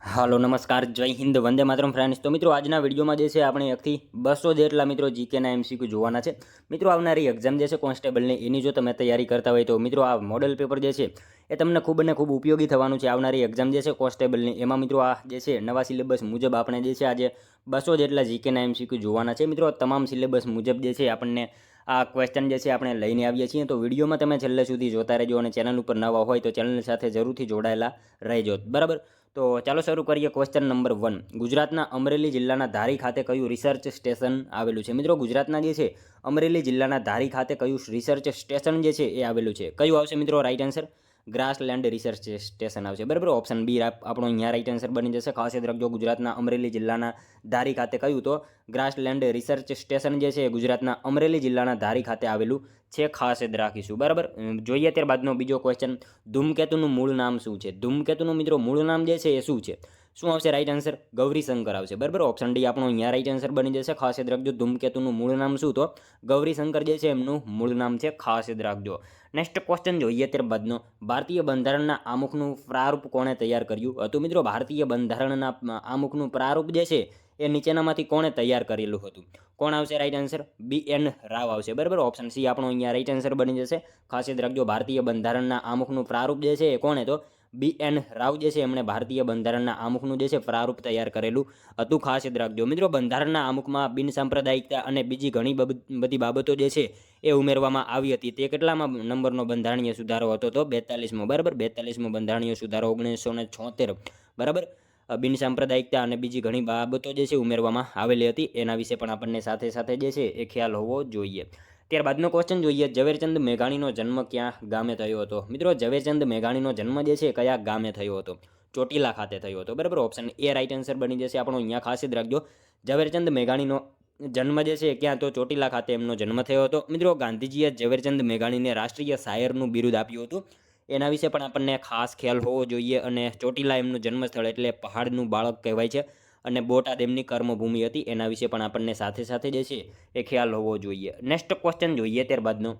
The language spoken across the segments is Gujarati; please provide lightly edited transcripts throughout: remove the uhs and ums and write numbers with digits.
હાલો નમસ્કાર જય હિન્દ વંદે માતરમ ફ્રેન્ડ્સ। તો મિત્રો આજના વિડીયોમાં જે છે આપણે 1 થી 200 જેટલા મિત્રો જીકેના એમસીક્યુ જોવાના છે। મિત્રો આવનારી એક્ઝામ જે છે કોન્સ્ટેબલની એની જો તમે તૈયારી કરતા હોય તો મિત્રો આ મોડલ પેપર જે છે એ તમને ખૂબ અને ખૂબ ઉપયોગી થવાનું છે। આવનારી એક્ઝામ જે છે કોન્સ્ટેબલની એમાં મિત્રો આ જે છે નવા સિલેબસ મુજબ આપણે જે છે આજે 200 જેટલા જીકેના એમસીક્યુ જોવાના છે। મિત્રો તમામ સિલેબસ મુજબ જે છે આપણને આ ક્વેશ્ચન જે છે આપણે લઈને આવીએ છીએ। તો વિડીયોમાં તમે છેલ્લે સુધી જોતા રહેજો અને ચેનલ ઉપર નવા હોય તો ચેનલ સાથે જરૂરથી જોડાયેલા રહેજો, બરાબર। તો ચાલો શરૂ કરીએ। ક્વેશ્ચન નંબર 1, ગુજરાતના અમરેલી જિલ્લાના ધારી ખાતે કયું રિસર્ચ સ્ટેશન આવેલું છે? મિત્રો ગુજરાતના જે છે અમરેલી જિલ્લાના ધારી ખાતે કયું રિસર્ચ સ્ટેશન જે છે એ આવેલું છે? કયું આવશે મિત્રો right answer? Grassland research station આવશે, બરાબર। ઓપ્શન બી આપણો અહીંયા રાઈટ આન્સર બની જશે। ખાસ યાદ રાખજો, ગુજરાતના અમરેલી જિલ્લાના ધારી ખાતે કયું? તો ગ્રાસલેન્ડ રિસર્ચ સ્ટેશન જે છે ગુજરાતના અમરેલી જિલ્લાના ધારી ખાતે આવેલું છે, ખાસ યાદ રાખીશું, બરાબર। જોઈએ ત્યારબાદનો બીજો ક્વેશ્ચન, ધૂમકેતુનું મૂળ નામ શું છે? ધૂમકેતુનું મિત્રો મૂળ નામ જે છે એ શું છે? શું આવશે રાઈટ આન્સર? ગૌરીશંકર આવશે, બરાબર। ઓપ્શન ડી આપણો અહીંયા રાઈટ આન્સર બની જશે। ખાસ યાદ રાખજો, ધૂમકેતુનું મૂળ નામ શું? તો ગૌરીશંકર જે છે એમનું મૂળ નામ છે, ખાસ યાદ રાખજો। નેક્સ્ટ ક્વેશ્ચન જોઈએ ત્યારબાદનો, ભારતીય બંધારણના આમુખનું પ્રારૂપ કોણે તૈયાર કર્યું હતું? મિત્રો ભારતીય બંધારણના આમુખનું પ્રારૂપ જે છે એ નીચેનામાંથી કોણે તૈયાર કરેલું હતું? કોણ આવશે રાઈટ આન્સર? BN રાવ આવશે, બરાબર। ઓપ્શન સી આપણો અહીંયા રાઈટ આન્સર બની જશે। ખાસ યાદ રાખજો, ભારતીય બંધારણના આમુખનું પ્રારૂપ જે છે એ કોણે? તો BN રાવ જે છે એમણે ભારતીય બંધારણના આમુખનું જે છે પ્રારૂપ તૈયાર કરેલું હતું, ખાસ યાદ રાખજો। મિત્રો બંધારણના આમુખમાં બિનસાંપ્રદાયિકતા અને બીજી ઘણી બધી બાબતો જે છે એ ઉમેરવામાં આવી હતી। તે કેટલામાં નંબરનો બંધારણીય સુધારો હતો? તો 42મો, બરાબર। 42મો બંધારણીય સુધારો 1976, બરાબર। બિનસાંપ્રદાયિકતા અને બીજી ઘણી બાબતો જે છે ઉમેરવામાં આવેલી હતી, એના વિશે પણ આપણને સાથે સાથે જે છે એ ખ્યાલ હોવો જોઈએ। ત્યારબાદનો ક્વેશ્ચન જોઈએ, ઝવેરચંદ મેઘાણીનો જન્મ ક્યાં ગામે થયો હતો? મિત્રો ઝવેરચંદ મેઘાણીનો જન્મ જે છે કયા ગામે થયો હતો? ચોટીલા ખાતે થયો હતો, બરાબર। ઓપ્શન એ રાઈટ આન્સર બની જશે આપણો અહીંયા। ખાસ યાદ રાખજો, ઝવેરચંદ મેઘાણીનો જન્મ જે છે ક્યાં? તો ચોટીલા ખાતે એમનો જન્મ થયો હતો। મિત્રો ગાંધીજીએ ઝવેરચંદ મેઘાણીને રાષ્ટ્રીય શાયરનું બિરુદ આપ્યું હતું, એના વિશે પણ આપણને ખાસ ખ્યાલ હોવો જોઈએ। અને ચોટીલા એમનું જન્મસ્થળ એટલે પહાડનું બાળક કહેવાય છે, અને બોટાદ એમની કર્મભૂમિ હતી, એના વિશે પણ આપણને સાથે સાથે જે છે એ ખ્યાલ હોવો જોઈએ। નેક્સ્ટ ક્વેશ્ચન જોઈએ ત્યારબાદનો,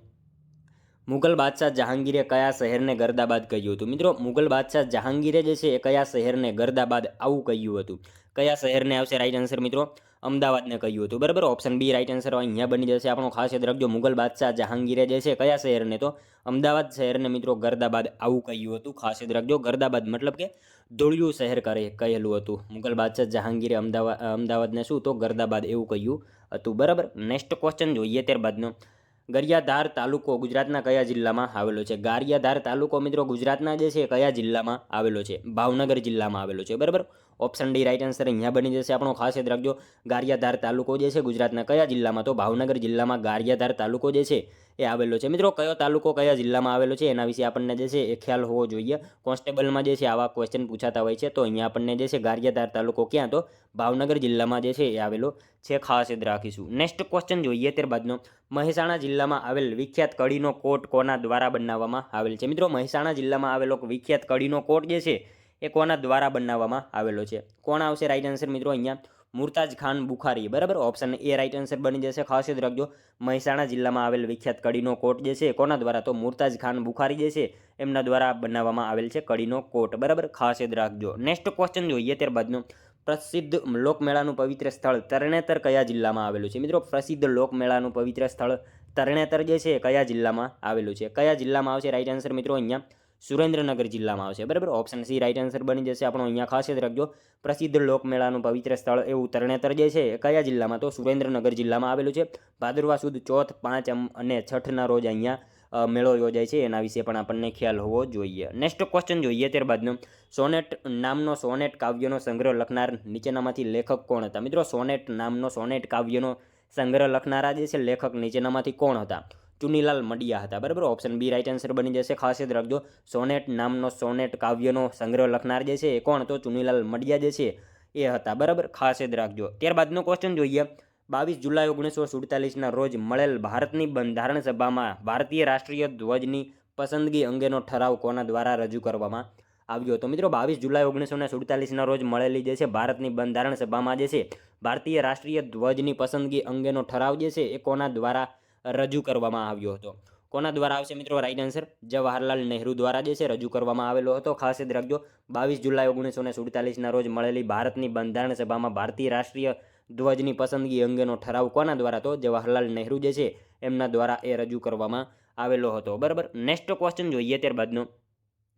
મુગલ બાદશાહ જહાંગીરે કયા શહેરને ગર્દાબાદ કહ્યું હતું? મિત્રો મુગલ બાદશાહ જહાંગીરે જે છે એ કયા શહેરને ગર્દાબાદ આવું કહ્યું હતું? કયા શહેરને આવશે રાઈટ આન્સર? મિત્રો અમદાવાદને કહ્યું હતું, બરાબર। ઓપ્શન બી રાઈટ આન્સર અહીંયા બની જશે આપણો। ખાસ યાદ રાખજો, મુગલ બાદશાહ જહાંગીરે જે છે કયા શહેરને? તો અમદાવાદ શહેરને મિત્રો ગર્દાબાદ આવું કહ્યું હતું, ખાસ યાદ રાખજો। ગર્દાબાદ મતલબ કે ધોળિયું શહેર કહેલું હતું। મુગલ બાદશાહ જહાંગીરે અમદાવાદને શું? તો ગર્દાબાદ એવું કહ્યું હતું, બરાબર। નેક્સ્ટ ક્વેશ્ચન જોઈએ ત્યારબાદનો, ગારિયાધાર તાલુકો ગુજરાતના કયા જિલ્લામાં આવેલો છે? ગારિયાધાર તાલુકો મિત્રો ગુજરાતના જે છે કયા જિલ્લામાં આવેલો છે? ભાવનગર જિલ્લામાં આવેલો છે, બરાબર। ઓપ્શન ડી રાઈટ આન્સર અહીંયા બની જશે આપણો। ખાસ યાદ રાખજો, ગારિયાધાર તાલુકો જે છે ગુજરાતના કયા જિલ્લામાં? તો ભાવનગર જિલ્લામાં ગારિયાધાર તાલુકો જે છે એ આવેલો છે। મિત્રો કયો તાલુકો કયા જિલ્લામાં આવેલો છે એના વિશે આપણને જે છે એ ખ્યાલ હોવો જોઈએ। કોન્સ્ટેબલમાં જે છે આવા ક્વેશ્ચન પૂછાતા હોય છે, તો અહીંયા આપણને જે છે ગારિયાધાર તાલુકો ક્યાં? તો ભાવનગર જિલ્લામાં જે છે એ આવેલો છે, ખાસ યાદ રાખીશું। નેક્સ્ટ ક્વેશ્ચન જોઈએ ત્યારબાદનો, મહેસાણા જિલ્લામાં આવેલ વિખ્યાત કડીનો કોટ કોના દ્વારા બનાવવામાં આવેલ છે? મિત્રો મહેસાણા જિલ્લામાં આવેલો વિખ્યાત કડીનો કોટ જે છે એ કોના દ્વારા બનાવવામાં આવેલો છે? કોણ આવશે રાઈટ આન્સર? મિત્રો અહીંયા મુરતાજ ખાન બુખારી, બરાબર। ઓપ્શન એ રાઈટ આન્સર બની જશે। ખાસ યાદ રાખજો, મહેસાણા જિલ્લામાં આવેલ વિખ્યાત કડીનો કોટ જે છે કોના દ્વારા? તો મુરતાજ ખાન બુખારી જે છે એમના દ્વારા બનાવવામાં આવેલ છે કડીનો કોટ, બરાબર। ખાસ યાદ રાખજો। નેક્સ્ટ ક્વેશ્ચન જોઈએ ત્યારબાદનો, પ્રસિદ્ધ લોકમેળાનું પવિત્ર સ્થળ તરણેતર કયા જિલ્લામાં આવેલું છે? મિત્રો પ્રસિદ્ધ લોકમેળાનું પવિત્ર સ્થળ તરણેતર જે છે કયા જિલ્લામાં આવેલું છે? કયા જિલ્લામાં આવશે રાઈટ આન્સર? મિત્રો અહીંયા સુરેન્દ્રનગર જિલ્લામાં આવશે, બરાબર। ઓપ્શન સી રાઈટ આન્સર બની જશે આપણો અહીંયા। ખાસ યાદ રાખજો, પ્રસિદ્ધ લોકમેળાનું પવિત્ર સ્થળ એવું તરણેતર જે છે કયા જિલ્લામાં? તો સુરેન્દ્રનગર જિલ્લામાં આવેલું છે। ભાદરવા સુદ ચોથ, 5 અને 6ના રોજ અહીંયા મેળો યોજાય છે, એના વિશે પણ આપણને ખ્યાલ હોવો જોઈએ। નેક્સ્ટ ક્વેશ્ચન જોઈએ ત્યારબાદનો, સોનેટ નામનો સોનેટ કાવ્યનો સંગ્રહ લખનાર નીચેનામાંથી લેખક કોણ હતા? મિત્રો સોનેટ નામનો સોનેટ કાવ્યનો સંગ્રહ લખનારા જે છે લેખક નીચેનામાંથી કોણ હતા? ચુનીલાલ મડિયા હતા, બરાબર। ઓપ્શન બી રાઈટ આન્સર બની જશે। ખાસ યાદ રાખજો, સોનેટ નામનો સોનેટ કાવ્યનો સંગ્રહ લખનાર જે છે એ કોણ? તો ચુનીલાલ મડિયા જે છે એ હતા, બરાબર। ખાસ યાદ રાખજો। ત્યારબાદનો ક્વેશ્ચન જોઈએ, 22 જુલાઈ 1947ના રોજ મળેલ ભારતની બંધારણ સભામાં ભારતીય રાષ્ટ્રીય ધ્વજની પસંદગી અંગેનો ઠરાવ કોના દ્વારા રજૂ કરવામાં આવ્યો હતો? મિત્રો 22 જુલાઈ 1947ના રોજ મળેલી જે છે ભારતની બંધારણ સભામાં જે છે ભારતીય રાષ્ટ્રીય ધ્વજની પસંદગી અંગેનો ઠરાવ જે છે એ કોના દ્વારા રજૂ કરવામાં આવ્યો હતો? કોના દ્વારા આવશે મિત્રો રાઈટ આન્સર જવાહરલાલ નહેરુ દ્વારા જે છે રજૂ કરવામાં આવેલો હતો. ખાસ યાદ રાખજો 22 જુલાઈ 1947ના રોજ મળેલી ભારતની બંધારણ સભામાં ભારતીય રાષ્ટ્રીય ધ્વજની પસંદગી અંગેનો ઠરાવ કોના દ્વારા તો જવાહરલાલ નહેરુ જે છે એમના દ્વારા એ રજૂ કરવામાં આવેલો હતો. બરાબર. નેક્સ્ટ ક્વેશ્ચન જોઈએ ત્યારબાદનો.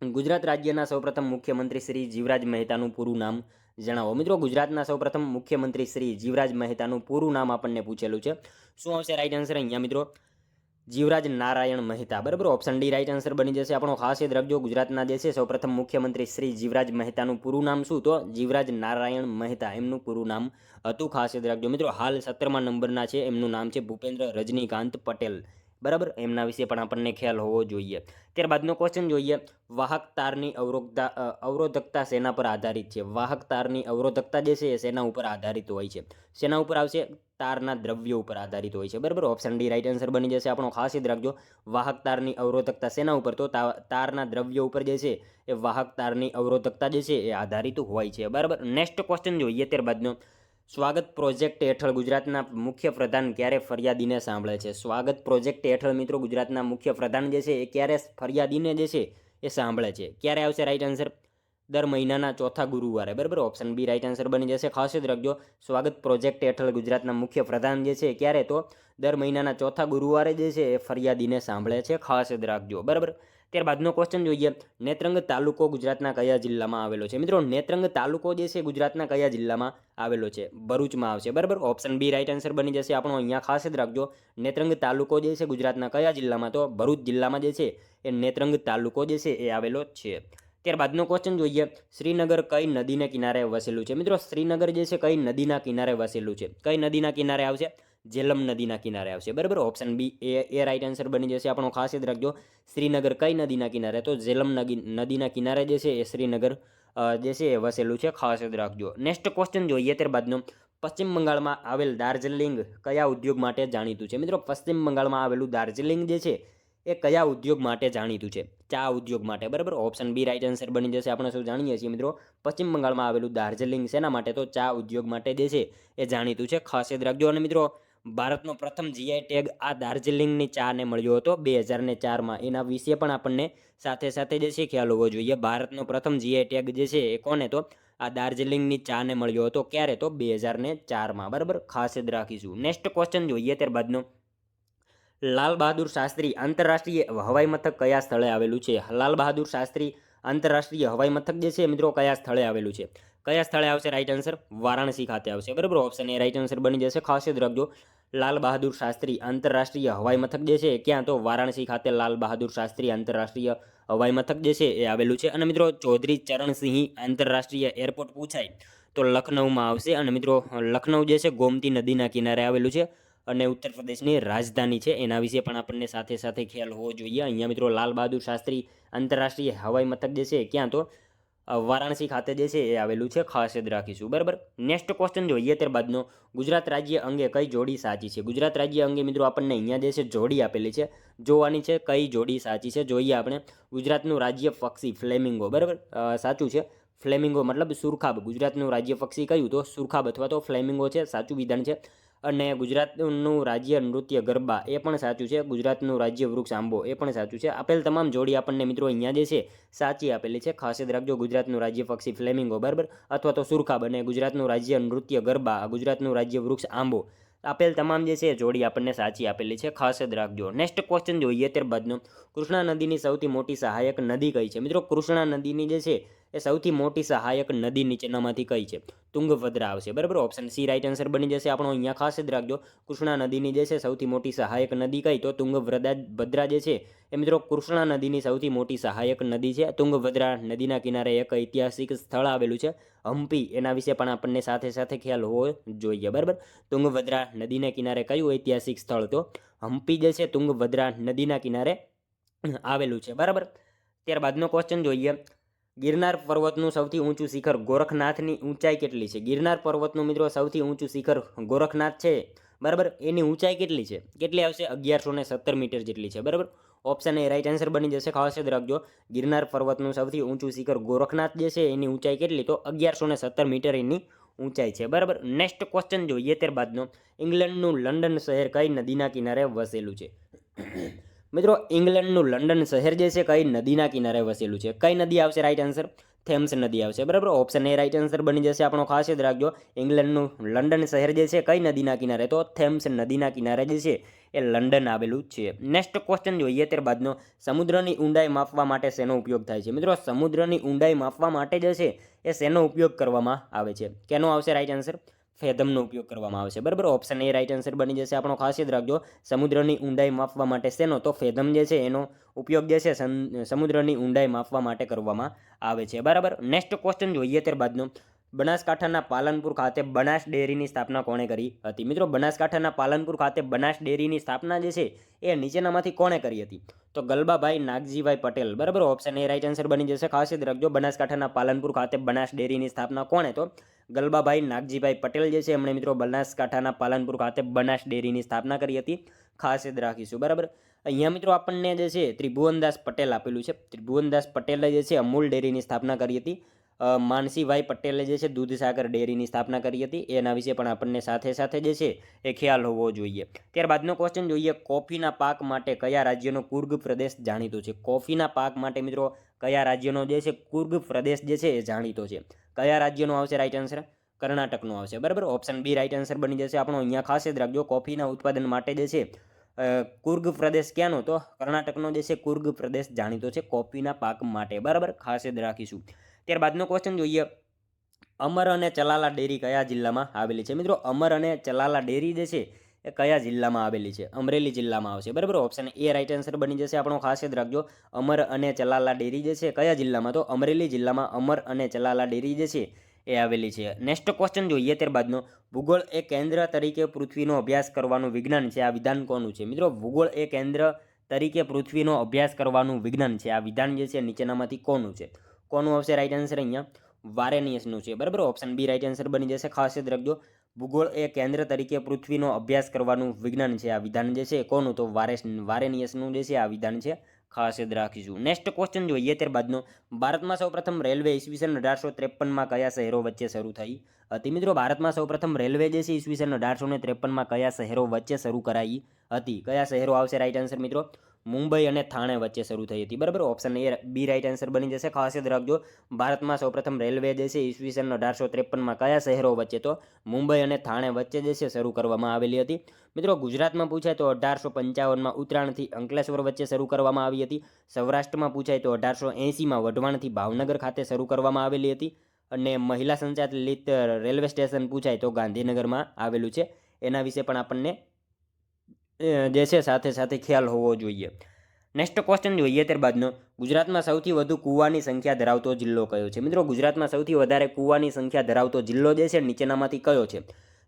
ગુજરાત રાજ્યના સૌપ્રથમ મુખ્યમંત્રી શ્રી જીવરાજ મહેતાનું પૂરું નામ જણાવો. મિત્રો ગુજરાતના સૌપ્રથમ મુખ્યમંત્રી શ્રી જીવરાજ મહેતાનું પૂરું નામ આપણને પૂછેલું છે. શું આવશે રાઈટ આન્સર અહીંયા મિત્રો? જીવરાજ નારાયણ મહેતા. બરાબર. ઓપ્શન ડી રાઈટ આન્સર બની જશે આપણો. ખાસ યાદ રાખજો ગુજરાતના જે છે સૌપ્રથમ મુખ્યમંત્રી શ્રી જીવરાજ મહેતાનું પૂરું નામ શું તો જીવરાજ નારાયણ મહેતા એમનું પૂરું નામ હતું. ખાસ યાદ રાખજો મિત્રો. હાલ 17મા નંબરના છે. એમનું નામ છે ભૂપેન્દ્ર રજનીકાંત પટેલ. બરાબર. એમના વિશે પણ આપણને ખ્યાલ હોવો જોઈએ. ત્યારબાદનો ક્વેશ્ચન જોઈએ. વાહક તારની અવરોધકતા શેના પર આધારિત છે? વાહક તારની અવરોધકતા જે છે એ શેના ઉપર આધારિત હોય છે? શેના ઉપર આવશે? તારના દ્રવ્યો ઉપર આધારિત હોય છે. બરાબર. ઓપ્શન ડી રાઈટ આન્સર બની જશે આપણો. ખાસ યાદ રાખજો વાહક તારની અવરોધકતા શેના ઉપર તો તારના દ્રવ્યો ઉપર જે છે એ વાહક તારની અવરોધકતા જે છે એ આધારિત હોય છે. બરાબર. નેક્સ્ટ ક્વેશ્ચન જોઈએ ત્યારબાદનો. સ્વાગત પ્રોજેક્ટ હેઠળ ગુજરાતના મુખ્ય પ્રધાન ક્યારે ફરિયાદીને સાંભળે છે? સ્વાગત પ્રોજેક્ટ હેઠળ મિત્રો ગુજરાતના મુખ્ય પ્રધાન જે છે એ ક્યારે ફરિયાદીને જે છે એ સાંભળે છે? ક્યારે આવશે રાઈટ આન્સર? દર મહિનાના ચોથા ગુરુવારે. બરાબર. ઓપ્શન બી રાઈટ આન્સર બની જશે. ખાસ યાદ રાખજો સ્વાગત પ્રોજેક્ટ હેઠળ ગુજરાતના મુખ્ય પ્રધાન જે છે ક્યારે તો દર મહિનાના ચોથા ગુરુવારે જે છે એ ફરિયાદીને સાંભળે છે. ખાસ યાદ રાખજો. બરાબર. ત્યારબાદનો ક્વેશ્ચન જોઈએ. નેત્રંગ તાલુકો ગુજરાતના કયા જિલ્લામાં આવેલો છે? મિત્રો નેત્રંગ તાલુકો જે છે ગુજરાતના કયા જિલ્લામાં આવેલો છે? ભરૂચમાં આવશે. બરાબર. ઓપ્શન બી રાઈટ આન્સર બની જશે આપણો. અહીંયા ખાસ યાદ રાખજો નેત્રંગ તાલુકો જે છે ગુજરાતના કયા જિલ્લામાં તો ભરૂચ જિલ્લામાં જે છે એ નેત્રંગ તાલુકો જે છે એ આવેલો છે. ત્યારબાદનો ક્વેશ્ચન જોઈએ. શ્રીનગર કઈ નદીને કિનારે વસેલું છે? મિત્રો શ્રીનગર જે છે કઈ નદીના કિનારે વસેલું છે? કઈ નદીના કિનારે આવશે? ઝેલમ નદીના કિનારે આવશે. બરાબર. ઓપ્શન બી એ રાઈટ આન્સર બની જશે આપણો. ખાસ યાદ રાખજો શ્રીનગર કઈ નદીના કિનારે તો ઝેલમ નદીના કિનારે જે છે એ શ્રીનગર જે છે એ વસેલું છે. ખાસ યાદ રાખજો. નેક્સ્ટ ક્વેશ્ચન જોઈએ ત્યારબાદનો. પશ્ચિમ બંગાળમાં આવેલ દાર્જિલિંગ કયા ઉદ્યોગ માટે જાણીતું છે? મિત્રો પશ્ચિમ બંગાળમાં આવેલું દાર્જિલિંગ જે છે એ કયા ઉદ્યોગ માટે જાણીતું છે? ચા ઉદ્યોગ માટે. બરાબર. ઓપ્શન બી રાઈટ આન્સર બની જશે. આપણે શું જાણીએ છીએ મિત્રો પશ્ચિમ બંગાળમાં આવેલું દાર્જિલિંગ શેના માટે તો ચા ઉદ્યોગ માટે જે છે એ જાણીતું છે. ખાસ યાદ રાખજો. અને મિત્રો ભારતનો પ્રથમ જીઆઈ ટેગ આ દાર્જિલિંગની ચાને મળ્યો હતો 2004માં. એના વિશે પણ આપણને સાથે સાથે જે છે ખ્યાલ હોવો જોઈએ. ભારતનો પ્રથમ જીઆઈ ટેગ જે છે એ કોને તો આ દાર્જિલિંગની ચાને મળ્યો હતો. ક્યારે તો 2004માં. બરાબર. ખાસ યાદ રાખીશું. નેક્સ્ટ ક્વેશ્ચન જોઈએ ત્યારબાદનો. લાલ બહાદુર શાસ્ત્રી આંતરરાષ્ટ્રીય હવાઈ મથક કયા સ્થળે આવેલું છે? લાલ બહાદુર શાસ્ત્રી આંતરરાષ્ટ્રીય હવાઈ મથક જે છે મિત્રો કયા સ્થળે આવેલું છે? કયા સ્થળે આવશે રાઈટ આન્સર? વારાણસી ખાતે આવશે. બરાબર. ઓપ્શન એ રાઈટ આન્સર બની જશે. ખાસ યાદ રાખજો લાલ બહાદુર શાસ્ત્રી આંતરરાષ્ટ્રીય હવાઈ મથક જે છે ક્યાં તો વારાણસી ખાતે લાલ બહાદુર શાસ્ત્રી આંતરરાષ્ટ્રીય હવાઈ મથક જે છે એ આવેલું છે. અને મિત્રો ચૌધરી ચરણસિંહ આંતરરાષ્ટ્રીય એરપોર્ટ પૂછાય તો લખનૌમાં આવશે. અને મિત્રો લખનૌ જે છે ગોમતી નદીના કિનારે આવેલું છે અને ઉત્તર પ્રદેશની રાજધાની છે. એના વિશે પણ આપણને સાથે સાથે ખ્યાલ હોવો જોઈએ. અહીંયા મિત્રો લાલ બહાદુર શાસ્ત્રી આંતરરાષ્ટ્રીય હવાઈ મથક જે છે ક્યાં તો વારાણસી ખાતે જે છે એ આવેલું છે. ખાસ યાદ રાખીશું. બરાબર. નેક્સ્ટ ક્વેશ્ચન જોઈએ ત્યારબાદનો. ગુજરાત રાજ્ય અંગે કઈ જોડી સાચી છે? ગુજરાત રાજ્ય અંગે મિત્રો આપણને અહીંયા જે છે જોડી આપેલી છે. જોવાની છે કઈ જોડી સાચી છે જોઈએ આપણે. ગુજરાતનું રાજ્ય પક્ષી ફ્લેમિંગો. બરાબર. સાચું છે. ફ્લેમિંગો મતલબ સુરખાબ. ગુજરાતનું રાજ્ય પક્ષી કયું તો સુરખાબ અથવા તો ફ્લેમિંગો છે. સાચું વિધાન છે. અને ગુજરાતનું રાજ્ય નૃત્ય ગરબા એ પણ સાચું છે. ગુજરાતનું રાજ્ય વૃક્ષ આંબો એ પણ સાચું છે. આપેલ તમામ જોડી આપણને મિત્રો અહીંયા જે છે સાચી આપેલી છે. ખાસ યાદ રાખજો ગુજરાતનું રાજ્ય પક્ષી ફ્લેમિંગો. બરાબર. અથવા તો સુરખાબ અને ગુજરાતનું રાજ્ય નૃત્ય ગરબા ગુજરાતનું રાજ્ય વૃક્ષ આંબો આપેલ તમામ જે છે જોડી આપણને સાચી આપેલી છે. ખાસ યાદ રાખજો. નેક્સ્ટ ક્વેશ્ચન જોઈએ ત્યારબાદનો. કૃષ્ણા નદીની સૌથી મોટી સહાયક નદી કઈ છે? મિત્રો કૃષ્ણા નદીની જે છે એ સૌથી મોટી સહાયક નદી નીચેનામાંથી કઈ છે? તુંગભદ્રા આવશે. બરાબર. ઓપ્શન સી રાઈટ આન્સર બની જશે આપણો. અહીંયા ખાસ યાદ રાખજો કૃષ્ણા નદીની જે છે સૌથી મોટી સહાયક નદી કઈ તો તુંગભદ્રા જે છે એ મિત્રો કૃષ્ણા નદીની સૌથી મોટી સહાયક નદી છે. તુંગભદ્રા નદીના કિનારે એક ઐતિહાસિક સ્થળ આવેલું છે હમ્પી. એના વિશે પણ આપણને સાથે સાથે ખ્યાલ હોવો જોઈએ. બરાબર. તુંગભદ્રા નદીના કિનારે કયું ઐતિહાસિક સ્થળ તો હમ્પી જે છે તુંગભદ્રા નદીના કિનારે આવેલું છે. બરાબર. ત્યારબાદનો ક્વેશ્ચન જોઈએ. ગિરનાર પર્વતનું સૌથી ઊંચું શિખર ગોરખનાથની ઊંચાઈ કેટલી છે? ગિરનાર પર્વતનું મિત્રો સૌથી ઊંચું શિખર ગોરખનાથ છે. બરાબર. એની ઊંચાઈ કેટલી છે? કેટલી આવશે? 1117 મીટર જેટલી છે. બરાબર. ઓપ્શન એ રાઈટ આન્સર બની જશે. ખાસ યાદ રાખજો ગિરનાર પર્વતનું સૌથી ઊંચું શિખર ગોરખનાથ જે છે એની ઊંચાઈ કેટલી તો 1117 મીટર એની ઊંચાઈ છે. બરાબર. નેક્સ્ટ ક્વેશ્ચન જોઈએ ત્યારબાદનો. ઇંગ્લેન્ડનું લંડન શહેર કઈ નદીના કિનારે વસેલું છે? મિત્રો ઇંગ્લેન્ડનું લંડન શહેર જે છે કઈ નદીના કિનારે વસેલું છે? કઈ નદી આવશે રાઈટ આન્સર? થેમ્સ નદી આવશે, બરાબર. ઓપ્શન એ રાઈટ આન્સર બની જશે આપણો. ખાસ યાદ રાખજો, ઇંગ્લેન્ડનું લંડન શહેર જે છે કઈ નદીના કિનારે? તો થેમ્સ નદીના કિનારે જે છે એ લંડન આવેલું છે. નેક્સ્ટ ક્વેશ્ચન જોઈએ ત્યારબાદનો, સમુદ્રની ઊંડાઈ માપવા માટે શેનો ઉપયોગ થાય છે? મિત્રો સમુદ્રની ઊંડાઈ માપવા માટે જે છે એ શેનો ઉપયોગ કરવામાં આવે છે? કેનો આવશે રાઈટ આન્સર? ફેથમનો ઉપયોગ કરવામાં આવશે, બરાબર. ઓપ્શન એ રાઈટ આન્સર બની જશે આપણો. ખાસ યાદ રાખજો, સમુદ્રની ઊંડાઈ માપવા માટે શેનો? તો ફેથમ જે છે એનો ઉપયોગ જે છે સમુદ્રની ઊંડાઈ માપવા માટે કરવામાં આવે છે, બરાબર. નેક્સ્ટ ક્વેશ્ચન જોઈએ ત્યારબાદનો, બનાસકાંઠાના પાલનપુર ખાતે બનાસ ડેરીની સ્થાપના કોણે કરી હતી? મિત્રો બનાસકાંઠાના પાલનપુર ખાતે બનાસ ડેરીની સ્થાપના જે છે એ નીચેનામાંથી કોણે કરી હતી? તો ગલબાભાઈ નાગજીભાઈ પટેલ, બરાબર. ઓપ્શન એ રાઈટ આન્સર બની જશે. ખાસ યાદ રાખજો, બનાસકાંઠાના પાલનપુર ખાતે બનાસ ડેરીની સ્થાપના કોણે? તો ગલબાભાઈ નાગજીભાઈ પટેલ જે છે એમણે મિત્રો બનાસકાંઠાના પાલનપુર ખાતે બનાસ ડેરીની સ્થાપના કરી હતી. ખાસ યાદ રાખીશું, બરાબર. અહીંયા મિત્રો આપણને જે છે ત્રિભુવનદાસ પટેલ આપેલું છે. ત્રિભુવનદાસ પટેલે જે છે અમૂલ ડેરીની સ્થાપના કરી હતી. માનસીભાઈ પટેલે જે છે દૂધસાગર ડેરીની સ્થાપના કરી હતી. એના વિશે પણ આપણને સાથે સાથે જે છે એ ખ્યાલ હોવો જોઈએ. ત્યારબાદનો ક્વેશ્ચન જોઈએ, કોફીના પાક માટે કયા રાજ્યનો કુર્ગ પ્રદેશ જાણીતો છે? કોફીના પાક માટે મિત્રો કયા રાજ્યનો જે છે કુર્ગ પ્રદેશ જે છે એ જાણીતો છે? કયા રાજ્યનો આવશે રાઈટ આન્સર? કર્ણાટકનો આવશે, બરાબર. ઓપ્શન બી રાઈટ આન્સર બની જશે આપણો. અહીંયા ખાસ યાદ રાખજો, કોફીના ઉત્પાદન માટે જે છે કુર્ગ પ્રદેશ ક્યાંનો? તો કર્ણાટકનો જે છે કુર્ગ પ્રદેશ જાણીતો છે કોફીના પાક માટે, બરાબર. ખાસ યાદ રાખીશું. ત્યારબાદનો ક્વેશ્ચન જોઈએ, અમર અને ચલાલા ડેરી કયા જિલ્લામાં આવેલી છે? મિત્રો અમર અને ચલાલા ડેરી જે છે એ કયા જિલ્લામાં આવેલી છે? અમરેલી જિલ્લામાં આવશે, બરાબર. ઓપ્શન એ રાઈટ આન્સર બની જશે આપણો. ખાસ યાદ રાખજો, અમર અને ચલાલા ડેરી જે છે કયા જિલ્લામાં? તો અમરેલી જિલ્લામાં અમર અને ચલાલા ડેરી જે છે એ આવેલી છે. નેક્સ્ટ ક્વેશ્ચન જોઈએ ત્યારબાદનો, ભૂગોળ એ કેન્દ્ર તરીકે પૃથ્વીનો અભ્યાસ કરવાનું વિજ્ઞાન છે, આ વિધાન કોનું છે? મિત્રો ભૂગોળ એ કેન્દ્ર તરીકે પૃથ્વીનો અભ્યાસ કરવાનું વિજ્ઞાન છે, આ વિધાન જે છે નીચેનામાંથી કોનું છે? કોનું આવશે રાઈટ આન્સર? અહીંયા વારેનિયસનું છે, બરાબર. ઓપ્શન બી રાઈટ આન્સર બની જશે. ખાસ યાદ રાખજો, ભૂગોળ એ કેન્દ્ર તરીકે પૃથ્વીનો અભ્યાસ કરવાનું વિજ્ઞાન છે, આ વિધાન જે છે કોનું? તો વારેનિયસનું જે છે આ વિધાન છે. ખાસ યાદ રાખીશું. નેક્સ્ટ ક્વેશ્ચન જોઈએ ત્યારબાદનો, ભારતમાં સૌપ્રથમ રેલવે ઈસવીસન 1853માં કયા શહેરો વચ્ચે શરૂ થઈ હતી? મિત્રો ભારતમાં સૌપ્રથમ રેલવે જે છે ઈસવીસન 1853માં કયા શહેરો વચ્ચે શરૂ કરાઈ હતી? કયા શહેરો આવશે રાઈટ આન્સર? મિત્રો મુંબઈ અને થાણે વચ્ચે શરૂ થઈ હતી, બરાબર. Option A B right answer બની જશે. ખાસ યાદ રાખજો, ભારતમાં સૌપ્રથમ રેલવે જે છે ઈસવીસન 1853માં કયા શહેરો વચ્ચે? તો મુંબઈ અને થાણે વચ્ચે જે છે શરૂ કરવામાં આવેલી હતી. મિત્રો ગુજરાતમાં પૂછાય તો 1855માં ઉત્તરાયણથી અંકલેશ્વર વચ્ચે શરૂ કરવામાં આવી હતી. સૌરાષ્ટ્રમાં પૂછાય તો 1880માં વઢવાણથી ભાવનગર ખાતે શરૂ કરવામાં આવેલી હતી. અને મહિલા સંચાલિત રેલવે સ્ટેશન પૂછાય તો ગાંધીનગરમાં આવેલું છે. એના વિશે પણ આપણને જે છે સાથે સાથે ખ્યાલ હોવો જોઈએ. નેક્સ્ટ ક્વેશ્ચન જોઈએ ત્યારબાદનો, ગુજરાતમાં સૌથી વધુ કૂવાની સંખ્યા ધરાવતો જિલ્લો કયો છે? મિત્રો ગુજરાતમાં સૌથી વધારે કૂવાની સંખ્યા ધરાવતો જિલ્લો જે છે નીચેનામાંથી કયો છે?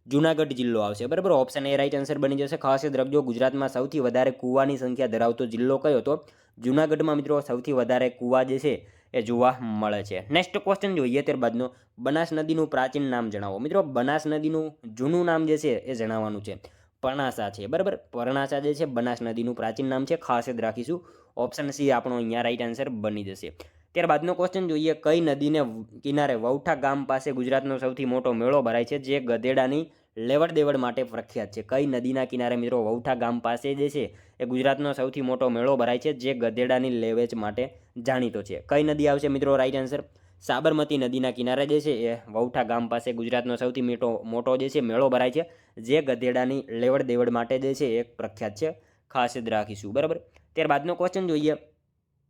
જુનાગઢ જિલ્લો આવશે, બરાબર. ઓપ્શન એ રાઈટ આન્સર બની જશે. ખાસ યાદ રાખજો, ગુજરાતમાં સૌથી વધારે કૂવાની સંખ્યા ધરાવતો જિલ્લો કયો? તો જુનાગઢમાં મિત્રો સૌથી વધારે કૂવા જે છે એ જોવા મળે છે. નેક્સ્ટ ક્વેશ્ચન જોઈએ ત્યારબાદનો, બનાસ નદીનું પ્રાચીન નામ જણાવો. મિત્રો બનાસ નદીનું જૂનું નામ જે છે એ જણાવવાનું છે. પરણાસા છે, બરાબર. પરણાસા જે છે બનાસ નદીનું પ્રાચીન નામ છે. ખાસ યાદ રાખીશું. ઓપ્શન સી આપણો અહીંયા રાઈટ આન્સર બની જશે. ત્યારબાદનો ક્વેશ્ચન જોઈએ, કઈ નદીને કિનારે વૌઠા ગામ પાસે ગુજરાતનો સૌથી મોટો મેળો ભરાય છે જે ગધેડાની લેવડ દેવડ માટે પ્રખ્યાત છે? કઈ નદીના કિનારે મિત્રો વૌઠા ગામ પાસે જે છે એ ગુજરાતનો સૌથી મોટો મેળો ભરાય છે જે ગધેડાની લેવેચ માટે જાણીતો છે? કઈ નદી આવશે મિત્રો રાઈટ આન્સર? સાબરમતી નદીના કિનારે જે છે એ વૌઠા ગામ પાસે ગુજરાતનો સૌથી મોટો જે છે મેળો ભરાય છે જે ગધેડાની લેવડ દેવડ માટે જે છે એ પ્રખ્યાત છે. ખાસ યાદ રાખીશું, બરાબર. ત્યારબાદનો ક્વેશ્ચન જોઈએ,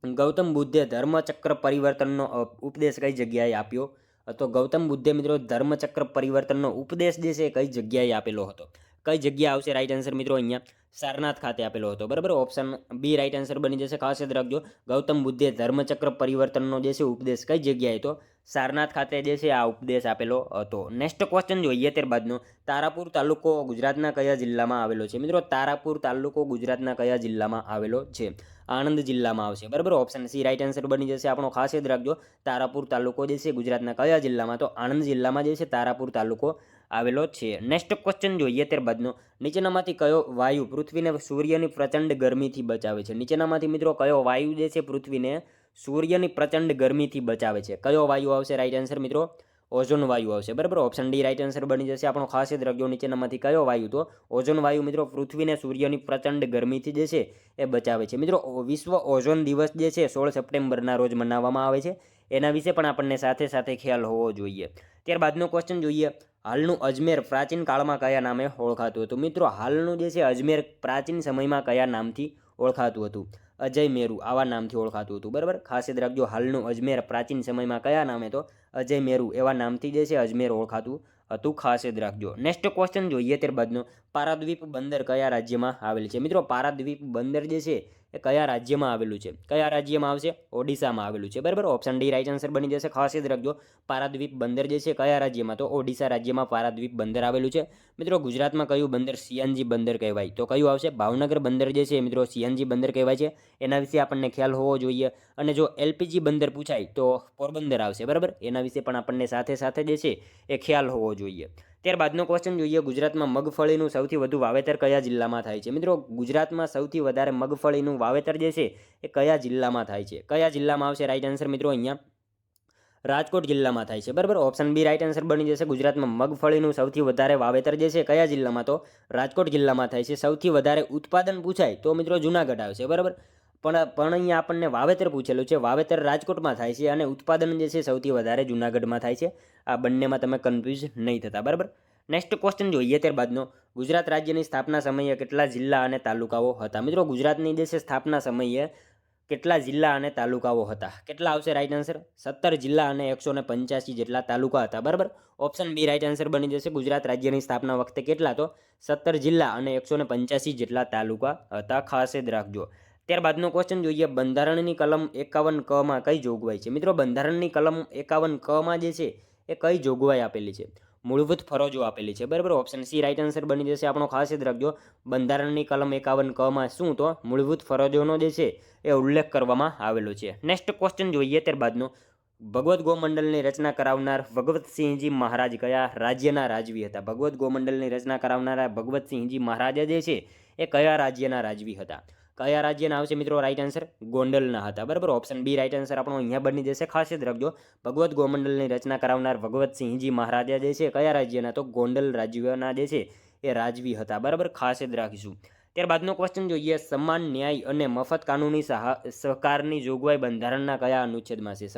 ગૌતમ બુદ્ધે ધર્મચક્ર પરિવર્તનનો ઉપદેશ કઈ જગ્યાએ આપ્યો? તો ગૌતમ બુદ્ધે મિત્રો ધર્મચક્ર પરિવર્તનનો ઉપદેશ જે છે કઈ જગ્યાએ આપેલો હતો? કઈ જગ્યા આવશે રાઈટ આન્સર? મિત્રો અહીંયા સારનાથ ખાતે આપેલો હતો, બરાબર. ઓપ્શન બી રાઈટ આન્સર બની જશે. ખાસ યાદ રાખજો, ગૌતમ બુદ્ધે ધર્મચક્ર પરિવર્તનનો જે છે ઉપદેશ કઈ જગ્યાએ? તો સારનાથ ખાતે જે છે આ ઉપદેશ આપેલો હતો. નેક્સ્ટ ક્વેશ્ચન જોઈએ ત્યારબાદનો, તારાપુર તાલુકો ગુજરાતના કયા જિલ્લામાં આવેલો છે? મિત્રો તારાપુર તાલુકો ગુજરાતના કયા જિલ્લામાં આવેલો છે? આણંદ જિલ્લામાં આવશે, બરાબર. ઓપ્શન સી રાઈટ આન્સર બની જશે આપણો. ખાસ યાદ રાખજો, તારાપુર તાલુકો જે છે ગુજરાતના કયા જિલ્લામાં? તો આણંદ જિલ્લામાં જે છે તારાપુર તાલુકો આવેલો છે. નેક્સ્ટ ક્વેશ્ચન જોઈએ ત્યારબાદનો, નીચેનામાંથી કયો વાયુ પૃથ્વીને સૂર્યની પ્રચંડ ગરમીથી બચાવે છે? નીચેનામાંથી મિત્રો કયો વાયુ જે છે પૃથ્વીને સૂર્યની પ્રચંડ ગરમીથી બચાવે છે? કયો વાયુ આવશે રાઈટ આન્સર? મિત્રો ઓઝોન વાયુ આવશે, બરાબર. ઓપ્શન ડી રાઇટ આન્સર બની જશે આપણો. ખાસ યાદ રાખજો નીચેનામાંથી કયો વાયુ? તો ઓઝોન વાયુ મિત્રો પૃથ્વીને સૂર્યની પ્રચંડ ગરમીથી જે છે એ બચાવે છે. મિત્રો વિશ્વ ઓઝોન દિવસ જે છે 16 સપ્ટેમ્બરના રોજ મનાવવામાં આવે છે. એના વિશે પણ આપણને સાથે સાથે ખ્યાલ હોવો જોઈએ. ત્યારબાદનો ક્વેશ્ચન જોઈએ. હાલનું અજમેર પ્રાચીન કાળમાં કયા નામે ઓળખાતું હતું? મિત્રો હાલનું જે છે અજમેર પ્રાચીન સમયમાં કયા નામથી ઓળખાતું હતું? અજય મેરુ આવા નામથી ઓળખાતું હતું, બરાબર. ખાસ યાદ રાખજો હાલનું અજમેર પ્રાચીન સમયમાં કયા નામે? તો અજય મેરુ એવા નામથી જે છે અજમેર ઓળખાતું હતું. ખાસ યાદ રાખજો. નેક્સ્ટ ક્વેશ્ચન જોઈએ ત્યારબાદનો. પારાદ્વીપ બંદર કયા રાજ્યમાં આવેલ છે? મિત્રો પારાદ્વીપ બંદર જે છે એ કયા રાજ્યમાં આવેલું છે? કયા રાજ્યમાં આવશે? ઓડિશામાં આવેલું છે, બરાબર. ઓપ્શન ડી રાઇટ આન્સર બની જશે. ખાસ યાદ રાખજો પારાદ્વીપ બંદર જે છે કયા રાજ્યમાં? તો ઓડિશા રાજ્યમાં પારાદ્વીપ બંદર આવેલું છે. મિત્રો ગુજરાતમાં કયું બંદર સીએનજી બંદર કહેવાય? તો કયું આવશે? ભાવનગર બંદર જે છે મિત્રો સીએનજી બંદર કહેવાય છે. એના વિશે આપણને ખ્યાલ હોવો જોઈએ. અને જો એલપીજી બંદર પૂછાય તો પોરબંદર આવશે, બરાબર. એના વિશે પણ આપણને સાથે સાથે જે છે એ ખ્યાલ હોવો જોઈએ. ત્યારબાદનો ક્વેશ્ચન જોઈએ. ગુજરાતમાં મગફળીનું સૌથી વધુ વાવેતર કયા જિલ્લામાં થાય છે? મિત્રો ગુજરાતમાં સૌથી વધારે મગફળીનું વાવેતર જે છે એ કયા જિલ્લામાં થાય છે? કયા જિલ્લામાં આવશે રાઈટ આન્સર? મિત્રો અહીંયા રાજકોટ જિલ્લામાં થાય છે, બરાબર. ઓપ્શન બી રાઇટ આન્સર બની જશે. ગુજરાતમાં મગફળીનું સૌથી વધારે વાવેતર જે છે કયા જિલ્લામાં? તો રાજકોટ જિલ્લામાં થાય છે. સૌથી વધારે ઉત્પાદન પૂછાય તો મિત્રો જુનાગઢ આવશે, બરાબર. પણ અહીંયા આપણને વાવેતર પૂછેલું છે. વાવેતર રાજકોટમાં થાય છે અને ઉત્પાદન જે છે સૌથી વધારે જુનાગઢમાં થાય છે. આ બંનેમાં તમે કન્ફ્યુઝ નહીં થતા, બરાબર. નેક્સ્ટ ક્વેશ્ચન જોઈએ ત્યારબાદનો. ગુજરાત રાજ્યની સ્થાપના સમયે કેટલા જિલ્લા અને તાલુકાઓ હતા? મિત્રો ગુજરાતની જે છે સ્થાપના સમયે કેટલા જિલ્લા અને તાલુકાઓ હતા? કેટલા આવશે રાઈટ આન્સર? 17 જિલ્લા અને 185 જેટલા તાલુકા હતા, બરાબર. ઓપ્શન બી રાઈટ આન્સર બની જશે. ગુજરાત રાજ્યની સ્થાપના વખતે કેટલા? તો 17 જિલ્લા અને 185 જેટલા તાલુકા હતા. ખાસ યાદ રાખજો. ત્યારબાદનો ક્વેશ્ચન જોઈએ. બંધારણની કલમ 51 ક માં કઈ જોગવાઈ છે? મિત્રો બંધારણની કલમ 51 ક માં જે છે એ કઈ જોગવાઈ આપેલી છે? મૂળભૂત ફરજો આપેલી છે, બરાબર. ઓપ્શન સી રાઈટ આન્સર બની જશે આપણો. ખાસ યાદ રાખજો બંધારણની કલમ 51 ક માં શું? તો મૂળભૂત ફરજોનો જે છે એ ઉલ્લેખ કરવામાં આવેલો છે. નેક્સ્ટ ક્વેશ્ચન જોઈએ ત્યારબાદનો. ભગવત ગોમંડલની રચના કરાવનાર ભગવતસિંહજી મહારાજ કયા રાજ્યના રાજવી હતા? ભગવત ગોમંડલની રચના કરાવનારા ભગવતસિંહજી મહારાજ જે છે એ કયા રાજ્યના રાજવી હતા? કયા રાજ્યના આવશે મિત્રો રાઈટ આન્સર? ગોંડલના હતા, બરાબર. ઓપ્શન બી રાઈટ આન્સર આપણો અહીંયા બની જશે. ખાસ યાદ રાખજો ભગવત ગોમંડલની રચના કરાવનાર ભગવતસિંહજી મહારાજા જે છે કયા રાજ્યના? તો ગોંડલ રાજ્યના જે છે એ રાજવી હતા, બરાબર. ખાસ યાદ રાખીશું. ત્યારબાદનો ક્વેશ્ચન જોઈએ. સમાન ન્યાય અને મફત કાનૂની સહકારની જોગવાઈ બંધારણના કયા અનુચ્છેદમાં છે?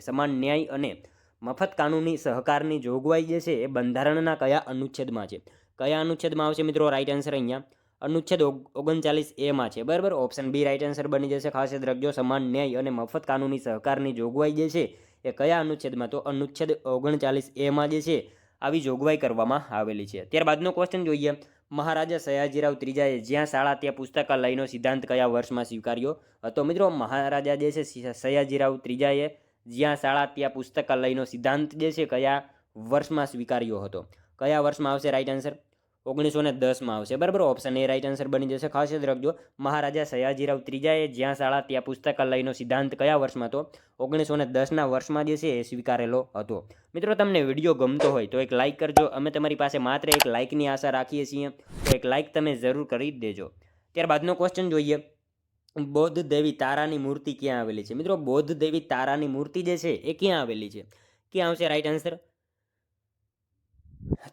સમાન ન્યાય અને મફત કાનૂની સહકારની જોગવાઈ જે છે એ બંધારણના કયા અનુચ્છેદમાં છે? કયા અનુચ્છેદમાં આવશે મિત્રો રાઈટ આન્સર? અહીંયા અનુચ્છેદ 39A માં છે, બરાબર. ઓપ્શન બી રાઈટ આન્સર બની જશે. ખાસ યાદ રાખજો સમાન ન્યાય અને મફત કાનૂની સહકારની જોગવાઈ જે છે એ કયા અનુચ્છેદમાં? તો અનુચ્છેદ 39A માં જે છે આવી જોગવાઈ કરવામાં આવેલી છે. ત્યારબાદનો ક્વેશ્ચન જોઈએ. મહારાજા સયાજીરાવ ત્રીજાએ જ્યાં શાળા ત્યાં પુસ્તકાલયનો સિદ્ધાંત કયા વર્ષમાં સ્વીકાર્યો હતો? મિત્રો મહારાજા જે છે સયાજીરાવ ત્રીજાએ જ્યાં શાળા ત્યાં પુસ્તકાલયનો સિદ્ધાંત જે છે કયા વર્ષમાં સ્વીકાર્યો હતો? કયા વર્ષમાં આવશે રાઈટ આન્સર? 1910માં આવશે, બરાબર. ઓપ્શન એ રાઈટ આન્સર બની જશે. ખાસ યાદ રાખજો મહારાજા સયાજીરાવ ત્રીજાએ જ્યાં શાળા ત્યાં પુસ્તકાલયનો સિદ્ધાંત કયા વર્ષમાં? તો 1910ના વર્ષમાં જે છે એ સ્વીકારેલો હતો. મિત્રો તમને વિડીયો ગમતો હોય તો એક લાઇક કરજો. અમે તમારી પાસે માત્ર એક લાઇકની આશા રાખીએ છીએ, તો એક લાઇક તમે જરૂર કરી જ દેજો. ત્યારબાદનો ક્વેશ્ચન જોઈએ. બૌદ્ધ દેવી તારાની મૂર્તિ ક્યાં આવેલી છે? મિત્રો બૌદ્ધ દેવી તારાની મૂર્તિ જે છે એ ક્યાં આવેલી છે? ક્યાં આવશે રાઈટ આન્સર?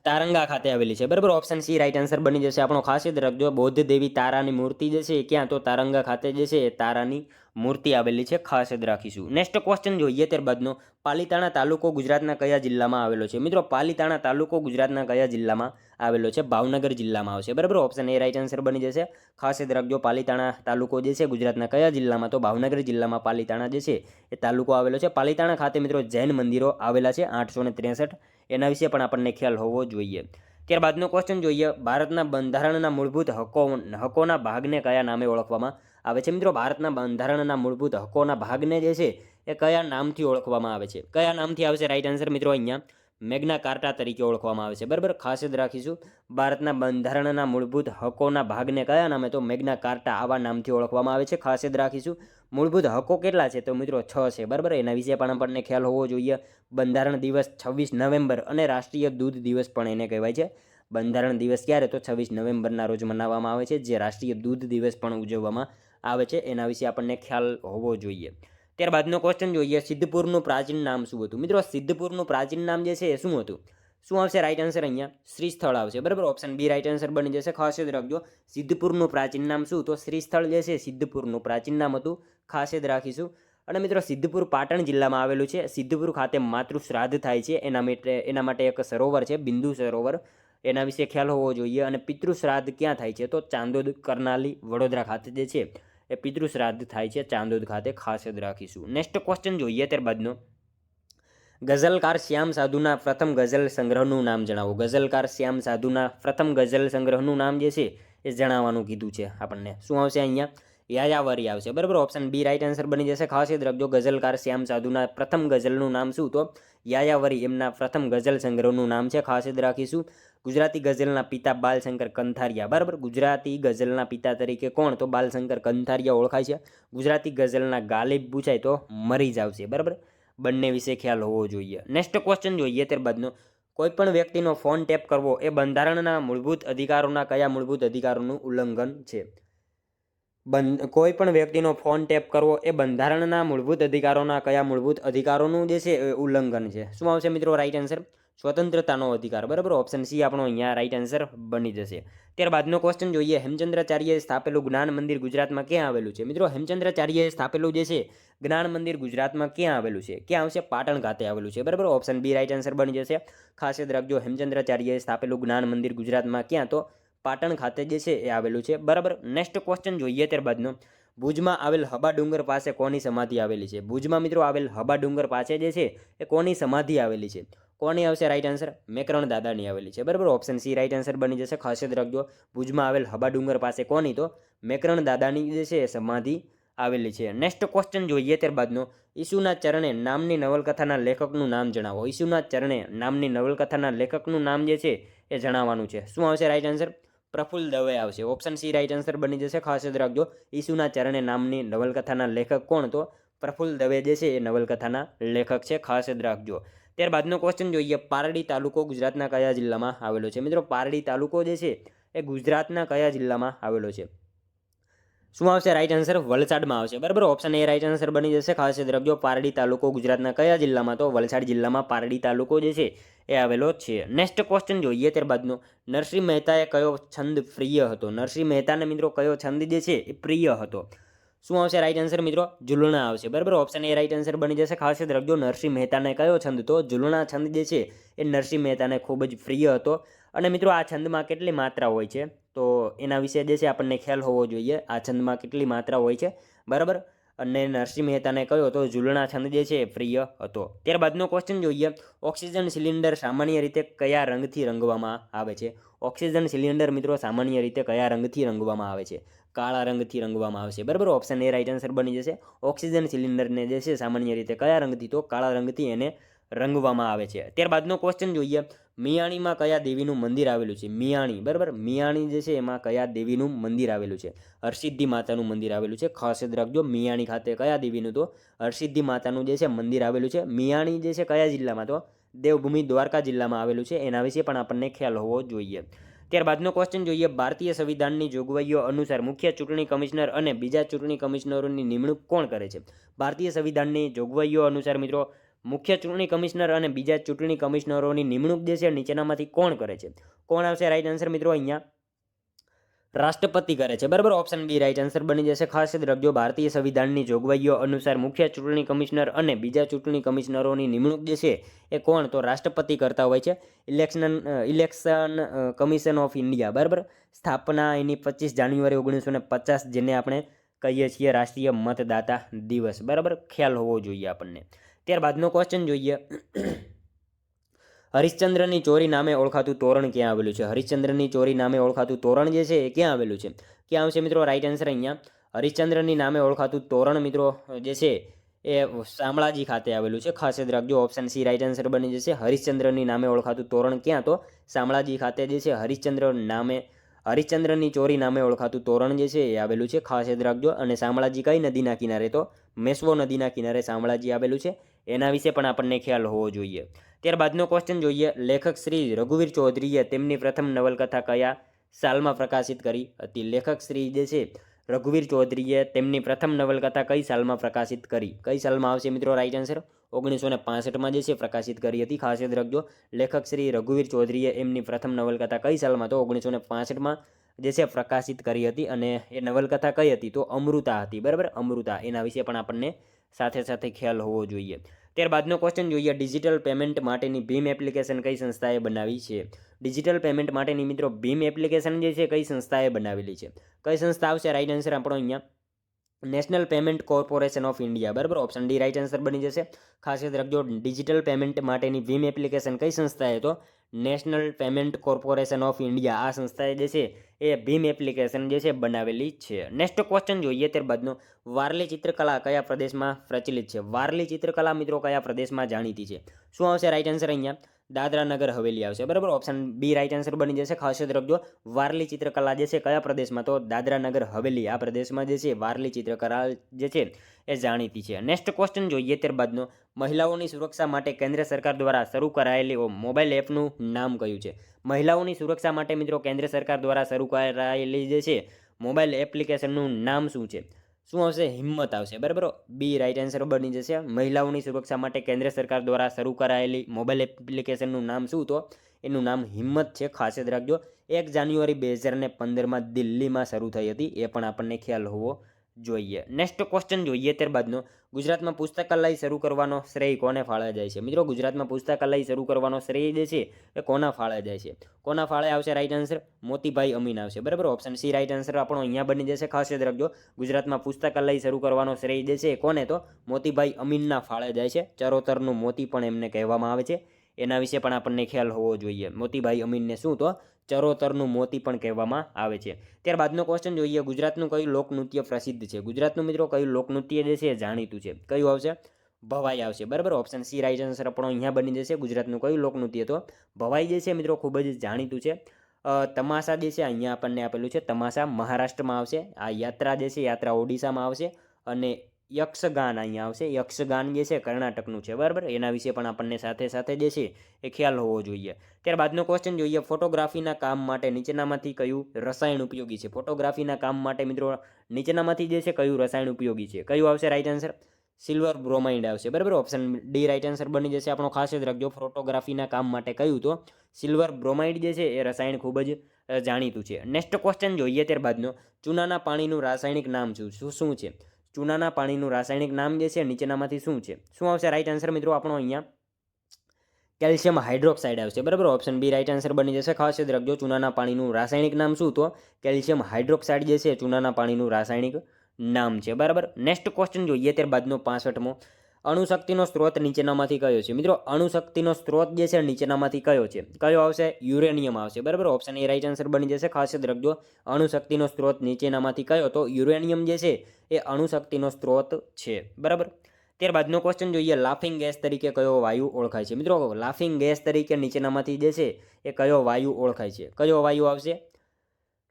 તારંગા ખાતે આવેલી છે, બરાબર. ઓપ્શન સી રાઈટ આન્સર બની જશે આપણો. ખાસ યાદ રાખજો બૌદ્ધ દેવી તારાની મૂર્તિ જે છે ક્યાં? તો તારંગા ખાતે જે છે એ તારાની મૂર્તિ આવેલી છે. ખાસ યાદ રાખીશું. નેક્સ્ટ ક્વેશ્ચન જોઈએ ત્યારબાદનો. પાલીતાણા તાલુકો ગુજરાતના કયા જિલ્લામાં આવેલો છે? મિત્રો પાલીતાણા તાલુકો ગુજરાતના કયા જિલ્લામાં આવેલો છે? ભાવનગર જિલ્લામાં આવશે, બરાબર. ઓપ્શન એ રાઈટ આન્સર બની જશે. ખાસ યાદ રાખજો પાલીતાણા તાલુકો જે છે ગુજરાતના કયા જિલ્લામાં? તો ભાવનગર જિલ્લામાં પાલીતાણા જે છે એ તાલુકો આવેલો છે. પાલીતાણા ખાતે મિત્રો જૈન મંદિરો આવેલા છે 863. એના વિશે પણ આપણને ખ્યાલ હોવો જોઈએ. ત્યારબાદનો ક્વેશ્ચન જોઈએ. ભારતના બંધારણના મૂળભૂત હકોના ભાગને કયા નામે ઓળખવામાં આવે છે? મિત્રો ભારતના બંધારણના મૂળભૂત હકોના ભાગને જે છે એ કયા નામથી ઓળખવામાં આવે છે? કયા નામથી આવશે રાઈટ આન્સર? મિત્રો અહીંયા મેગ્ના કાર્ટા તરીકે ઓળખવામાં આવે છે, બરાબર. ખાસ યાદ રાખીશું ભારતના બંધારણના મૂળભૂત હકોના ભાગને કયા નામે? તો મેગ્ના કાર્ટા આવા નામથી ઓળખવામાં આવે છે. ખાસ યાદ રાખીશું. મૂળભૂત હકો કેટલા છે? તો મિત્રો 6 છે, બરાબર. એના વિશે પણ આપણને ખ્યાલ હોવો જોઈએ. બંધારણ દિવસ 26 નવેમ્બર અને રાષ્ટ્રીય દૂધ દિવસ પણ એને કહેવાય છે. બંધારણ દિવસ ક્યારે? તો 26 નવેમ્બરના રોજ મનાવવામાં આવે છે, જે રાષ્ટ્રીય દૂધ દિવસ પણ ઉજવવામાં આવે છે. એના વિશે આપણને ખ્યાલ હોવો જોઈએ. ત્યારબાદનો ક્વેશ્ચન જોઈએ, સિદ્ધપુરનું પ્રાચીન નામ શું હતું? મિત્રો સિદ્ધપુરનું પ્રાચીન નામ જે છે એ શું હતું? શું આવશે રાઈટ આન્સર? અહીંયા શ્રીસ્થળ આવશે, બરાબર. ઓપ્શન બી રાઈટ આન્સર બની જશે. ખાસ યાદ રાખજો, સિદ્ધપુરનું પ્રાચીન નામ શું? તો શ્રીસ્થળ જે છે સિદ્ધપુરનું પ્રાચીન નામ હતું. ખાસ યાદ રાખીશું. અને મિત્રો સિદ્ધપુર પાટણ જિલ્લામાં આવેલું છે. સિદ્ધપુર ખાતે માતૃ શ્રાદ્ધ થાય છે, એના માટે એક સરોવર છે, બિંદુ સરોવર, એના વિશે ખ્યાલ હોવો જોઈએ. અને પિતૃ શ્રાદ્ધ ક્યાં થાય છે? તો ચાંદોદ, કરનાલી, વડોદરા ખાતે જે છે એ પિતૃ શ્રાદ્ધ થાય છે ચાંદોદ ખાતે. ખાસ યાદ રાખીશું. નેક્સ્ટ ક્વેશ્ચન જોઈએ ત્યારબાદનો, ગઝલકાર શ્યામ સાધુના પ્રથમ ગઝલ સંગ્રહનું નામ જણાવો. ગઝલકાર શ્યામ સાધુના પ્રથમ ગઝલ સંગ્રહનું નામ જે છે એ જણાવવાનું કીધું છે આપણને. શું આવશે અહીંયા? યાયાવરી આવશે, બરાબર. ઓપ્શન બી રાઈટ આન્સર બની જશે. ખાસ યાદ રાખજો, ગઝલકાર શ્યામ સાધુના પ્રથમ ગઝલનું નામ શું? તો યાયાવરી એમના પ્રથમ ગઝલ સંગ્રહનું નામ છે. ખાસ યાદ રાખીશું. ગુજરાતી ગઝલના પિતા બાલશંકર કંથારિયા, બરાબર. ગુજરાતી ગઝલના પિતા તરીકે કોણ? તો બાલશંકર કંથારિયા ઓળખાય છે. ગુજરાતી ગઝલના ગાલિબ પૂછાય તો મરીજ આવશે, બરાબર. બંને વિશે ખ્યાલ હોવો જોઈએ. નેક્સ્ટ ક્વેશ્ચન જોઈએ ત્યારબાદનો, કોઈપણ વ્યક્તિનો ફોન ટેપ કરવો એ બંધારણના મૂળભૂત અધિકારોના કયા મૂળભૂત અધિકારોનું ઉલ્લંઘન છે? કોઈ પણ વ્યક્તિનો ફોન ટેપ કરવો એ બંધારણના મૂળભૂત અધિકારોના કયા મૂળભૂત અધિકારોનું જે છે એ ઉલ્લંઘન છે? શું આવશે મિત્રો રાઈટ આન્સર? સ્વતંત્રતાનો અધિકાર, બરાબર. ઓપ્શન સી આપણો અહીંયા રાઈટ આન્સર બની જશે. ત્યારબાદનો ક્વેશ્ચન જોઈએ, હેમચંદ્રાચાર્યએ સ્થાપેલું જ્ઞાન મંદિર ગુજરાતમાં ક્યાં આવેલું છે? મિત્રો હેમચંદ્રાચાર્યએ સ્થાપેલું જે છે જ્ઞાન મંદિર ગુજરાતમાં ક્યાં આવેલું છે? ક્યાં આવશે? પાટણ ખાતે આવેલું છે, બરાબર. ઓપ્શન બી રાઈટ આન્સર બની જશે. ખાસ યાદ રાખજો, હેમચંદ્રાચાર્યએ સ્થાપેલું જ્ઞાન મંદિર ગુજરાતમાં ક્યાં? તો પાટણ ખાતે જે છે એ આવેલું છે, બરાબર. નેક્સ્ટ ક્વેશ્ચન જોઈએ ત્યારબાદનો, ભુજમાં આવેલ હબા ડુંગર પાસે કોની સમાધિ આવેલી છે? ભુજમાં મિત્રો આવેલ હબા ડુંગર પાસે જે છે એ કોની સમાધિ આવેલી છે? કોની આવશે રાઈટ આન્સર? મેકરણ દાદાની આવેલી છે, બરાબર. ઓપ્શન સી રાઈટ આન્સર બની જશે. ખાસ યાદ રાખજો, ભુજમાં આવેલ હબા ડુંગર પાસે કોની? તો મેકરણ દાદાની જે છે સમાધિ આવેલી છે. નેક્સ્ટ ક્વેશ્ચન જોઈએ ત્યારબાદનો, ઈસુના ચરણે નામની નવલકથાના લેખકનું નામ જણાવો. ઈસુના ચરણે નામની નવલકથાના લેખકનું નામ જે છે એ જણાવવાનું છે. શું આવશે રાઈટ આન્સર? પ્રફુલ્લ દવે આવશે. ઓપ્શન સી રાઈટ આન્સર બની જશે. ખાસ યાદ રાખજો, ઈસુના ચરણે નામની નવલકથાના લેખક કોણ? તો પ્રફુલ્લ દવે જે છે એ નવલકથાના લેખક છે. ખાસ યાદ રાખજો. ત્યારબાદનો ક્વેશ્ચન જોઈએ, પારડી તાલુકો ગુજરાતના કયા જિલ્લામાં આવેલો છે? મિત્રો પારડી તાલુકો જે છે એ ગુજરાતના કયા જિલ્લામાં આવેલો છે? શું આવશે રાઈટ આન્સર? વલસાડમાં આવશે, બરાબર. ઓપ્શન એ રાઈટ આન્સર બની જશે. ખાસ યાદ રાખજો, પારડી તાલુકો ગુજરાતના કયા જિલ્લામાં? તો વલસાડ જિલ્લામાં પારડી તાલુકો જે છે એ આવેલો છે. નેક્સ્ટ ક્વેશ્ચન જોઈએ ત્યારબાદનો, નરસિંહ મહેતાએ કયો છંદ પ્રિય હતો? નરસિંહ મહેતાને મિત્રો કયો છંદ જે છે એ પ્રિય હતો? શું આવશે રાઈટ આન્સર મિત્રો? ઝૂલણા આવશે, બરાબર. ઓપ્શન એ રાઈટ આન્સર બની જશે. ખાસ યાદ રાખજો, નરસિંહ મહેતાને કયો છંદ? તો ઝૂલણા છંદ જે છે એ નરસિંહ મહેતાને ખૂબ જ પ્રિય હતો. અને મિત્રો આ છંદમાં કેટલી માત્રા હોય છે તો એના વિશે જે છે આપણને ખ્યાલ હોવો જોઈએ. આ છંદમાં કેટલી માત્રા હોય છે, બરાબર. અને નરસિંહ મહેતાને કયો? તો ઝૂલણા છંદ જે છે એ પ્રિય હતો. ત્યારબાદનો ક્વેશ્ચન જોઈએ, ઓક્સિજન સિલિન્ડર સામાન્ય રીતે કયા રંગથી રંગવામાં આવે છે? ઓક્સિજન સિલિન્ડર મિત્રો સામાન્ય રીતે કયા રંગથી રંગવામાં આવે છે? કાળા રંગથી રંગવામાં આવશે, બરાબર. ઓપ્શન એ રાઈટ આન્સર બની જશે. ઓક્સિજન સિલિન્ડરને જે છે સામાન્ય રીતે કયા રંગથી? તો કાળા રંગથી એને રંગવામાં આવે છે. ત્યારબાદનો ક્વેશ્ચન જોઈએ, મિયાણીમાં કયા દેવીનું મંદિર આવેલું છે? મિયાણી, બરાબર. મિયાણી જે છે એમાં કયા દેવીનું મંદિર આવેલું છે? હરસિદ્ધિ માતાનું મંદિર આવેલું છે. ખાસ યાદ રાખજો, મિયાણી ખાતે કયા દેવીનું? તો હરસિદ્ધિ માતાનું જે છે મંદિર આવેલું છે. મિયાણી જે છે કયા જિલ્લામાં? તો દેવભૂમિ દ્વારકા જિલ્લામાં આવેલું છે. એના વિશે પણ આપણને ખ્યાલ હોવો જોઈએ. ત્યારબાદનો ક્વેશ્ચન જોઈએ, ભારતીય સંવિધાનની જોગવાઈઓ અનુસાર મુખ્ય ચૂંટણી કમિશનર અને બીજા ચૂંટણી કમિશનરોની નિમણૂક કોણ કરે છે? ભારતીય સંવિધાનની જોગવાઈઓ અનુસાર મિત્રો મુખ્ય ચૂંટણી કમિશનર અને બીજા ચૂંટણી કમિશનરોની નિમણૂક જે છે નીચેનામાંથી કોણ કરે છે? કોણ આવશે રાઈટ આન્સર મિત્રો? અહીંયા રાષ્ટ્રપતિ કરે છે, બરાબર. ઓપ્શન બી રાઈટ આન્સર બની જશે. ખાસ યાદ રાખજો, ભારતીય સંવિધાનની જોગવાઈઓ અનુસાર મુખ્ય ચૂંટણી કમિશનર અને બીજા ચૂંટણી કમિશનરોની નિમણૂક જે છે એ કોણ? તો રાષ્ટ્રપતિ કરતા હોય છે. ઇલેક્શન કમિશન ઓફ ઇન્ડિયા, બરાબર. સ્થાપના એની 25 જાન્યુઆરી 1950, જેને આપણે કહીએ છીએ રાષ્ટ્રીય મતદાતા દિવસ, બરાબર. ખ્યાલ હોવો જોઈએ આપણને. ત્યારબાદનો ક્વેશ્ચન જોઈએ, હરિશ્ચંદ્રની ચોરી નામે ઓળખાતું તોરણ ક્યાં આવેલું છે? હરિશ્ચંદ્રની ચોરી નામે ઓળખાતું તોરણ જે છે એ ક્યાં આવેલું છે? ક્યાં આવશે મિત્રો રાઈટ આન્સર? અહીંયા હરિશ્ચંદ્રની નામે ઓળખાતું તોરણ મિત્રો જે છે એ શામળાજી ખાતે આવેલું છે. ખાસ યાદ રાખજો, ઓપ્શન સી રાઈટ આન્સર બની જશે. હરિશ્ચંદ્રની નામે ઓળખાતું તોરણ ક્યાં? તો શામળાજી ખાતે જે છે હરિશ્ચંદ્રની ચોરી નામે ઓળખાતું તોરણ જે છે એ આવેલું છે. ખાસ યાદ રાખજો. અને શામળાજી કઈ નદીના કિનારે? તો મેશ્વો નદીના કિનારે શામળાજી આવેલું છે. એના વિશે પણ આપણને ખ્યાલ હોવો જોઈએ. ત્યારબાદનો ક્વેશ્ચન જોઈએ, લેખક શ્રી રઘુવીર ચૌધરીએ તેમની પ્રથમ નવલકથા કયા સાલમાં પ્રકાશિત કરી હતી? લેખક શ્રી જે છે રઘુવીર ચૌધરીએ તેમની પ્રથમ નવલકથા કઈ સાલમાં પ્રકાશિત કરી? કઈ સાલમાં આવશે મિત્રો રાઈટ આન્સર? 1965માં જે છે પ્રકાશિત કરી હતી. ખાસ યાદ રાખજો. લેખક શ્રી રઘુવીર ચૌધરીએ એમની પ્રથમ નવલકથા કઈ સાલમાં? તો 1965માં જે છે પ્રકાશિત કરી હતી. અને એ નવલકથા કઈ હતી? તો અમૃતા હતી. બરાબર, અમૃતા. એના વિશે પણ આપણને સાથે સાથે ખ્યાલ હોવો જોઈએ. ત્યારબાદનો ક્વેશ્ચન જોઈએ, ડિજિટલ પેમેન્ટ માટેની ભીમ એપ્લિકેશન કઈ સંસ્થાએ બનાવી છે? ડિજિટલ પેમેન્ટ માટેની મિત્રો ભીમ એપ્લિકેશન જે છે કઈ સંસ્થાએ બનાવેલી છે? કઈ સંસ્થા આવશે રાઈટ આન્સર આપણો અહીંયા? National payment corporation of India. બરાબર, ઓપ્શન ડી રાઈટ આન્સર બની જશે. ખાસ યાદ રાખજો, ડિજિટલ પેમેન્ટ માટેની ભીમ એપ્લિકેશન કઈ સંસ્થાએ? તો national payment corporation of India. આ સંસ્થાએ જે છે એ ભીમ એપ્લિકેશન જે છે બનાવેલી છે. નેક્સ્ટ ક્વેશ્ચન જોઈએ ત્યારબાદનો, વારલી ચિત્રકલા કયા પ્રદેશમાં પ્રચલિત છે? વારલી ચિત્રકલા મિત્રો કયા પ્રદેશમાં જાણીતી છે? શું આવશે રાઈટ આન્સર અહીંયા? દાદરા નગર હવેલી આવશે. બરાબર, ઓપ્શન બી રાઈટ આન્સર બની જશે. ખાસ યાદ રાખજો, વારલી ચિત્રકલા જે છે કયા પ્રદેશમાં? તો દાદરા નગર હવેલી. આ પ્રદેશમાં જે છે વારલી ચિત્રકલા જે છે એ જાણીતી છે. નેક્સ્ટ ક્વેશ્ચન જોઈએ ત્યારબાદનો, મહિલાઓની સુરક્ષા માટે કેન્દ્ર સરકાર દ્વારા શરૂ કરાયેલી મોબાઈલ એપનું નામ કયું છે? મહિલાઓની સુરક્ષા માટે મિત્રો કેન્દ્ર સરકાર દ્વારા શરૂ કરાયેલી જે છે મોબાઈલ એપ્લિકેશનનું નામ શું છે? શું આવશે? હિંમત આવશે. બરાબર, બી રાઈટ આન્સર બની જશે. મહિલાઓની સુરક્ષા માટે કેન્દ્ર સરકાર દ્વારા શરૂ કરાયેલી મોબાઈલ એપ્લિકેશનનું નામ શું? તો એનું નામ હિંમત છે. ખાસ યાદ રાખજો. 1 જાન્યુઆરી 2015માં દિલ્હીમાં શરૂ થઈ હતી. એ પણ આપણને ખ્યાલ હોવો જોઈએ. નેક્સ્ટ ક્વેશ્ચન જોઈએ ત્યારબાદનો, ગુજરાતમાં પુસ્તકાલય શરૂ કરવાનો શ્રેય કોને ફાળે જાય છે? મિત્રો ગુજરાતમાં પુસ્તકાલય શરૂ કરવાનો શ્રેય જે છે એ કોના ફાળે જાય છે? કોના ફાળે આવશે રાઈટ આન્સર? મોતીભાઈ અમીન આવશે. બરાબર, ઓપ્શન સી રાઈટ આન્સર આપણો અહીંયા બની જશે. ખાસ યાદ રાખજો, ગુજરાતમાં પુસ્તકાલય શરૂ કરવાનો શ્રેય જે છે કોને? તો મોતીભાઈ અમીનના ફાળે જાય છે. ચરોતરનું મોતી પણ એમને કહેવામાં આવે છે. એના વિશે પણ આપણને ખ્યાલ હોવો જોઈએ. મોતીભાઈ અમીનને શું? તો ચરોતરનું મોતી પણ કહેવામાં આવે છે. ત્યારબાદનો ક્વેશ્ચન જોઈએ, ગુજરાતનું કયું લોકનૃત્ય પ્રસિદ્ધ છે? ગુજરાતનું મિત્રો કયું લોકનૃત્ય જે છે જાણીતું છે? કયું આવશે? ભવાઈ આવશે. બરાબર, ઓપ્શન સી રાઈટ આન્સર આપણો અહીંયા બની જશે. ગુજરાતનું કયું લોકનૃત્ય? તો ભવાઈ જે છે મિત્રો ખૂબ જ જાણીતું છે. તમાશા જે છે અહીંયા આપણને આપેલું છે. તમાશા મહારાષ્ટ્રમાં આવશે. આ યાત્રા જે છે યાત્રા ઓડિશામાં આવશે. અને યક્ષગાન અહીંયા આવશે. યક્ષગાન જે છે કર્ણાટકનું છે. બરાબર, એના વિશે પણ આપણને સાથે સાથે જે છે એ ખ્યાલ હોવો જોઈએ. ત્યારબાદનો ક્વેશ્ચન જોઈએ, ફોટોગ્રાફીના કામ માટે નીચેનામાંથી કયું રસાયણ ઉપયોગી છે? ફોટોગ્રાફીના કામ માટે મિત્રો નીચેનામાંથી જે છે કયું રસાયણ ઉપયોગી છે? કયું આવશે રાઈટ આન્સર? સિલ્વર બ્રોમાઇડ આવશે. બરાબર, ઓપ્શન ડી રાઈટ આન્સર બની જશે આપણો. ખાસ યાદ રાખજો, ફોટોગ્રાફીના કામ માટે કયું? તો સિલ્વર બ્રોમાઇડ જે છે એ રસાયણ ખૂબ જ જાણીતું છે. નેક્સ્ટ ક્વેશ્ચન જોઈએ ત્યારબાદનો, ચૂનાના પાણીનું રાસાયણિક નામ શું છે? ચૂનાના પાણીનું રાસાયણિક નામ જે છે નીચેનામાંથી શું છે? શું આવશે રાઈટ આન્સર મિત્રો આપણો અહીંયા? કેલ્શિયમ હાઇડ્રોક્સાઇડ આવશે. બરાબર, ઓપ્શન બી રાઈટ આન્સર બની જશે. ખાસ યાદ રાખજો, ચૂનાના પાણીનું રાસાયણિક નામ શું? તો કેલ્શિયમ હાઇડ્રોક્સાઇડ જે છે ચૂનાના પાણીનું રાસાયણિક નામ છે. બરાબર, નેક્સ્ટ ક્વેશ્ચન જોઈએ ત્યારબાદનો 65મો, અણુશક્તિનો સ્ત્રોત નીચેનામાંથી કયો છે? મિત્રો અણુશક્તિનો સ્ત્રોત જે છે નીચેનામાંથી કયો છે? કયો આવશે? યુરેનિયમ આવશે. બરાબર, ઓપ્શન એ રાઈટ આન્સર બની જશે. ખાસ યાદ રાખજો, અણુશક્તિનો સ્ત્રોત નીચેનામાંથી કયો? તો યુરેનિયમ જે છે એ અણુશક્તિનો સ્ત્રોત છે. બરાબર, ત્યારબાદનો ક્વેશ્ચન જોઈએ, લાફિંગ ગેસ તરીકે કયો વાયુ ઓળખાય છે? મિત્રો લાફિંગ ગેસ તરીકે નીચેનામાંથી જે છે એ કયો વાયુ ઓળખાય છે? કયો વાયુ આવશે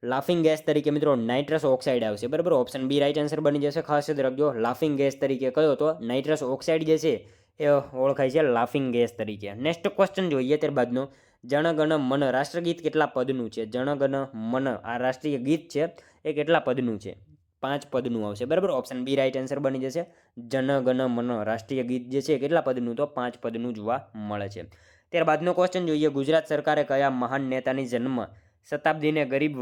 લાફિંગ ગેસ તરીકે? મિત્રો નાઇટ્રસ ઓક્સાઇડ આવશે. બરાબર, ઓપ્શન બી રાઈટ આન્સર બની જશે. ખાસ યાદ રાખજો, લાફિંગ ગેસ તરીકે કયો? તો નાઇટ્રસ ઓક્સાઇડ જે છે એ ઓળખાય છે લાફિંગ ગેસ તરીકે. નેક્સ્ટ ક્વેશ્ચન જોઈએ ત્યારબાદનો, જનગણ મન રાષ્ટ્રગીત કેટલા પદનું છે? જનગણ મન આ રાષ્ટ્રીય ગીત છે એ કેટલા પદનું છે? 5 પદનું આવશે. બરાબર, ઓપ્શન બી રાઈટ આન્સર બની જશે. જનગણ મન રાષ્ટ્રીય ગીત જે છે કેટલા પદનું? તો 5 પદનું જોવા મળે છે. ત્યારબાદનો ક્વેશ્ચન જોઈએ, ગુજરાત સરકારે કયા મહાન નેતાની જન્મ શતાબ્દીને ગરીબ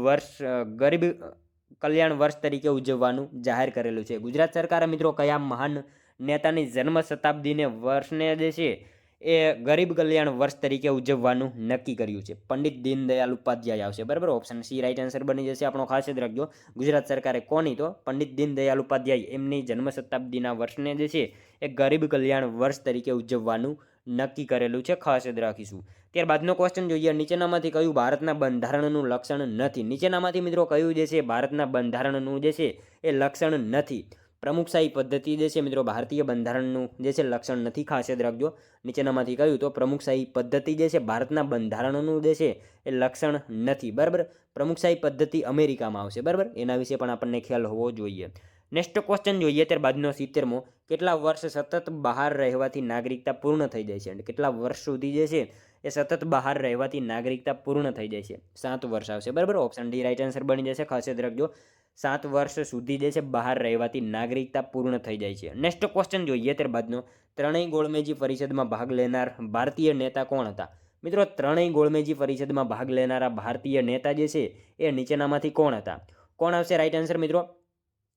કલ્યાણ વર્ષ તરીકે ઉજવવાનું જાહેર કરેલું છે? ગુજરાત સરકારે મિત્રો કયા મહાન નેતાની જન્મ શતાબ્દીને વર્ષને જે છે એ ગરીબ કલ્યાણ વર્ષ તરીકે ઉજવવાનું નક્કી કર્યું છે? પંડિત દીનદયાળ ઉપાધ્યાય આવશે. બરાબર, ઓપ્શન સી રાઈટ આન્સર બની જશે આપણો. ખાસ યાદ રાખજો, ગુજરાત સરકારે કોની? તો પંડિત દીનદયાળ ઉપાધ્યાય એમની જન્મ શતાબ્દીના વર્ષને જે છે એ ગરીબ કલ્યાણ વર્ષ તરીકે ઉજવવાનું નક્કી કરેલું છે. ખાસ યાદ રાખીશું. ત્યારબાદનો ક્વેશ્ચન જોઈએ, નીચેનામાંથી કયું ભારતના બંધારણનું લક્ષણ નથી? નીચેનામાંથી મિત્રો કયું જે છે ભારતના બંધારણનું જે છે એ લક્ષણ નથી? પ્રમુખશાહી પદ્ધતિ જે છે મિત્રો ભારતીય બંધારણનું જે છે લક્ષણ નથી. ખાસ યાદ રાખજો, નીચેનામાંથી કયું? તો પ્રમુખશાહી પદ્ધતિ જે છે ભારતના બંધારણનું જે છે એ લક્ષણ નથી. બરાબર, પ્રમુખશાહી પદ્ધતિ અમેરિકામાં આવશે. બરાબર, એના વિશે પણ આપણને ખ્યાલ હોવો જોઈએ. નેક્સ્ટ ક્વેશ્ચન જોઈએ ત્યારબાદનો 70મો, કેટલા વર્ષ સતત બહાર રહેવાથી નાગરિકતા પૂર્ણ થઈ જાય છે? અને કેટલા વર્ષ સુધી જે છે એ સતત બહાર રહેવાથી નાગરિકતા પૂર્ણ થઈ જાય છે? 7 વર્ષ આવશે. બરાબર, ઓપ્શન ડી રાઈટ આન્સર બની જશે. ખાસ યાદ રાખજો, 7 વર્ષ સુધી જે છે બહાર રહેવાથી નાગરિકતા પૂર્ણ થઈ જાય છે. નેક્સ્ટ ક્વેશ્ચન જોઈએ ત્યારબાદનો, ત્રણેય ગોળમેજી પરિષદમાં ભાગ લેનાર ભારતીય નેતા કોણ હતા? મિત્રો ત્રણેય ગોળમેજી પરિષદમાં ભાગ લેનારા ભારતીય નેતા જે છે એ નીચેનામાંથી કોણ હતા? કોણ આવશે રાઈટ આન્સર મિત્રો?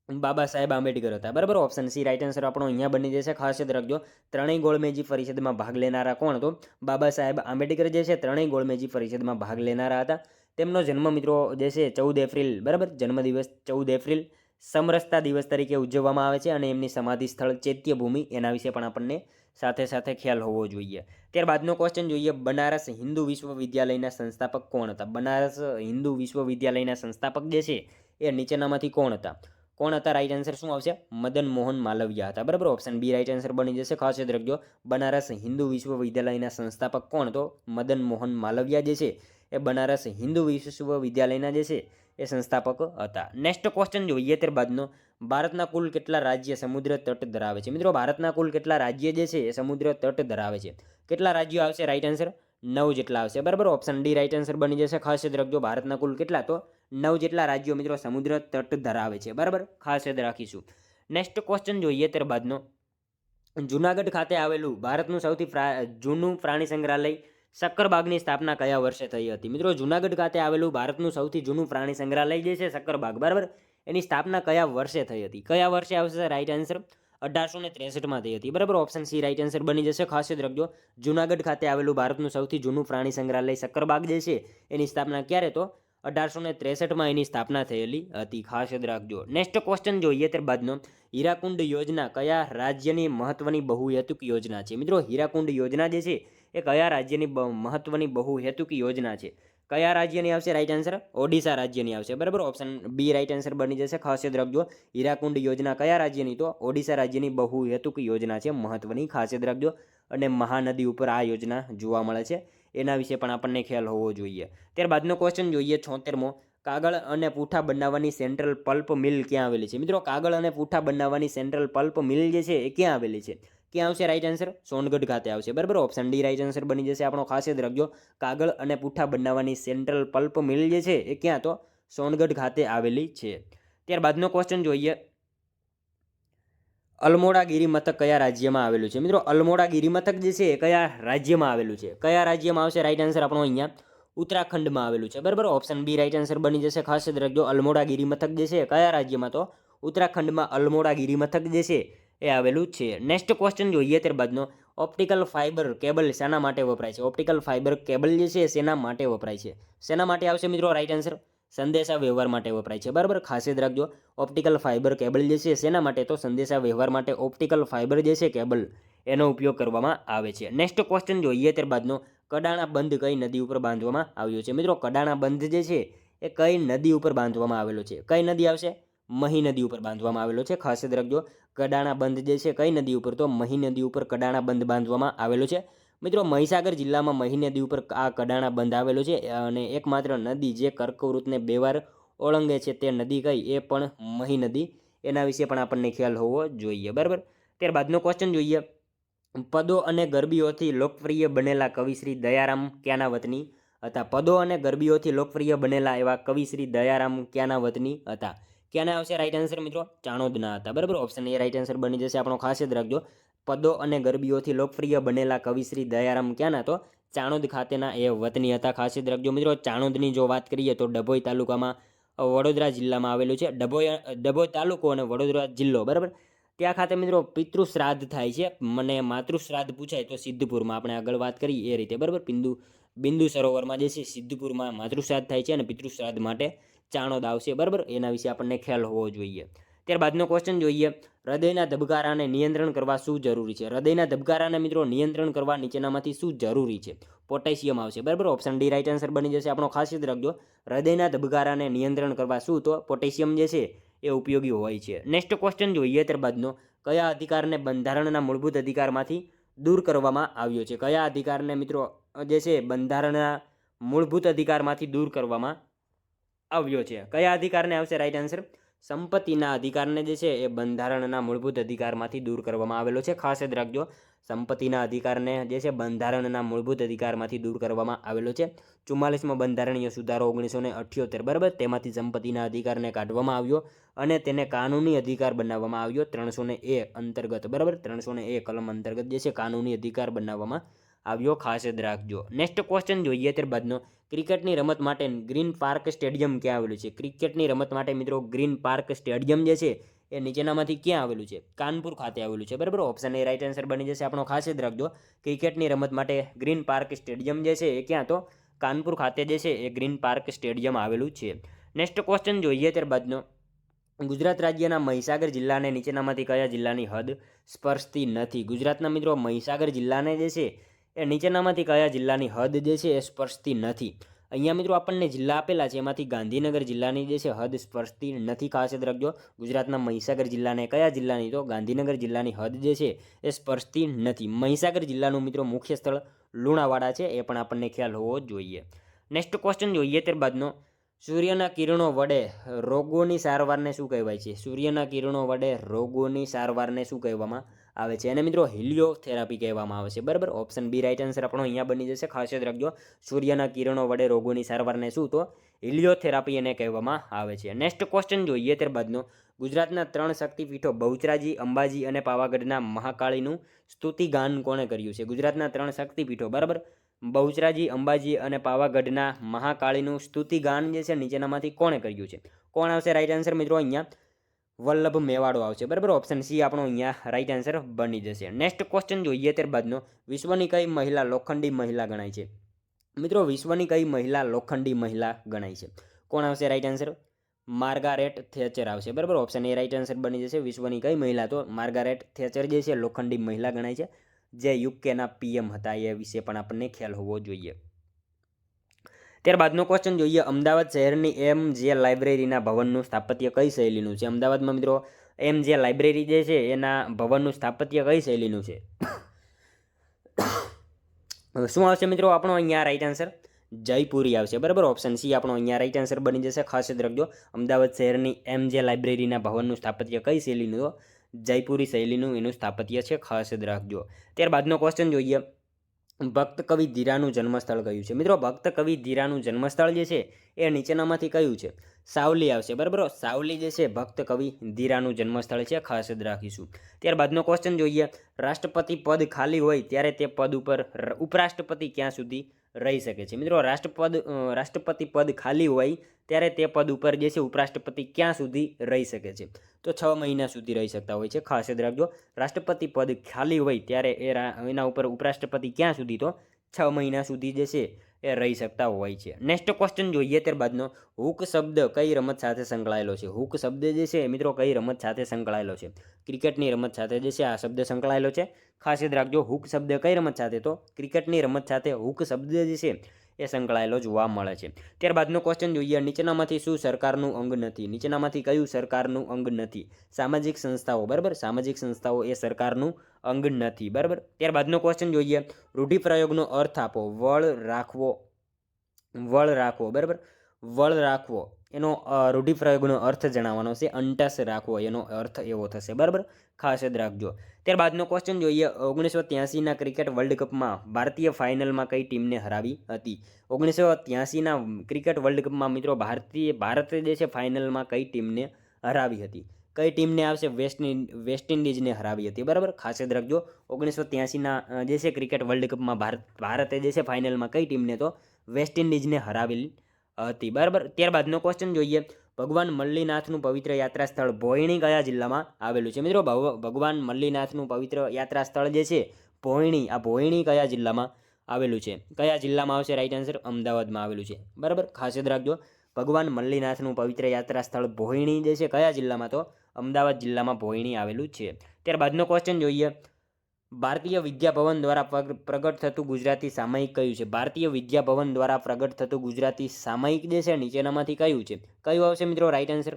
બાબા સાહેબ આંબેડકર હતા. બરાબર, ઓપ્શન સી રાઈટ આન્સર આપણો અહીંયા બની જશે. ખાસ યાદ રાખજો, ત્રણેય ગોળમેજી પરિષદમાં ભાગ લેનારા કોણ? તો બાબા સાહેબ આંબેડકર જે છે ત્રણેય ગોળમેજી પરિષદમાં ભાગ લેનારા હતા. તેમનો જન્મ મિત્રો જે છે 14 એપ્રિલ, બરાબર, જન્મદિવસ 14 એપ્રિલ સમરસતા દિવસ તરીકે ઉજવવામાં આવે છે અને એમની સમાધિ સ્થળ ચૈત્યભૂમિ, એના વિશે પણ આપણને સાથે સાથે ખ્યાલ હોવો જોઈએ. ત્યારબાદનો ક્વેશ્ચન જોઈએ, બનારસ હિન્દુ વિશ્વવિદ્યાલયના સંસ્થાપક કોણ હતા? બનારસ હિન્દુ વિશ્વવિદ્યાલયના સંસ્થાપક જે છે એ નીચેનામાંથી કોણ હતા? કોણ હતા? રાઈટ આન્સર શું આવશે? મદન મોહન માલવિયા હતા. બરાબર, ઓપ્શન બી રાઈટ આન્સર બની જશે. ખાસ યાદ રાખજો, બનારસ હિન્દુ વિશ્વવિદ્યાલયના સંસ્થાપક કોણ? તો મદન મોહન માલવિયા જે છે એ બનારસ હિન્દુ વિશ્વવિદ્યાલયના જે છે એ સંસ્થાપક હતા. નેક્સ્ટ ક્વેશ્ચન જોઈએ ત્યારબાદનો, ભારતના કુલ કેટલા રાજ્ય સમુદ્ર તટ ધરાવે છે? મિત્રો ભારતના કુલ કેટલા રાજ્ય જે છે એ સમુદ્ર તટ ધરાવે છે? કેટલા રાજ્યો આવશે? રાઈટ આન્સર 9 જેટલા આવશે. બરાબર, ઓપ્શન ડી રાઈટ આન્સર બની જશે. ખાસ યાદ રાખજો, ભારતના કુલ કેટલા? તો 9 જેટલા રાજ્યો મિત્રો સમુદ્ર તટ ધરાવે છે. બરાબર, ખાસ યાદ રાખીશું. નેક્સ્ટ ક્વેશ્ચન જોઈએ ત્યારબાદનો, જુનાગઢ ખાતે આવેલું ભારતનું સૌથી જૂનું પ્રાણી સંગ્રહાલય સક્કરબાગની સ્થાપના કયા વર્ષે થઈ હતી? મિત્રો જુનાગઢ ખાતે આવેલું ભારતનું સૌથી જૂનું પ્રાણી સંગ્રહાલય જે છે સક્કરબાગ, બરાબર, એની સ્થાપના કયા વર્ષે થઈ હતી? કયા વર્ષે આવશે રાઈટ આન્સર? 1863માં થઈ હતી. બરાબર, ઓપ્શન સી રાઈટ આન્સર બની જશે. ખાસ યાદ રાખજો, જુનાગઢ ખાતે આવેલું ભારતનું સૌથી જૂનું પ્રાણી સંગ્રહાલય સક્કરબાગ જે છે એની સ્થાપના ક્યારે? તો 1863માં એની સ્થાપના થયેલી હતી. ખાસ યાદ રાખજો. નેક્સ્ટ ક્વેશ્ચન જોઈએ ત્યારબાદનો, હીરાકુંડ યોજના કયા રાજ્યની મહત્વની બહુહેતુક યોજના છે? મિત્રો હીરાકુંડ યોજના જે છે એ કયા રાજ્યની મહત્વની બહુહેતુક યોજના છે? કયા રાજ્યની આવશે? રાઈટ આન્સર ઓડિશા રાજ્યની આવશે. બરાબર, ઓપ્શન બી રાઈટ આન્સર બની જશે. ખાસ યાદ રાખજો, હીરાકુંડ યોજના કયા રાજ્યની? તો ઓડિશા રાજ્યની બહુહેતુક યોજના છે, મહત્વની. ખાસ યાદ રાખજો, અને મહાનદી ઉપર આ યોજના જોવા મળે છે, એના વિશે પણ આપણને ખ્યાલ હોવો જોઈએ. ત્યારબાદનો ક્વેશ્ચન જોઈએ 76મો, કાગળ અને પૂઠા બનાવવાની સેન્ટ્રલ પલ્પ મિલ ક્યાં આવેલી છે? મિત્રો કાગળ અને પૂઠા બનાવવાની સેન્ટ્રલ પલ્પ મિલ જે છે એ ક્યાં આવેલી છે? ક્યાં આવશે? રાઈટ આન્સર સોનગઢ ખાતે આવશે. બરાબર, ઓપ્શન ડી રાઈટ આન્સર બની જશે આપણો. ખાસ યાદ રાખજો, કાગળ અને પૂઠા બનાવવાની સેન્ટ્રલ પલ્પ મિલ જે છે એ ક્યાં? તો સોનગઢ ખાતે આવેલી છે. ત્યારબાદનો ક્વેશ્ચન જોઈએ, અલમોડા ગિરિમથક કયા રાજ્યમાં આવેલું છે? મિત્રો અલમોડા ગિરિમથક જે છે એ કયા રાજ્યમાં આવેલું છે? કયા રાજ્યમાં આવશે? રાઈટ આન્સર આપણો અહીંયા ઉત્તરાખંડમાં આવેલું છે. બરાબર, ઓપ્શન બી રાઈટ આન્સર બની જશે. ખાસ યાદ રાખજો, અલમોડા ગિરિમથક જે છે કયા રાજ્યમાં? તો ઉત્તરાખંડમાં અલમોડા ગિરિમથક જે છે એ આવેલું છે. નેક્સ્ટ ક્વેશ્ચન જોઈએ ત્યારબાદનો, ઓપ્ટિકલ ફાઇબર કેબલ શેના માટે વપરાય છે? ઓપ્ટિકલ ફાઇબર કેબલ જે છે શેના માટે વપરાય છે? શેના માટે આવશે મિત્રો? રાઈટ આન્સર સંદેશા વ્યવહાર માટે વપરાય છે. બરાબર, ખાસ યાદ રાખજો, ઓપ્ટિકલ ફાઇબર કેબલ જે છે શેના માટે? તો સંદેશા વ્યવહાર માટે ઓપ્ટિકલ ફાઇબર જે છે કેબલ એનો ઉપયોગ કરવામાં આવે છે. નેક્સ્ટ ક્વેશ્ચન જોઈએ ત્યારબાદનો, કડાણા બંધ કઈ નદી ઉપર બાંધવામાં આવ્યો છે? મિત્રો કડાણા બંધ જે છે એ કઈ નદી ઉપર બાંધવામાં આવેલો છે? કઈ નદી આવશે? મહી નદી ઉપર બાંધવામાં આવેલો છે. ખાસ યાદ રાખજો, કડાણા બંધ જે છે કઈ નદી ઉપર? તો મહી નદી ઉપર કડાણા બંધ બાંધવામાં આવેલો છે. મિત્રો મહીસાગર જિલ્લામાં મહી નદી ઉપર આ કડાણા બંધ આવેલો છે અને એકમાત્ર નદી જે કર્કવૃતને 2 વાર ઓળંગે છે તે નદી કઈ? એ પણ મહી નદી. એના વિશે પણ આપણને ખ્યાલ હોવો જોઈએ. બરાબર, ત્યારબાદનો ક્વેશ્ચન જોઈએ, પદો અને ગરબીઓથી લોકપ્રિય બનેલા કવિ શ્રી દયારામ ક્યાંના વતની હતા? પદો અને ગરબીઓથી લોકપ્રિય બનેલા એવા કવિ શ્રી દયારામ ક્યાંના વતની હતા? ક્યાંના આવશે? રાઈટ આન્સર મિત્રો ચાણોદના હતા. બરાબર, ઓપ્શન એ રાઈટ આન્સર બની જશે આપણો. ખાસ યાદ રાખજો, પદો અને ગરબીઓથી લોકપ્રિય બનેલા કવિ શ્રી દયારામ ક્યાંના? તો ચાણોદ ખાતેના એ વતની હતા. ખાસ યાદ રાખજો મિત્રો, ચાણોદની જો વાત કરીએ તો ડભોઈ તાલુકામાં વડોદરા જિલ્લામાં આવેલું છે. ડભોઈ તાલુકો અને વડોદરા જિલ્લો. બરાબર, ત્યાં ખાતે મિત્રો પિતૃ શ્રાદ્ધ થાય છે. મને માતૃ શ્રાદ્ધ પૂછાય તો સિદ્ધપુરમાં, આપણે આગળ વાત કરી એ રીતે. બરાબર, બિંદુ સરોવરમાં જે છે સિદ્ધપુરમાં માતૃ શ્રાદ્ધ થાય છે અને પિતૃ શ્રાદ્ધ માટે ચાણોદ આવશે. બરાબર, એના વિશે આપણને ખ્યાલ હોવો જોઈએ. ત્યારબાદનો ક્વેશ્ચન જોઈએ, હૃદયના ધબકારાને નિયંત્રણ કરવા શું જરૂરી છે? હૃદયના ધબકારાને મિત્રો નિયંત્રણ કરવા નીચેનામાંથી શું જરૂરી છે? પોટેશિયમ આવશે. બરાબર, ઓપ્શન ડી રાઈટ આન્સર બની જશે આપણો. ખાસ યાદ રાખજો, હૃદયના ધબકારાને નિયંત્રણ કરવા શું? તો પોટેશિયમ જે છે એ ઉપયોગી હોય છે. નેક્સ્ટ ક્વેશ્ચન જોઈએ ત્યારબાદનો, કયા અધિકારને બંધારણના મૂળભૂત અધિકારમાંથી દૂર કરવામાં આવ્યો છે? કયા અધિકારને મિત્રો જે છે બંધારણના મૂળભૂત અધિકારમાંથી દૂર કરવામાં આવ્યો છે? કયા અધિકારને આવશે? રાઈટ આન્સર સંપત્તિના અધિકારને જે છે એ બંધારણના મૂળભૂત અધિકારમાંથી દૂર કરવામાં આવેલો છે. ખાસ યાદ રાખજો, સંપત્તિના અધિકારને જે છે બંધારણના મૂળભૂત અધિકારમાંથી દૂર કરવામાં આવેલો છે. 44મો બંધારણીય સુધારો 1978, બરાબર, તેમાંથી સંપત્તિના અધિકારને કાઢવામાં આવ્યો અને તેને કાનૂની અધિકાર બનાવવામાં આવ્યો 300A અંતર્ગત, બરાબર, 300A કલમ અંતર્ગત જે છે કાનૂની અધિકાર બનાવવામાં આવ્યો. ખાસ યાદ રાખજો. નેક્સ્ટ ક્વેશ્ચન જોઈએ ત્યારબાદનો, ક્રિકેટની રમત માટે ગ્રીન પાર્ક સ્ટેડિયમ ક્યાં આવેલું છે? ક્રિકેટની રમત માટે મિત્રો ગ્રીન પાર્ક સ્ટેડિયમ જે છે એ નીચેનામાંથી ક્યાં આવેલું છે? કાનપુર ખાતે આવેલું છે, બરાબર. ઓપ્શન એ રાઈટ આન્સર બની જશે આપણો. ખાસ યાદ રાખજો, ક્રિકેટની રમત માટે ગ્રીન પાર્ક સ્ટેડિયમ જે છે એ ક્યાં? તો કાનપુર ખાતે જે છે એ ગ્રીન પાર્ક સ્ટેડિયમ આવેલું છે. નેક્સ્ટ ક્વેશ્ચન જોઈએ ત્યારબાદનો, ગુજરાત રાજ્યના મહીસાગર જિલ્લાને નીચેનામાંથી કયા જિલ્લાની હદ સ્પર્શતી નથી? ગુજરાતના મિત્રો મહીસાગર જિલ્લાને જે છે એ નીચેનામાંથી કયા જિલ્લાની હદ જે છે એ સ્પર્શતી નથી? અહીંયા મિત્રો આપણને જિલ્લા આપેલા છે, એમાંથી ગાંધીનગર જિલ્લાની જે છે હદ સ્પર્શતી નથી. ખાસ યાદ રાખજો, ગુજરાતના મહીસાગર જિલ્લાને કયા જિલ્લાની? તો ગાંધીનગર જિલ્લાની હદ જે છે એ સ્પર્શતી નથી. મહીસાગર જિલ્લાનું મિત્રો મુખ્ય સ્થળ લુણાવાડા છે, એ પણ આપણને ખ્યાલ હોવો જોઈએ. નેક્સ્ટ ક્વેશ્ચન જોઈએ ત્યારબાદનો, સૂર્યના કિરણો વડે રોગોની સારવારને શું કહેવાય છે? સૂર્યના કિરણો વડે રોગોની સારવારને શું કહેવામાં આવે છે? અને મિત્રો હિલિયોથેરાપી કહેવામાં આવે છે, બરાબર. ઓપ્શન બી રાઈટ આન્સર આપણો અહીંયા બની જશે. ખાસ યાદ રાખજો, સૂર્યના કિરણો વડે રોગોની સારવારને શું? તો હિલિયોથેરાપી એને કહેવામાં આવે છે. નેક્સ્ટ ક્વેશ્ચન જોઈએ ત્યારબાદનો, ગુજરાતના 3 શક્તિપીઠો બહુચરાજી, અંબાજી અને પાવાગઢના મહાકાળીનું સ્તુતિગાન કોણે કર્યું છે? ગુજરાતના 3 શક્તિપીઠો, બરાબર, બહુચરાજી, અંબાજી અને પાવાગઢના મહાકાળીનું સ્તુતિગાન જે છે નીચેનામાંથી કોણે કર્યું છે? કોણ આવશે રાઈટ આન્સર મિત્રો? અહીંયા વલ્લભ મેવાડો આવશે, બરાબર. ઓપ્શન સી આપણો અહીંયા રાઈટ આન્સર બની જશે. નેક્સ્ટ ક્વેશ્ચન જોઈએ ત્યારબાદનો, વિશ્વની કઈ મહિલા લોખંડી મહિલા ગણાય છે? મિત્રો વિશ્વની કઈ મહિલા લોખંડી મહિલા ગણાય છે? કોણ આવશે રાઈટ આન્સર? માર્ગારેટ થેચર આવશે, બરાબર. ઓપ્શન એ રાઈટ આન્સર બની જશે. વિશ્વની કઈ મહિલા? તો માર્ગારેટ થેચર જે છે લોખંડી મહિલા ગણાય છે, જે યુકેના પીએમ હતા. એ વિશે પણ આપણને ખ્યાલ હોવો જોઈએ. ત્યારબાદનો ક્વેશ્ચન જોઈએ, અમદાવાદ શહેરની MJ લાઇબ્રેરીના ભવનનું સ્થાપત્ય કઈ શૈલીનું છે? અમદાવાદમાં મિત્રો MJ લાઇબ્રેરી જે છે એના ભવનનું સ્થાપત્ય કઈ શૈલીનું છે? શું આવશે મિત્રો આપણો અહીંયા રાઈટ આન્સર? જયપુરી આવશે, બરાબર. ઓપ્શન સી આપણો અહીંયા રાઈટ આન્સર બની જશે. ખાસ યાદ રાખજો, અમદાવાદ શહેરની MJ લાઇબ્રેરીના ભવનનું સ્થાપત્ય કઈ શૈલીનું? તો જયપુરી શૈલીનું એનું સ્થાપત્ય છે. ખાસ યાદ રાખજો. ત્યારબાદનો ક્વેશ્ચન જોઈએ, ભક્ત કવિ ધીરાનું જન્મસ્થળ કયું છે? મિત્રો ભક્ત કવિ ધીરાનું જન્મસ્થળ જે છે એ નીચેનામાંથી કયું છે? સાવલી આવશે, બરાબર. સાવલી જે છે ભક્ત કવિ ધીરાનું જન્મસ્થળ છે. ખાસ યાદ રાખીશું. ત્યારબાદનો ક્વેશ્ચન જોઈએ, રાષ્ટ્રપતિ પદ ખાલી હોય ત્યારે તે પદ ઉપર ઉપરાષ્ટ્રપતિ ક્યાં સુધી રહી શકે છે? મિત્રો રાષ્ટ્રપતિ પદ ખાલી હોય ત્યારે તે પદ ઉપર જે છે ઉપરાષ્ટ્રપતિ ક્યાં સુધી રહી શકે છે? તો 6 મહિના સુધી રહી શકતા હોય છે. ખાસ યાદ રાખજો, રાષ્ટ્રપતિ પદ ખાલી હોય ત્યારે એના ઉપર ઉપરાષ્ટ્રપતિ ક્યાં સુધી? તો 6 મહિના સુધી જે છે એ રહી શકતા હોય છે. નેક્સ્ટ ક્વેશ્ચન જોઈએ ત્યારબાદનો, હુક શબ્દ કઈ રમત સાથે સંકળાયેલો છે? હુક શબ્દ જે છે મિત્રો કઈ રમત સાથે સંકળાયેલો છે? ક્રિકેટની રમત સાથે જે છે આ શબ્દ સંકળાયેલો છે. ખાસ યાદ રાખજો, હુક શબ્દ કઈ રમત સાથે? તો ક્રિકેટની રમત સાથે હુક શબ્દ જે છે એ સંકળાયેલો જોવા મળે છે. ત્યારબાદનો ક્વેશ્ચન જોઈએ, નીચેનામાંથી શું સરકારનું અંગ નથી? નીચેનામાંથી કયું સરકારનું અંગ નથી? સામાજિક સંસ્થાઓ, બરાબર. સામાજિક સંસ્થાઓ એ સરકારનું અંગ નથી, બરાબર. ત્યારબાદનો ક્વેશ્ચન જોઈએ, રૂઢિપ્રયોગનો અર્થ આપો. વળ રાખવો, બરાબર. વળ રાખવો એનો રૂઢિપ્રયોગનો અર્થ જણાવવાનો છે. અંટસ રાખવો એનો અર્થ એવો થશે, બરાબર. ખાસ યાદ રાખજો. ત્યારબાદનો ક્વેશ્ચન જોઈએ, 1983ના ક્રિકેટ વર્લ્ડ કપમાં ભારતીય ફાઇનલમાં કઈ ટીમને હરાવી હતી? 1983ના ક્રિકેટ વર્લ્ડ કપમાં મિત્રો ભારતે જે છે ફાઇનલમાં કઈ ટીમને હરાવી હતી? કઈ ટીમને આવશે? વેસ્ટ ઇન્ડિઝને હરાવી હતી, બરાબર. ખાસ યાદ રાખજો, 1983ના જે છે ક્રિકેટ વર્લ્ડ કપમાં ભારતે જે છે ફાઇનલમાં કઈ ટીમને? તો વેસ્ટ ઇન્ડિઝને હરાવેલી હતી, બરાબર. ત્યારબાદનો ક્વેશ્ચન જોઈએ, ભગવાન મલ્લીનાથનું પવિત્ર યાત્રા સ્થળ ભોયણી કયા જિલ્લામાં આવેલું છે? મિત્રો ભગવાન મલ્લીનાથનું પવિત્ર યાત્રા સ્થળ જે છે ભોયણી, આ ભોયણી કયા જિલ્લામાં આવેલું છે? કયા જિલ્લામાં આવશે રાઈટ આન્સર? અમદાવાદમાં આવેલું છે, બરાબર. ખાસ યાદ રાખજો, ભગવાન મલ્લીનાથનું પવિત્ર યાત્રા સ્થળ ભોયણી જે છે કયા જિલ્લામાં? તો અમદાવાદ જિલ્લામાં ભોયણી આવેલું છે. ત્યારબાદનો ક્વેશ્ચન જોઈએ, ભારતીય વિદ્યાભવન દ્વારા પ્રગટ થતું ગુજરાતી સામાયિક કયું છે? ભારતીય વિદ્યાભવન દ્વારા પ્રગટ થતું ગુજરાતી સામાયિક જે છે નીચેનામાંથી કયું છે? કયું આવશે મિત્રો રાઈટ આન્સર?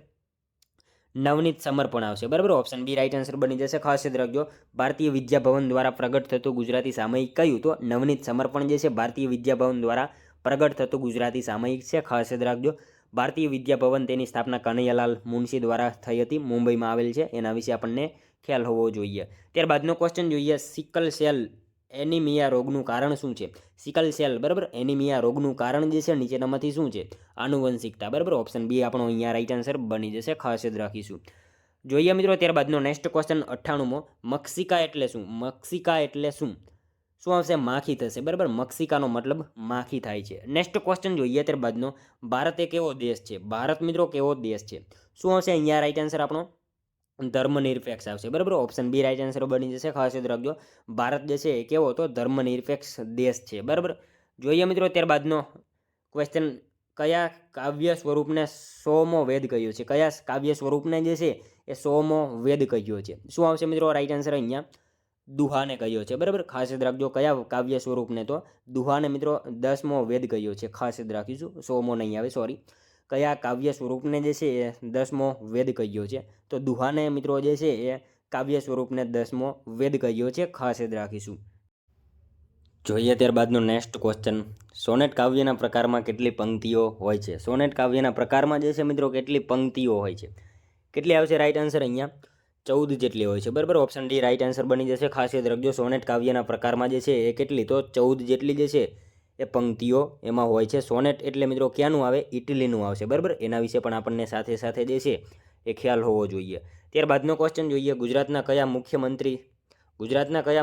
નવનીત સમર્પણ આવશે, બરાબર. ઓપ્શન બી રાઈટ આન્સર બની જશે. ખાસ યાદ રાખજો, ભારતીય વિદ્યાભવન દ્વારા પ્રગટ થતું ગુજરાતી સામાયિક કયું? તો નવનીત સમર્પણ જે છે ભારતીય વિદ્યાભવન દ્વારા પ્રગટ થતું ગુજરાતી સામાયિક છે. ખાસ યાદ રાખજો, ભારતીય વિદ્યાભવન તેની સ્થાપના કનૈયાલાલ મુનશી દ્વારા થઈ હતી, મુંબઈમાં આવેલ છે, એના વિશે આપણને ખ્યાલ હોવો જોઈએ. ત્યારબાદનો ક્વેશ્ચન જોઈએ, સિકલ સેલ એનિમિયા રોગનું કારણ શું છે? સિકલ સેલ બરાબર એનિમિયા રોગનું કારણ જે છે નીચેનામાંથી શું છે? આનુવંશિકતા બરાબર. ઓપ્શન બી આપણો અહીંયા રાઈટ આન્સર બની જશે, ખાસ યાદ રાખીશું. જોઈએ મિત્રો ત્યારબાદનો નેક્સ્ટ ક્વેશ્ચન 98મો, મક્ષિકા એટલે શું? મક્ષિકા એટલે શું? શું આવશે? માખી થશે બરાબર. મક્ષિકાનો મતલબ માખી થાય છે. નેક્સ્ટ ક્વેશ્ચન જોઈએ ત્યારબાદનો, ભારત એ કેવો દેશ છે? ભારત મિત્રો કેવો દેશ છે? શું આવશે અહીંયા રાઈટ આન્સર આપણો? ધર્મનિરપેક્ષ આવશે બરાબર. ઓપ્શન બી રાઈટ આન્સર બની જશે, ખાસ યાદ રાખજો. ભારત જે છે એ કેવો તો ધર્મનિરપેક્ષ દેશ છે બરાબર. જોઈએ મિત્રો ત્યારબાદનો ક્વેશ્ચન, કયા કાવ્ય સ્વરૂપને 100મો વેદ કહ્યો છે? કયા કાવ્ય સ્વરૂપને જે છે એ 100મો વેદ કહ્યો છે? શું આવશે મિત્રો રાઈટ આન્સર? અહીંયા દુહાને કહ્યો છે બરાબર. ખાસ યાદ રાખજો કયા કાવ્ય સ્વરૂપને, તો દુહાને મિત્રો 10મો વેદ કહ્યો છે, ખાસ યાદ રાખીશું. 100મો નહીં આવે, સોરી. કયા કાવ્ય સ્વરૂપને જે છે એ 10મો વેદ કહ્યો છે? તો દુહાને મિત્રો જે છે એ કાવ્ય સ્વરૂપને 10મો વેદ કહ્યો છે, ખાસ યાદ રાખીશું. જોઈએ ત્યારબાદનો નેક્સ્ટ ક્વેશ્ચન, સોનેટ કાવ્યના પ્રકારમાં કેટલી પંક્તિઓ હોય છે? સોનેટ કાવ્યના પ્રકારમાં જે છે મિત્રો કેટલી પંક્તિઓ હોય છે? કેટલી આવશે રાઈટ આન્સર? અહીંયા 14 જેટલી હોય છે બરાબર. ઓપ્શન ડી રાઈટ આન્સર બની જશે, ખાસ યાદ રાખજો. સોનેટ કાવ્યના પ્રકારમાં જે છે એ કેટલી, તો 14 જેટલી જે છે એ પંક્તિઓ એમાં હોય છે. સોનેટ એટલે મિત્રો ક્યાંનું આવે? ઇટલીનું આવશે બરાબર. એના વિશે પણ આપણને સાથે સાથે જે છે એ ખ્યાલ હોવો જોઈએ. ત્યારબાદનો ક્વેશ્ચન જોઈએ, ગુજરાતના કયા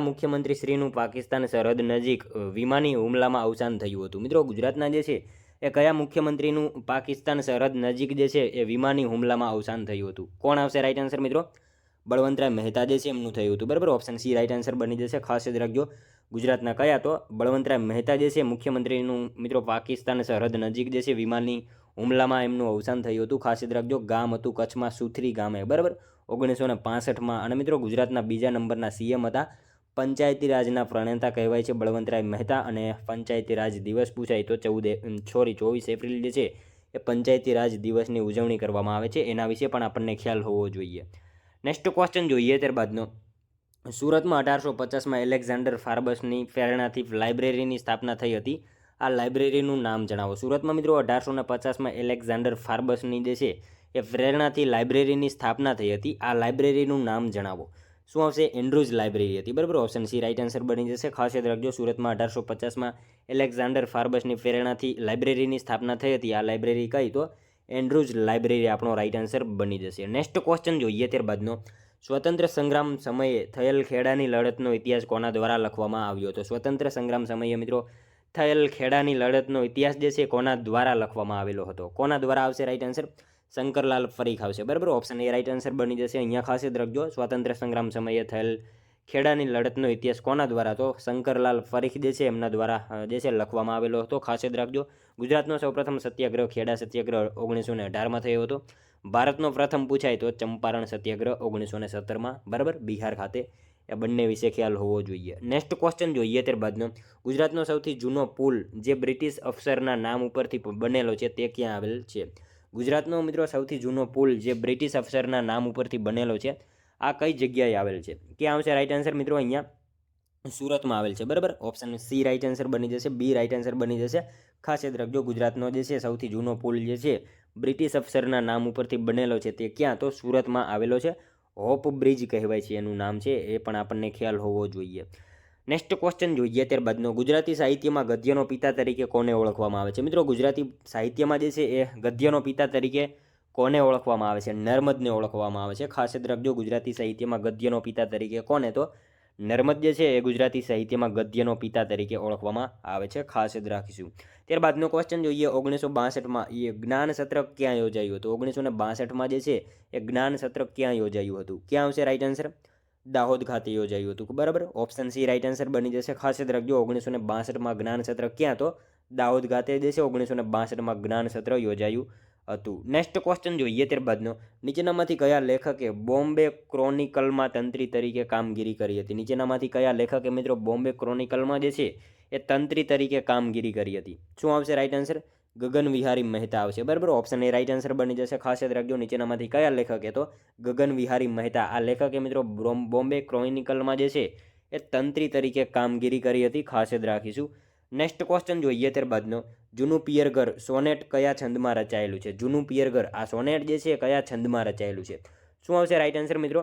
મુખ્યમંત્રી શ્રીનું પાકિસ્તાન સરહદ નજીક વિમાની હુમલામાં અવસાન થયું હતું? મિત્રો ગુજરાતના જે છે એ કયા મુખ્યમંત્રીનું પાકિસ્તાન સરહદ નજીક જે છે એ વિમાની હુમલામાં અવસાન થયું હતું? કોણ આવશે રાઈટ આન્સર મિત્રો? બળવંતરાય મહેતા જે છે એમનું થયું હતું બરાબર. ઓપ્શન સી રાઈટ આન્સર બની જશે, ખાસ યાદ રાખજો. ગુજરાતના કયા? તો બળવંતરાય મહેતા જે છે મુખ્યમંત્રીનું મિત્રો પાકિસ્તાન સરહદ નજીક જે છે વિમાની હુમલામાં એમનું અવસાન થયું હતું, ખાસ યાદ રાખજો. ગામ હતું કચ્છમાં સુથરી ગામે બરાબર, 1965માં. અને મિત્રો ગુજરાતના બીજા નંબરના સીએમ હતા. પંચાયતી રાજના પ્રણેતા કહેવાય છે બળવંતરાય મહેતા. અને પંચાયતી રાજ દિવસ પૂછાય તો 24 એપ્રિલ જે છે એ પંચાયતી રાજ દિવસની ઉજવણી કરવામાં આવે છે. એના વિશે પણ આપણને ખ્યાલ હોવો જોઈએ. નેક્સ્ટ ક્વેશ્ચન જોઈએ ત્યારબાદનો, સુરતમાં 1850માં એલેક્ઝાન્ડર ફાર્બસની પ્રેરણાથી લાઇબ્રેરીની સ્થાપના થઈ હતી. આ લાઇબ્રેરીનું નામ જણાવો. સુરતમાં મિત્રો 1850માં એલેક્ઝાન્ડર ફાર્બસની જે છે એ પ્રેરણાથી લાઇબ્રેરીની સ્થાપના થઈ હતી. આ લાઇબ્રેરીનું નામ જણાવો. શું આવશે? એન્ડ્રુઝ લાઇબ્રેરી હતી બરાબર. ઓપ્શન સી રાઈટ આન્સર બની જશે, ખાસ યાદ રાખજો. સુરતમાં 1850માં એલેક્ઝાન્ડર ફાર્બસની પ્રેરણાથી લાઇબ્રેરીની સ્થાપના થઈ હતી. આ લાઇબ્રેરી કઈ? તો એન્ડ્રુઝ લાઇબ્રેરી આપણો રાઈટ આન્સર બની જશે. નેક્સ્ટ ક્વેશ્ચન જોઈએ ત્યારબાદનો, સ્વતંત્ર સંગ્રામ સમયે થયેલ ખેડાની લડતનો ઇતિહાસ કોના દ્વારા લખવામાં આવ્યો હતો? સ્વતંત્ર સંગ્રામ સમયે મિત્રો થયેલ ખેડાની લડતનો ઇતિહાસ જે છે કોના દ્વારા લખવામાં આવેલો હતો? કોના દ્વારા આવશે રાઈટ આન્સર? શંકરલાલ ફરીખ આવશે બરાબર. ઓપ્શન એ રાઈટ આન્સર બની જશે. અહીંયા ખાસ યાદ રાખજો, સ્વાતંત્ર્ય સંગ્રામ સમયે થયેલ ખેડાની લડતનો ઇતિહાસ કોના દ્વારા? તો શંકરલાલ ફરીખ જે છે એમના દ્વારા જે છે લખવામાં આવેલો હતો, ખાસ યાદ રાખજો. ગુજરાતનો સૌપ્રથમ સત્યાગ્રહ ખેડા સત્યાગ્રહ 1918માં થયો હતો. ભારતનો પ્રથમ પૂછાય તો ચંપારણ સત્યાગ્રહ 1917માં બરાબર, બિહાર ખાતે. એ બંને વિશે ખ્યાલ હોવો જોઈએ. નેક્સ્ટ ક્વેશ્ચન જોઈએ ત્યારબાદનો, ગુજરાતનો સૌથી જૂનો પુલ જે બ્રિટિશ અફસરના નામ ઉપરથી બનેલો છે તે ક્યાં આવેલ છે? ગુજરાતનો મિત્રો સૌથી જૂનો પુલ જે બ્રિટિશ અફસરના નામ ઉપરથી બનેલો છે આ કઈ જગ્યાએ આવેલ છે? ક્યાં આવશે રાઈટ આન્સર મિત્રો? અહીંયા સુરતમાં આવેલ છે બરાબર. ઓપ્શન સી રાઈટ આન્સર બની જશે, બી રાઈટ આન્સર બની જશે. ખાસ યાદ રાખજો, ગુજરાતનો જે છે સૌથી જૂનો પુલ જે છે બ્રિટિશ અફસરના નામ ઉપરથી બનેલો છે તે ક્યાં? તો સુરતમાં આવેલો છે. હોપ બ્રિજ કહેવાય છે એનું નામ છે, એ પણ આપણને ખ્યાલ હોવો જોઈએ. નેક્સ્ટ ક્વેશ્ચન જોઈએ ત્યારબાદનો, ગુજરાતી સાહિત્યમાં ગદ્યનો પિતા તરીકે કોને ઓળખવામાં આવે છે? મિત્રો ગુજરાતી સાહિત્યમાં જે છે એ ગદ્યનો પિતા તરીકે કોને ઓળખવામાં આવે છે? નર્મદને ઓળખવામાં આવે છે. ખાસ યાદ રાખજો, ગુજરાતી સાહિત્યમાં ગદ્યનો પિતા તરીકે કોને? તો નર્મદ જે છે એ ગુજરાતી સાહિત્યમાં ગદ્યનો પિતા તરીકે ઓળખવામાં આવે છે, ખાસ યાદ રાખીશું. ત્યારબાદનો ક્વેશ્ચન જોઈએ, 1962માં એ જ્ઞાન સત્ર ક્યાં યોજાયું હતું? 1962માં જે છે એ જ્ઞાન સત્ર ક્યાં યોજાયું હતું? ક્યાં આવશે રાઈટ આન્સર? દાહોદ ખાતે યોજાયું હતું બરાબર. ઓપ્શન સી રાઈટ આન્સર બની જશે. ખાસ યાદ રાખજો, 1962માં જ્ઞાન સત્ર ક્યાં? તો દાહોદ ખાતે જે છે 1962માં જ્ઞાન સત્ર યોજાયું હતું. નેક્સ્ટ ક્વેશ્ચન જોઈએ ત્યારબાદનો, નીચેનામાંથી કયા લેખકે બોમ્બે ક્રોનિકલમાં તંત્રી તરીકે કામગીરી કરી હતી? નીચેનામાંથી કયા લેખકે મિત્રો બોમ્બે ક્રોનિકલમાં જે છે એ તંત્રી તરીકે કામગીરી કરી હતી? શું આવશે રાઈટ આન્સર? ગગન વિહારી મહેતા આવશે બરાબર. ઓપ્શન એ રાઈટ આન્સર બની જશે. ખાસ યાદ રાખજો, નીચેનામાંથી કયા લેખકે? તો ગગન વિહારી મહેતા. આ લેખકે મિત્રો બોમ્બે ક્રોનિકલમાં જે છે એ તંત્રી તરીકે કામગીરી કરી હતી, ખાસ યાદ રાખીશું. નેક્સ્ટ ક્વેશ્ચન જોઈએ ત્યારબાદનો, જૂનું પિયરઘર સોનેટ કયા છંદમાં રચાયેલું છે? જૂનું પિયરઘર આ સોનેટ જે છે એ કયા છંદમાં રચાયેલું છે? શું આવશે રાઈટ આન્સર મિત્રો?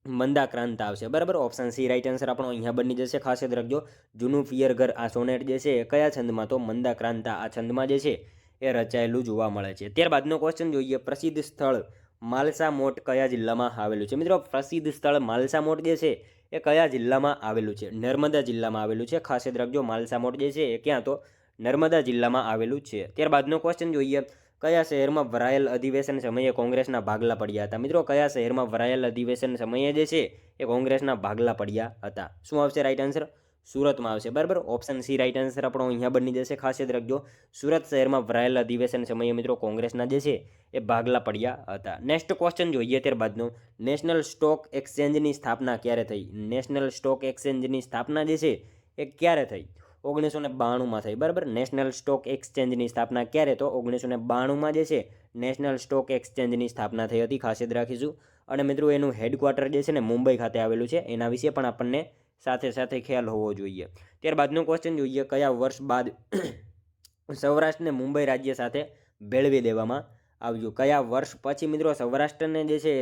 મંદાક્રાંત આવશે, બરાબર. ઓપ્શન સી રાઈટ આન્સર આપણો અહીંયા બની જશે. ખાસ યાદ રાખજો, જૂનું પિયરઘર આ સોનેટ જે છે એ કયા છંદમાં? તો મંદાક્રાંતા આ છંદમાં જે છે એ રચાયેલું જોવા મળે છે. ત્યારબાદનો ક્વેશ્ચન જોઈએ, પ્રસિદ્ધ સ્થળ માલસા મોટ કયા જિલ્લામાં આવેલું છે? મિત્રો પ્રસિદ્ધ સ્થળ માલસા મોટ જે છે એ કયા જિલ્લામાં આવેલું છે? નર્મદા જિલ્લામાં આવેલું છે. ખાસ યાદ રાખજો, માલસા મોટ જે છે એ ક્યાં? તો નર્મદા જિલ્લામાં આવેલું છે. ત્યારબાદનો ક્વેશ્ચન જોઈએ, કયા શહેરમાં ભરાયેલ અધિવેશન સમયે કોંગ્રેસના ભાગલા પડ્યા હતા? મિત્રો કયા શહેરમાં ભરાયેલ અધિવેશન સમયે જે છે એ કોંગ્રેસના ભાગલા પડ્યા હતા? શું આવશે રાઈટ આન્સર? સુરતમાં આવશે, બરાબર. ઓપ્શન સી રાઈટ આન્સર આપણો અહીંયા બની જશે. ખાસ યાદ રાખજો, સુરત શહેરમાં ભરાયેલ અધિવેશન સમયે મિત્રો કોંગ્રેસના જે છે એ ભાગલા પડ્યા હતા. નેક્સ્ટ ક્વેશ્ચન જોઈએ ત્યારબાદનો, નેશનલ સ્ટોક એક્સચેન્જની સ્થાપના ક્યારે થઈ? નેશનલ સ્ટોક એક્સચેન્જની સ્થાપના જે છે એ ક્યારે થઈ? 1992માં થઈ, બરાબર. નેશનલ સ્ટોક એક્સચેન્જની સ્થાપના ક્યારે? તો 1992માં જે છે નેશનલ સ્ટોક એક્સચેન્જની સ્થાપના થઈ હતી. ખાસ યાદ રાખીશું. અને મિત્રો એનું હેડક્વાર્ટર જે છે ને મુંબઈ ખાતે આવેલું છે. એના વિશે પણ આપણને સાથે સાથે ખ્યાલ હોવો જોઈએ. ત્યારબાદનો ક્વેશ્ચન જોઈએ, કયા વર્ષ બાદ સૌરાષ્ટ્રને મુંબઈ રાજ્ય સાથે ભેળવી દેવામાં આવ્યું? કયા વર્ષ પછી મિત્રો સૌરાષ્ટ્રને જે છે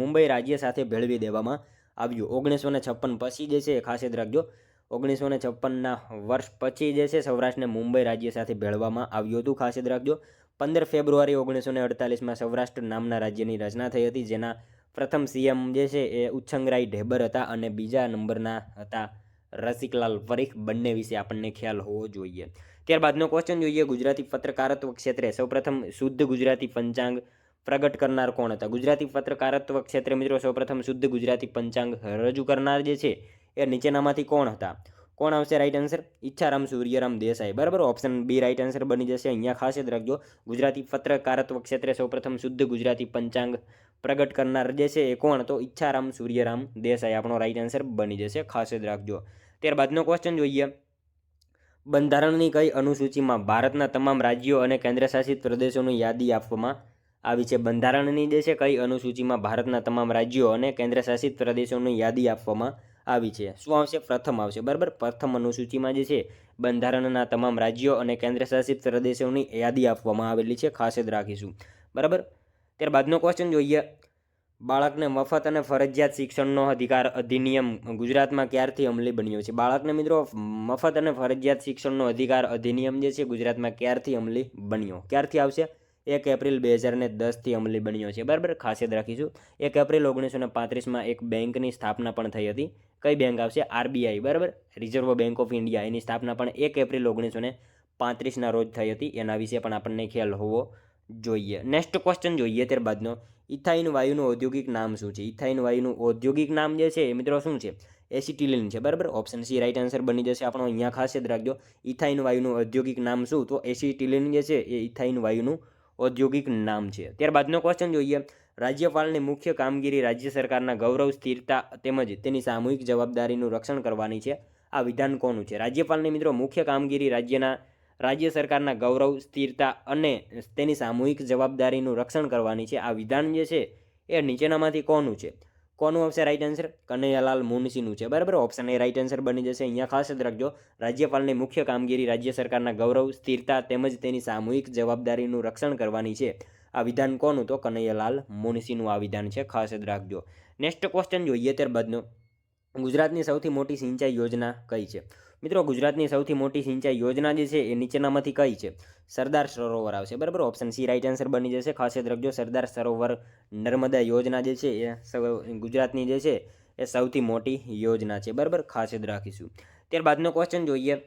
મુંબઈ રાજ્ય સાથે ભેળવી દેવામાં આવ્યું? 1956 પછી જે છે ખાસ યાદ રાખજો, 1956ના વર્ષ પછી જે છે સૌરાષ્ટ્રને મુંબઈ રાજ્ય સાથે ભેળવવામાં આવ્યું હતું. ખાસ યાદ રાખજો, 15 ફેબ્રુઆરી 1948માં સૌરાષ્ટ્ર નામના રાજ્યની રચના થઈ હતી, જેના પ્રથમ સીએમ જે છે એ ઉચ્છંગરાય ઢેબર હતા અને બીજા નંબરના હતા રસિકલાલ પરીખ. બંને વિશે આપણને ખ્યાલ હોવો જોઈએ. ત્યારબાદનો ક્વેશ્ચન જોઈએ, ગુજરાતી પત્રકારત્વ ક્ષેત્રે સૌપ્રથમ શુદ્ધ ગુજરાતી પંચાંગ પ્રગટ કરનાર કોણ હતા? ગુજરાતી પત્રકારત્વ ક્ષેત્રે મિત્રો સૌપ્રથમ શુદ્ધ ગુજરાતી પંચાંગ રજૂ કરનાર જે છે એ નીચેનામાંથી કોણ હતા? કોણ આવશે રાઈટ આન્સર? ઈચ્છારામ સૂર્યરામ દેસાઈ, બરાબર. ઓપ્શન બી રાઈટ આન્સર બની જશે. અહીંયા ખાસ યાદ રાખજો, ગુજરાતી પત્રકારત્વ ક્ષેત્રે સૌપ્રથમ શુદ્ધ ગુજરાતી પંચાંગ પ્રગટ કરનાર જે છે એ કોણ? તો ઈચ્છારામ સૂર્યરામ દેસાઈ આપણો રાઈટ આન્સર બની જશે. ખાસ યાદ રાખજો. ત્યારબાદનો ક્વેશ્ચન જોઈએ, બંધારણની કઈ અનુસૂચિમાં ભારતના તમામ રાજ્યો અને કેન્દ્રશાસિત પ્રદેશોની યાદી આપવામાં આવી છે? બંધારણની જે છે કઈ અનુસૂચિમાં ભારતના તમામ રાજ્યો અને કેન્દ્રશાસિત પ્રદેશોની યાદી આપવામાં આવી છે? શું આવશે? પ્રથમ આવશે, બરાબર. પ્રથમ અનુસૂચિમાં જે છે બંધારણના તમામ રાજ્યો અને કેન્દ્રશાસિત પ્રદેશોની યાદી આપવામાં આવેલી છે. ખાસ યાદ રાખીશું, બરાબર. ત્યારબાદનો ક્વેશ્ચન જોઈએ, બાળકને મફત અને ફરજિયાત શિક્ષણનો અધિકાર અધિનિયમ ગુજરાતમાં ક્યારથી અમલી બન્યો છે? બાળકને મિત્રો મફત અને ફરજિયાત શિક્ષણનો અધિકાર અધિનિયમ જે છે ગુજરાતમાં ક્યારથી અમલી બન્યો? ક્યારથી આવશે? 1 એપ્રિલ 2010થી અમલી બન્યો છે, બરાબર. ખાસ યાદ રાખીશું. 1 એપ્રિલ 1935માં એક બેંકની સ્થાપના પણ થઈ હતી. કઈ બેંક આવશે? આરબીઆઈ, બરાબર. Reserve Bank of India. એની સ્થાપના પણ 1 એપ્રિલ 1935ના રોજ થઈ હતી. એના વિશે પણ આપણને ખ્યાલ હોવો જોઈએ. નેક્સ્ટ ક્વેશ્ચન જોઈએ ત્યારબાદનો, ઇથાઇન વાયુનું ઔદ્યોગિક નામ શું છે? ઇથાઇન વાયુનું ઔદ્યોગિક નામ જે છે એ મિત્રો શું છે? એસિટિલિન છે, બરાબર. ઓપ્શન સી રાઈટ આન્સર બની જશે આપણો. અહીંયા ખાસ યાદ રાખજો, ઇથાઇન વાયુનું ઔદ્યોગિક નામ શું? તો એસિટિલિન જે છે એ ઇથાઇન વાયુનું ઔદ્યોગિક નામ છે. ત્યારબાદનો ક્વેશ્ચન જોઈએ, રાજ્યપાલની મુખ્ય કામગીરી રાજ્ય સરકારના ગૌરવ, સ્થિરતા તેમજ તેની સામૂહિક જવાબદારીનું રક્ષણ કરવાની છે. આ વિધાન કોનું છે? રાજ્યપાલની મિત્રો મુખ્ય કામગીરી રાજ્ય સરકારના ગૌરવ, સ્થિરતા અને તેની સામૂહિક જવાબદારીનું રક્ષણ કરવાની છે. આ વિધાન જે છે એ નીચેનામાંથી કોનું છે? કોનું આવશે રાઈટ આન્સર? કનૈયાલાલ મુનશીનું છે, બરાબર. ઓપ્શન એ રાઈટ આન્સર બની જશે. અહીંયા ખાસ યાદ રાખજો, રાજ્યપાલની મુખ્ય કામગીરી રાજ્ય સરકારના ગૌરવ, સ્થિરતા તેમજ તેની સામૂહિક જવાબદારીનું રક્ષણ કરવાની છે. આ વિધાન કોનું? તો કનૈયાલાલ મુનશીનું આ વિધાન છે. ખાસ યાદ રાખજો. નેક્સ્ટ ક્વેશ્ચન જોઈએ ત્યારબાદનો, ગુજરાતની સૌથી મોટી સિંચાઈ યોજના કઈ છે? મિત્રો ગુજરાતની સૌથી મોટી સિંચાઈ યોજના જે છે એ નીચેનામાંથી કઈ છે? સરદાર સરોવર આવશે, બરાબર. ઓપ્શન સી રાઈટ આન્સર બની જશે. ખાસ યાદ રાખજો, સરદાર સરોવર નર્મદા યોજના જે છે એ ગુજરાતની જે છે એ સૌથી મોટી યોજના છે, બરાબર. ખાસ યાદ રાખીશું. ત્યારબાદનો ક્વેશ્ચન જોઈએ,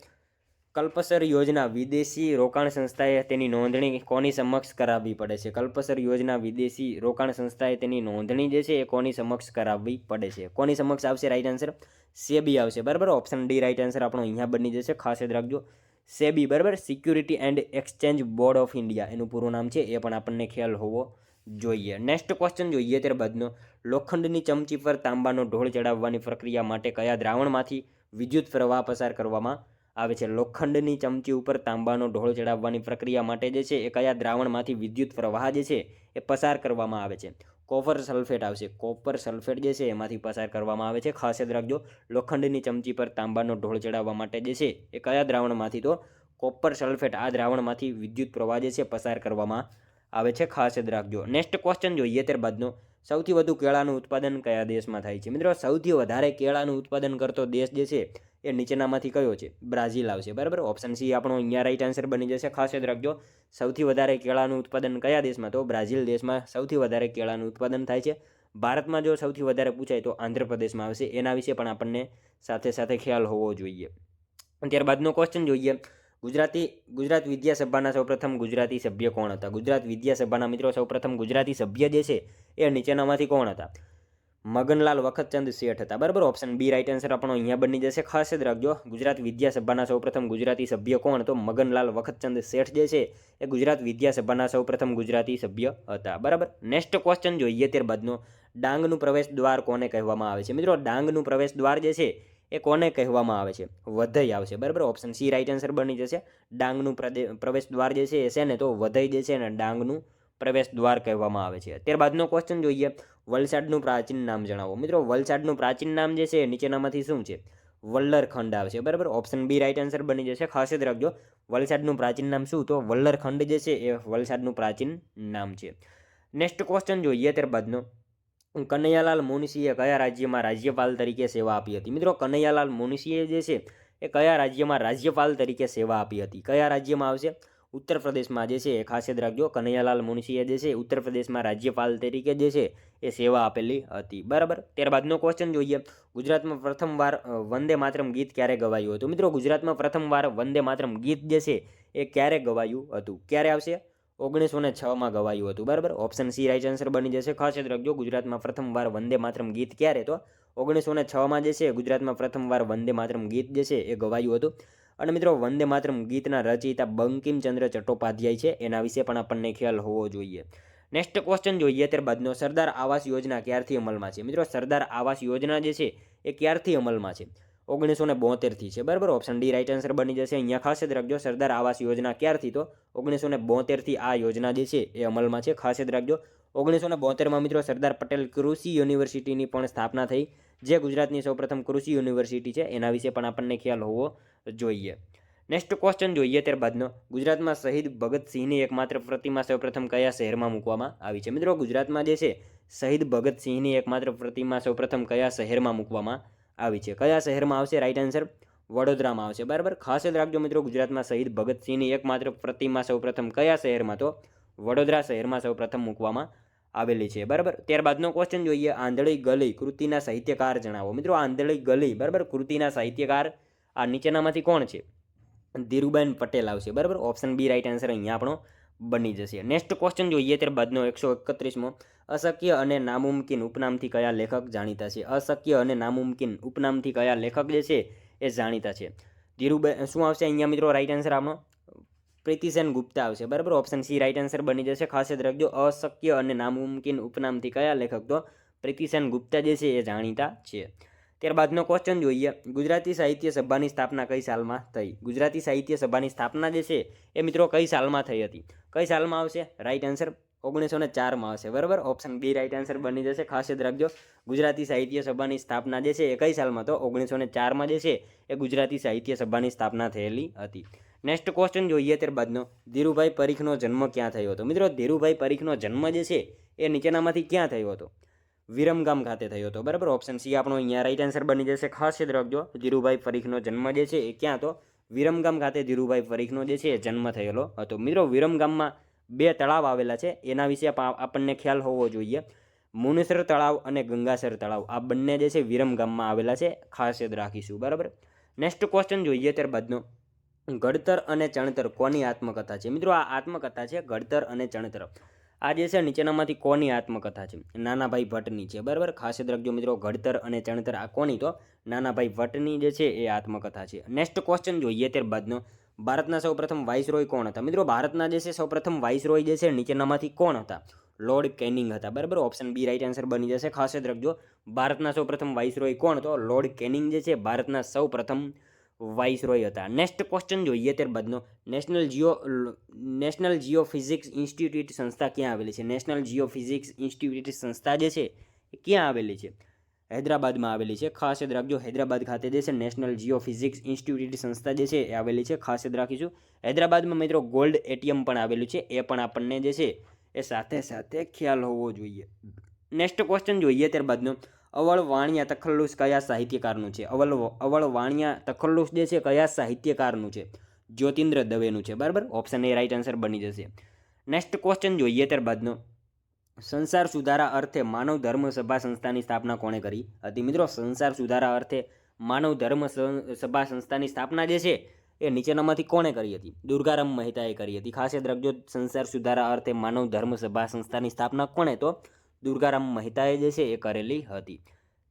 કલ્પસર યોજના વિદેશી રોકાણ સંસ્થાએ તેની નોંધણી કોની સમક્ષ કરાવવી પડે છે? કલ્પસર યોજના વિદેશી રોકાણ સંસ્થાએ તેની નોંધણી જે છે એ કોની સમક્ષ કરાવવી પડે છે? કોની સમક્ષ આવશે રાઈટ આન્સર? સેબી આવશે, બરાબર. ઓપ્શન ડી રાઈટ આન્સર આપણો અહીંયા બની જશે. ખાસ યાદ રાખજો, સેબી, બરાબર. Security and exchange board of India એનું પૂરું નામ છે. એ પણ આપણને ખ્યાલ હોવો જોઈએ. નેક્સ્ટ ક્વેશ્ચન જોઈએ ત્યારબાદનો, લોખંડની ચમચી પર તાંબાનો ઢોળ ચડાવવાની પ્રક્રિયા માટે કયા દ્રાવણમાંથી વિદ્યુત પ્રવાહ પસાર કરવામાં આવે છે? લોખંડની ચમચી ઉપર તાંબાનો ઢોળ ચડાવવાની પ્રક્રિયા માટે જે છે એ કયા દ્રાવણમાંથી વિદ્યુત પ્રવાહ જે છે એ પસાર કરવામાં આવે છે? કોપર સલ્ફેટ આવશે. કોપર સલ્ફેટ જે છે એમાંથી પસાર કરવામાં આવે છે. ખાસ યાદ રાખજો, લોખંડની ચમચી પર તાંબાનો ઢોળ ચડાવવા માટે જે છે એ કયા દ્રાવણમાંથી? તો કોપર સલ્ફેટ આ દ્રાવણમાંથી વિદ્યુત પ્રવાહ જે છે પસાર કરવામાં આવે છે, ખાસ યાદ રાખજો. નેક્સ્ટ ક્વેશ્ચન જોઈએ ત્યારબાદનો, સૌથી વધુ કેળાનું ઉત્પાદન કયા દેશમાં થાય છે? મિત્રો સૌથી વધારે કેળાનું ઉત્પાદન કરતો દેશ જે છે એ નીચેનામાંથી કયો છે? બ્રાઝિલ આવશે, બરાબર. ઓપ્શન સી આપણો અહીંયા રાઈટ આન્સર બની જશે, ખાસ યાદ રાખજો. સૌથી વધારે કેળાનું ઉત્પાદન કયા દેશમાં? તો બ્રાઝિલ દેશમાં સૌથી વધારે કેળાનું ઉત્પાદન થાય છે. ભારતમાં જો સૌથી વધારે પૂછાય તો આંધ્રપ્રદેશમાં આવશે. એના વિશે પણ આપણને સાથે સાથે ખ્યાલ હોવો જોઈએ. ત્યારબાદનો ક્વેશ્ચન જોઈએ, ગુજરાત વિદ્યાસભાના સૌપ્રથમ ગુજરાતી સભ્ય કોણ હતા? ગુજરાત વિદ્યાસભાના મિત્રો સૌપ્રથમ ગુજરાતી સભ્ય જે છે એ નીચેનામાંથી કોણ હતા? મગનલાલ વખતચંદ શેઠ હતા, બરાબર. ઓપ્શન બી રાઈટ આન્સર આપણો અહીંયા બની જશે, ખાસ યાદ રાખજો. ગુજરાત વિદ્યાસભાના સૌપ્રથમ ગુજરાતી સભ્ય કોણ? તો મગનલાલ વખતચંદ શેઠ જે છે એ ગુજરાત વિદ્યાસભાના સૌપ્રથમ ગુજરાતી સભ્ય હતા, બરાબર. નેક્સ્ટ ક્વેશ્ચન જોઈએ ત્યારબાદનો, ડાંગનું પ્રવેશ દ્વાર કોને કહેવામાં આવે છે? મિત્રો ડાંગનું પ્રવેશ દ્વાર જે છે એ કોને કહેવામાં આવે છે? વધઈ આવશે, બરાબર. ઓપ્શન સી રાઈટ આન્સર બની જશે. ડાંગનું પ્રવેશ દ્વાર જે છે એ છે ને તો વધઈ જે છે ને ડાંગનું પ્રવેશ દ્વાર કહેવામાં આવે છે. ત્યારબાદનો ક્વેશ્ચન જોઈએ, વલસાડનું પ્રાચીન નામ જણાવો. મિત્રો વલસાડનું પ્રાચીન નામ જે છે નીચેનામાંથી શું છે? વલ્લરખંડ આવશે, બરાબર. ઓપ્શન બી રાઈટ આન્સર બની જશે, ખાસ યાદ રાખજો. વલસાડનું પ્રાચીન નામ શું? તો વલ્લરખંડ જે છે એ વલસાડનું પ્રાચીન નામ છે. નેક્સ્ટ ક્વેશ્ચન જોઈએ ત્યારબાદનો, કનૈયાલાલ મુનશીએ કયા રાજ્યમાં રાજ્યપાલ તરીકે સેવા આપી હતી? મિત્રો કનૈયાલાલ મુનશીએ જે છે એ કયા રાજ્યમાં રાજ્યપાલ તરીકે સેવા આપી હતી? કયા રાજ્યમાં આવશે? ઉત્તર પ્રદેશમાં જે છે એ ખાસ યાદ રાખજો. કનૈયાલાલ મુનશીએ જે છે ઉત્તર પ્રદેશમાં રાજ્યપાલ તરીકે જે છે એ સેવા આપેલી હતી, બરાબર. ત્યારબાદનો ક્વેશ્ચન જોઈએ, ગુજરાતમાં પ્રથમવાર વંદે માતરમ ગીત ક્યારે ગવાયું હતું? મિત્રો ગુજરાતમાં પ્રથમવાર વંદે માતરમ ગીત જે છે એ ક્યારે ગવાયું હતું? ક્યારે આવશે? 1906માં ગવાયું હતું, બરાબર. ઓપ્શન સી રાઈટ આન્સર બની જશે, ખાસ યાદ રાખજો. ગુજરાતમાં પ્રથમવાર વંદે માતરમ ગીત ક્યારે? તો 1906માં જે છે ગુજરાતમાં પ્રથમવાર વંદે માતરમ ગીત જે છે એ ગવાયું હતું. અને મિત્રો વંદે માતરમ ગીતના રચયિતા બંકિમચંદ્ર ચટ્ટોપાધ્યાય છે, એના વિશે પણ આપણને ખ્યાલ હોવો જોઈએ. નેક્સ્ટ ક્વેશ્ચન જોઈએ ત્યારબાદનો, સરદાર આવાસ યોજના ક્યારથી અમલમાં છે? મિત્રો સરદાર આવાસ યોજના જે છે એ ક્યારથી અમલમાં છે? 1972થી છે, બરાબર. ઓપ્શન ડી રાઈટ આન્સર બની જશે. અહીંયા ખાસ યાદ રાખજો, સરદાર આવાસ યોજના ક્યારથી? તો 1972થી આ યોજના જે છે એ અમલમાં છે, ખાસ યાદ રાખજો. 1972માં મિત્રો સરદાર પટેલ કૃષિ યુનિવર્સિટીની પણ સ્થાપના થઈ, જે ગુજરાતની સૌપ્રથમ કૃષિ યુનિવર્સિટી છે, એના વિશે પણ આપણને ખ્યાલ હોવો જોઈએ. નેક્સ્ટ ક્વેશ્ચન જોઈએ ત્યારબાદનો, ગુજરાતમાં શહીદ ભગતસિંહની એકમાત્ર પ્રતિમા સૌપ્રથમ કયા શહેરમાં મૂકવામાં આવી છે? મિત્રો ગુજરાતમાં જે છે શહીદ ભગતસિંહની એકમાત્ર પ્રતિમા સૌપ્રથમ કયા શહેરમાં મૂકવામાં આવી છે? કયા શહેરમાં આવશે? રાઈટ આન્સર વડોદરામાં આવશે, બરાબર. ખાસ યાદ રાખજો મિત્રો, ગુજરાતમાં શહીદ ભગતસિંહની એકમાત્ર પ્રતિમા સૌપ્રથમ કયા શહેરમાં? તો વડોદરા શહેરમાં સૌપ્રથમ મૂકવામાં આવેલી છે, બરાબર. ત્યારબાદનો ક્વેશ્ચન જોઈએ, આંધળી ગલી કૃતિના સાહિત્યકાર જણાવો. મિત્રો આંધળી ગલી, બરાબર, કૃતિના સાહિત્યકાર આ નીચેનામાંથી કોણ છે? ધીરુબેન પટેલ આવશે, બરાબર. ઓપ્શન બી રાઈટ આન્સર અહીંયા આપણો બની જશે. નેક્સ્ટ ક્વેશ્ચન જોઈએ ત્યારબાદનો 131મો, અશક્ય અને નામુમકિન ઉપનામથી કયા લેખક જાણીતા છે? અશક્ય અને નામુમકિન ઉપનામથી કયા લેખક જે છે એ જાણીતા છે? ધીરુબેન શું આવશે અહીંયા મિત્રો? રાઈટ આન્સર આપણો પ્રીતિસેન ગુપ્તા આવશે, બરાબર. ઓપ્શન સી રાઈટ આન્સર બની જશે, ખાસ યાદ રાખજો. અશક્ય અને નામુમકિન ઉપનામથી કયા લેખક? તો પ્રીતિસેન ગુપ્તા જે છે એ જાણીતા છે. ત્યારબાદનો ક્વેશ્ચન જોઈએ, ગુજરાતી સાહિત્ય સભાની સ્થાપના કઈ સાલમાં થઈ? ગુજરાતી સાહિત્ય સભાની સ્થાપના જે છે એ મિત્રો કઈ સાલમાં થઈ હતી? કઈ સાલમાં આવશે? રાઈટ આન્સર 1904માં આવશે, બરાબર. ઓપ્શન બી રાઈટ આન્સર બની જશે, ખાસ યાદ રાખજો. ગુજરાતી સાહિત્ય સભાની સ્થાપના જે છે એ કઈ સાલમાં? તો 1904માં જે છે એ ગુજરાતી સાહિત્ય સભાની સ્થાપના થયેલી હતી. નેક્સ્ટ ક્વેશ્ચન જોઈએ ત્યારબાદનો, ધીરુભાઈ પરીખનો જન્મ ક્યાં થયો હતો? મિત્રો ધીરુભાઈ પરીખનો જન્મ જે છે એ નીચેનામાંથી ક્યાં થયો હતો? વિરમગામ ખાતે થયો હતો, બરાબર. ઓપ્શન સી આપણો અહીંયા રાઈટ આન્સર બની જશે, ખાસ યાદ રાખજો. ધીરુભાઈ પરીખનો જન્મ જે છે એ ક્યાં? તો વિરમગામ ખાતે ધીરુભાઈ પરીખનો જે છે એ જન્મ થયેલો હતો. મિત્રો વિરમગામમાં 2 તળાવ આવેલા છે, એના વિશે આપણને ખ્યાલ હોવો જોઈએ. મુનેસર તળાવ અને ગંગાસર તળાવ આ બંને જે છે વિરમગામમાં આવેલા છે, ખાસ યાદ રાખીશું, બરાબર. નેક્સ્ટ ક્વેશ્ચન જોઈએ ત્યારબાદનો, ઘડતર અને ચણતર કોની આત્મકથા છે? મિત્રો આ આત્મકથા છે ઘડતર અને ચણતર. આ જે છે નીચેનામાંથી કોની આત્મકથા છે? નાનાભાઈ ભટ્ટની છે, બરાબર. ખાસ યાદ રાખજો મિત્રો, ઘડતર અને ચણતર આ કોની? તો નાનાભાઈ ભટ્ટની જે છે એ આત્મકથા છે. નેક્સ્ટ ક્વેશ્ચન જોઈએ ત્યારબાદનો, ભારતના સૌપ્રથમ વાઇસરોય કોણ હતા? મિત્રો ભારતના જે છે સૌપ્રથમ વાઇસરોય જે છે નીચેનામાંથી કોણ હતા? લોર્ડ કેનિંગ હતા, બરાબર. ઓપ્શન બી રાઈટ આન્સર બની જશે, ખાસ યાદ રાખજો. ભારતના સૌપ્રથમ વાઇસરોય કોણ? તો લોર્ડ કેનિંગ જે છે ભારતના સૌપ્રથમ વાઇસરોય હતા. નેક્સ્ટ ક્વેશ્ચન જોઈએ ત્યારબાદનો, નેશનલ જીઓફિઝિક્સ ઇન્સ્ટિટ્યૂટ સંસ્થા ક્યાં આવેલી છે? નેશનલ જીઓફિઝિક્સ ઇન્સ્ટિટ્યૂટ સંસ્થા જે છે એ ક્યાં આવેલી છે? હૈદરાબાદમાં આવેલી છે, ખાસ યાદ રાખજો. હૈદરાબાદ ખાતે જે છે નેશનલ જીઓફિઝિક્સ ઇન્સ્ટિટ્યૂટ સંસ્થા જે છે એ આવેલી છે, ખાસ યાદ રાખીશું. હૈદરાબાદમાં મિત્રો ગોલ્ડ એટીએમ પણ આવેલું છે, એ પણ આપણને જે છે એ સાથે સાથે ખ્યાલ હોવો જોઈએ. નેક્સ્ટ ક્વેશ્ચન જોઈએ ત્યારબાદનો. અવળ વાણિયા તખલ્લુસ કયા સાહિત્યકારનું છે? અવળ વાણિયા તખલ્લુસ જે છે કયા સાહિત્યકારનું છે? જ્યોતિન્દ્ર દવેનું છે, બરાબર. ઓપ્શન એ રાઈટ આન્સર બની જશે. નેક્સ્ટ ક્વેશ્ચન જોઈએ ત્યારબાદનો. સંસાર સુધારા અર્થે માનવ ધર્મ સભા સંસ્થાની સ્થાપના કોણે કરી હતી? મિત્રો, સંસાર સુધારા અર્થે માનવ ધર્મ સભા સંસ્થાની સ્થાપના જે છે એ નીચેનામાંથી કોણે કરી હતી? દુર્ગારામ મહેતાએ કરી હતી. ખાસ યાદ રાખજો, સંસાર સુધારા અર્થે માનવ ધર્મ સભા સંસ્થાની સ્થાપના કોણે? તો દુર્ગારામ મહેતાએ જે છે એ કરેલી હતી.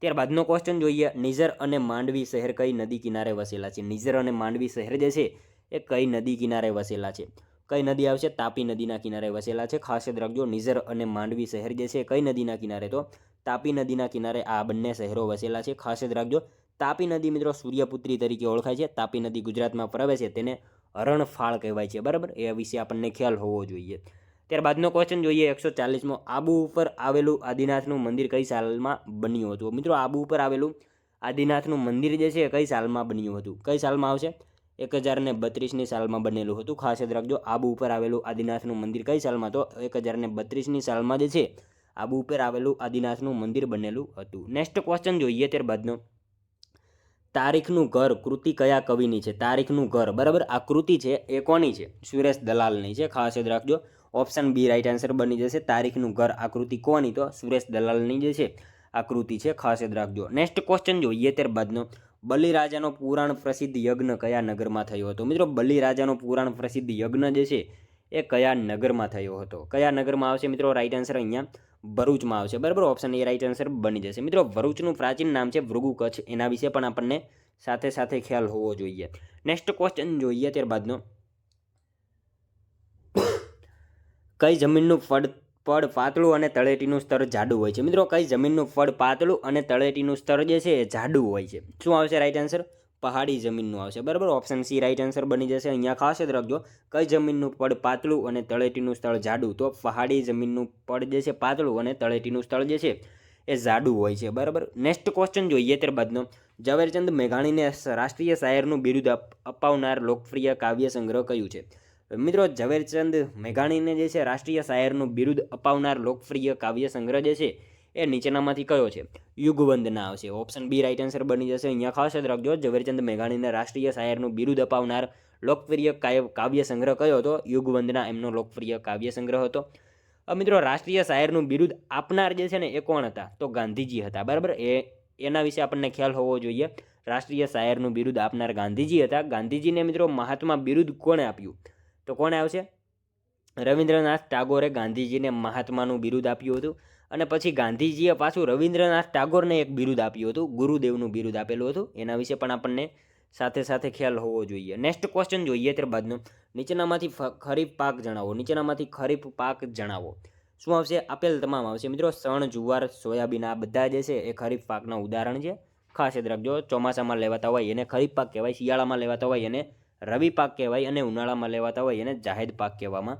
ત્યારબાદનો ક્વેશ્ચન જોઈએ. નિઝર અને માંડવી શહેર કઈ નદી કિનારે વસેલા છે? નિઝર અને માંડવી શહેર જે છે એ કઈ નદી કિનારે વસેલા છે? કઈ નદી આવશે? તાપી નદીના કિનારે વસેલા છે. ખાસ યાદ રાખજો, નિઝર અને માંડવી શહેર જે છે કઈ નદીના કિનારે? તો તાપી નદીના કિનારે આ બંને શહેરો વસેલા છે. ખાસ યાદ રાખજો, તાપી નદી મિત્રો સૂર્યપુત્રી તરીકે ઓળખાય છે. તાપી નદી ગુજરાતમાં પ્રવેશે છે તેને હરણફાળ કહેવાય છે, બરાબર. એ વિશે આપણને ખ્યાલ હોવો જોઈએ. ત્યારબાદનો ક્વેશ્ચન જોઈએ 140મો. આબુ ઉપર આવેલું આદિનાથનું મંદિર કઈ સાલમાં બન્યું હતું? મિત્રો, આબુ ઉપર આવેલું આદિનાથનું મંદિર જે છે કઈ સાલમાં બન્યું હતું? કઈ સાલમાં આવશે? 1032ની સાલમાં બનેલું હતું. ખાસ યાદ રાખજો, આબુ ઉપર આવેલું આદિનાથનું મંદિર કઈ સાલમાં? તો 1032ની સાલમાં જે છે આબુ ઉપર આવેલું આદિનાથનું મંદિર બનેલું હતું. નેક્સ્ટ ક્વેશ્ચન જોઈએ ત્યારબાદનો. તારીખનું ઘર કૃતિ કયા કવિની છે? તારીખનું ઘર, બરાબર. આ કૃતિ છે એ કોની છે? સુરેશ દલાલની છે. ખાસ યાદ રાખજો, ઓપ્શન બી રાઈટ આન્સર બની જશે. તારીખનું ઘર આ કૃતિ કોની? તો સુરેશ દલાલની જે છે આ કૃતિ છે, ખાસ યાદ રાખજો. નેક્સ્ટ ક્વેશ્ચન જોઈએ ત્યારબાદનો. બલિરાજાનો પુરાણ પ્રસિદ્ધ યજ્ઞ કયા નગરમાં થયો હતો? મિત્રો, બલિરાજાનો પુરાણ પ્રસિદ્ધ યજ્ઞ જે છે એ કયા નગરમાં થયો હતો? કયા નગરમાં આવશે મિત્રો? રાઈટ આન્સર અહીંયા ભરૂચમાં આવશે, બરાબર. ઓપ્શન એ રાઈટ આન્સર બની જશે. મિત્રો, ભરૂચનું પ્રાચીન નામ છે ભૃગુ કચ્છ. એના વિશે પણ આપણને સાથે સાથે ખ્યાલ હોવો જોઈએ. નેક્સ્ટ ક્વેશ્ચન જોઈએ ત્યારબાદનો. કઈ જમીનનું પડ પાતળું અને તળેટીનું સ્તર જાડું હોય છે? મિત્રો, કઈ જમીનનું પડ પાતળું અને તળેટીનું સ્તર જે છે એ જાડું હોય છે? શું આવશે રાઈટ આન્સર? પહાડી જમીનનું આવશે, બરાબર. ઓપ્શન સી રાઈટ આન્સર બની જશે. અહીંયા ખાસ યાદ રાખજો, કઈ જમીનનું પડ પાતળું અને તળેટીનું સ્થળ જાડું? તો પહાડી જમીનનું પડ જે છે પાતળું અને તળેટીનું સ્થળ જે છે એ જાડું હોય છે, બરાબર. નેક્સ્ટ ક્વેશ્ચન જોઈએ ત્યારબાદનો. ઝવેરચંદ મેઘાણીને રાષ્ટ્રીય શાયરનું બિરુદ અપાવનાર લોકપ્રિય કાવ્ય સંગ્રહ કયું છે? મિત્રો, ઝવેરચંદ મેઘાણીને જે છે રાષ્ટ્રીય શાયરનું બિરુદ અપાવનાર લોકપ્રિય કાવ્ય સંગ્રહ જે છે એ નીચેનામાંથી કયો છે? યુગવંદના આવશે. ઓપ્શન બી રાઈટ આન્સર બની જશે. અહીંયા ખાસ યાદ રાખજો, ઝવેરચંદ મેઘાણીને રાષ્ટ્રીય શાયરનું બિરુદ અપાવનાર લોકપ્રિય કાવ્ય સંગ્રહ કયો હતો? યુગવંદના એમનો લોકપ્રિય કાવ્ય સંગ્રહ હતો. મિત્રો, રાષ્ટ્રીય શાયરનું બિરુદ આપનાર જે છે ને એ કોણ હતા? તો ગાંધીજી હતા, બરાબર. એના વિશે આપણને ખ્યાલ હોવો જોઈએ. રાષ્ટ્રીય શાયરનું બિરુદ આપનાર ગાંધીજી હતા. ગાંધીજીને મિત્રો મહાત્મા બિરુદ કોણે આપ્યું? તો કોણે આવશે? રવિન્દ્રનાથ ટાગોરે ગાંધીજીને મહાત્માનું બિરુદ આપ્યું હતું. અને પછી ગાંધીજીએ પાછું રવિન્દ્રનાથ ટાગોરને એક બિરુદ આપ્યું હતું, ગુરુદેવનું બિરુદ આપેલું હતું. એના વિશે પણ આપણને સાથે સાથે ખ્યાલ હોવો જોઈએ. નેક્સ્ટ ક્વેશ્ચન જોઈએ ત્યારબાદનો. નીચેનામાંથી ખરીફ પાક જણાવો. નીચેનામાંથી ખરીફ પાક જણાવો. શું આવશે? આપેલ તમામ આવશે. મિત્રો, શણ, જુવાર, સોયાબીન આ બધા જે છે એ ખરીફ પાકના ઉદાહરણ છે. ખાસ યાદ રાખજો, ચોમાસામાં લેવાતા હોય એને ખરીફ પાક કહેવાય, શિયાળામાં લેવાતા હોય એને રવિ પાક કહેવાય, અને ઉનાળામાં લેવાતા હોય એને જાહેદ પાક કહેવામાં